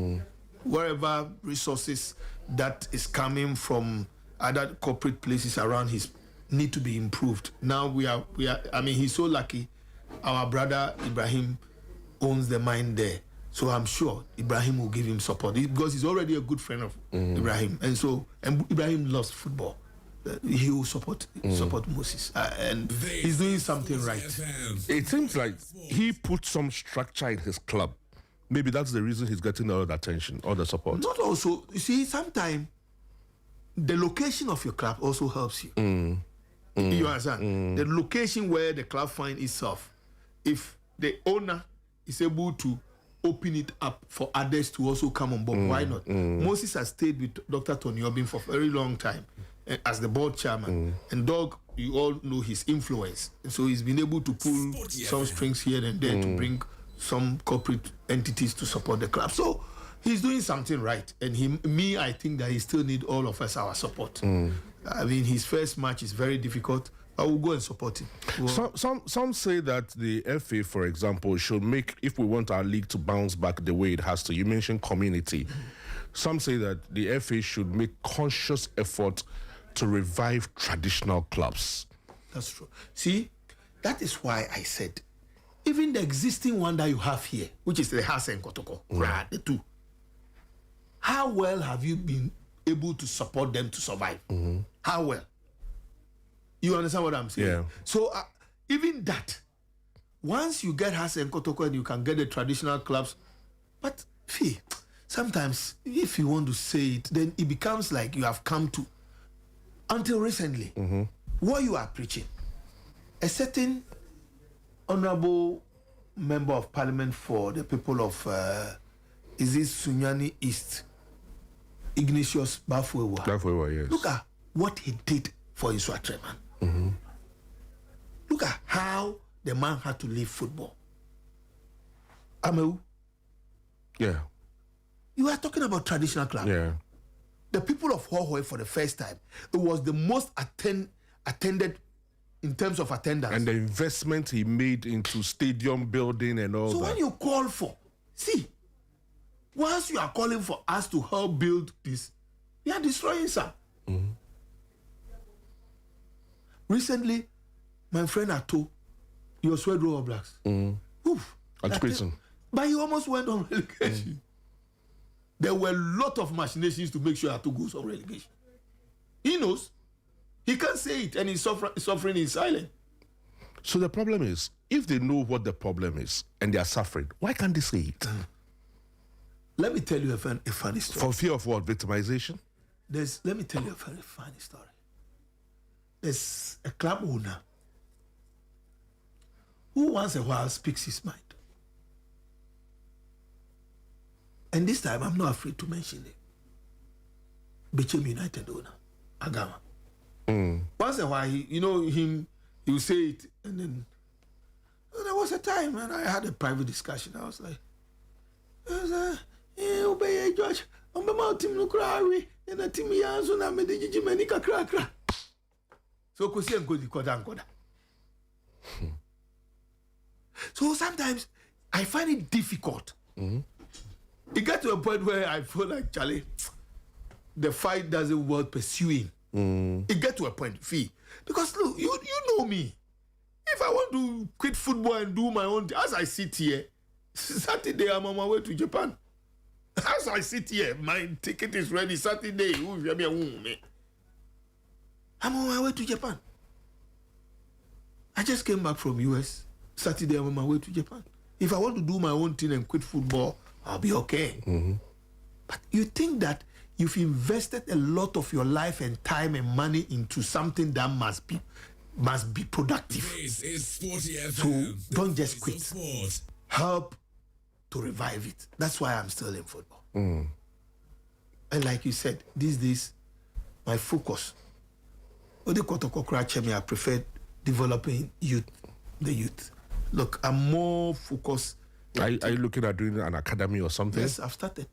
Speaker 2: Wherever resources that is coming from other corporate places around his need to be improved. Now we are, I mean, he's so lucky. Our brother Ibrahim owns the mine there. So I'm sure Ibrahim will give him support because he's already a good friend of Ibrahim. And so, and Ibrahim loves football. He will support Moses. And he's doing something right.
Speaker 3: It seems like he put some structure in his club. Maybe that's the reason he's getting all the attention, all the support.
Speaker 2: Not also, you see, sometimes the location of your club also helps you. You understand? The location where the club finds itself. If the owner is able to open it up for others to also come on board, why not? Moses has stayed with Dr. Tony Obin for a very long time as the board chairman. And Dog, you all know his influence. And so he's been able to pull some strings here and there to bring some corporate entities to support the club. So he's doing something right. And I think that he still needs all of us our support. I mean, his first match is very difficult. I will go and support him.
Speaker 3: Some say that the FA, for example, should make, if we want our league to bounce back the way it has to, you mentioned community. Some say that the FA should make conscious effort to revive traditional clubs.
Speaker 2: That's true. See, that is why I said, even the existing one that you have here, which is the Hasa and Kotoko, the two, how well have you been able to support them to survive? How well? You understand what I'm saying?
Speaker 3: Yeah.
Speaker 2: So even that, once you get Hasa and Kotoko and you can get the traditional clubs, but sometimes if you want to say it, then it becomes like you have come to, until recently, what you are preaching, a certain honorable member of parliament for the people of, is it Sunyani East, Ignatius Bafuewa.
Speaker 3: Bafuewa, yes.
Speaker 2: Look at what he did for Iswatre, man. Look at how the man had to leave football. Ameu.
Speaker 3: Yeah.
Speaker 2: You are talking about traditional club.
Speaker 3: Yeah.
Speaker 2: The people of Hohoi for the first time, it was the most attended in terms of attendance.
Speaker 3: And the investment he made into stadium building and all that.
Speaker 2: So when you call for, see, once you are calling for us to help build this, you are destroying some. Recently, my friend Ato, he was Swedro All Blacks.
Speaker 3: At prison.
Speaker 2: But he almost went on relegation. There were a lot of machinations to make sure Ato goes on relegation. He knows. He can't say it, and he's suffering in silence.
Speaker 3: So the problem is, if they know what the problem is and they are suffering, why can't they say it?
Speaker 2: Let me tell you a funny story.
Speaker 3: For fear of what? Victimization?
Speaker 2: Let me tell you a very funny story. There's a club owner who once in a while speaks his mind. And this time, I'm not afraid to mention it. Bechem United owner, Agama. Once in a while, you know him, he will say it, and then there was a time when I had a private discussion. I was like, obey George, I'm about to look right, and a Timmy Yanson, I'm a Digimanica cracker. So, Kosi and Koda. So sometimes I find it difficult It got to a point where I feel like, Charlie, the fight doesn't worth pursuing. It get to a point, Fee. Because look, you know me. If I want to quit football and do my own, as I sit here, Saturday I'm on my way to Japan. As I sit here, my ticket is ready. Saturday, I'm on my way to Japan. I just came back from US. Saturday, I'm on my way to Japan. If I want to do my own thing and quit football, I'll be okay. But you think that you've invested a lot of your life and time and money into something that must be productive.
Speaker 1: This is Sporty FM.
Speaker 2: So don't just quit. Help to revive it. That's why I'm still in football. And like you said, these days, my focus, I prefer developing the youth. Look, I'm more focused.
Speaker 3: Are you looking at doing an academy or something?
Speaker 2: Yes, I've started.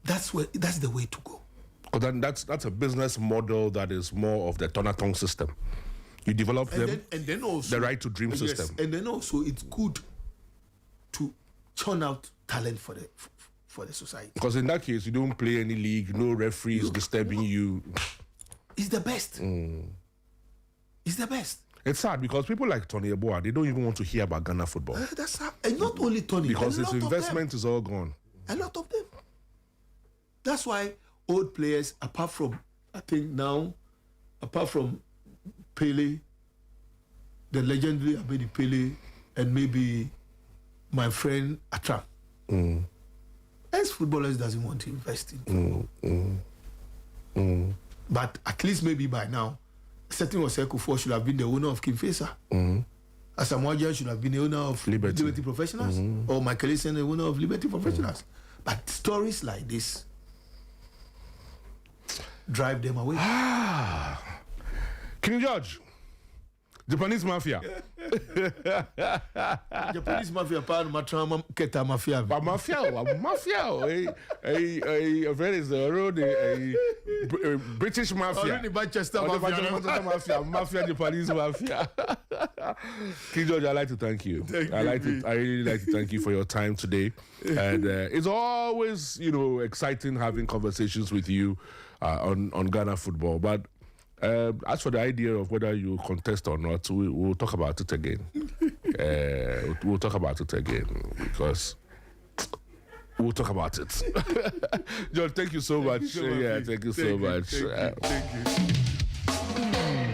Speaker 2: That's the way to go.
Speaker 3: Because then that's a business model that is more of the Tonatong system. You develop and then also the right to dream system.
Speaker 2: And then also it's good to churn out talent for the society.
Speaker 3: Because in that case, you don't play any league, no referees disturbing you.
Speaker 2: It's the best. It's the best.
Speaker 3: It's sad because people like Tony Eboa, they don't even want to hear about Ghana football.
Speaker 2: That's sad. And not only Tony,
Speaker 3: because his investment is all gone.
Speaker 2: A lot of them. That's why old players, apart from Pele, the legendary Abedi Pele, and maybe my friend Atram, ex-footballers doesn't want to invest in football. But at least maybe by now, Setting Oseko should have been the owner of Kinfesa. Asamoah should have been the owner of Liberty Professionals, or Michael Essien the owner of Liberty Professionals. But stories like this drive them away.
Speaker 3: King George, Japanese mafia.
Speaker 2: Japanese mafia, Matrama Keta mafia.
Speaker 3: But mafia. A very is the road. A British mafia.
Speaker 2: Already Manchester
Speaker 3: mafia, Japanese mafia. King George, I'd like to thank you. I really like to thank you for your time today. And it's always, exciting having conversations with you on Ghana football. But as for the idea of whether you contest or not, we'll talk about it again. We'll talk about it again because we'll talk about it. John, thank you so much. Thank you so much.
Speaker 2: Thank you.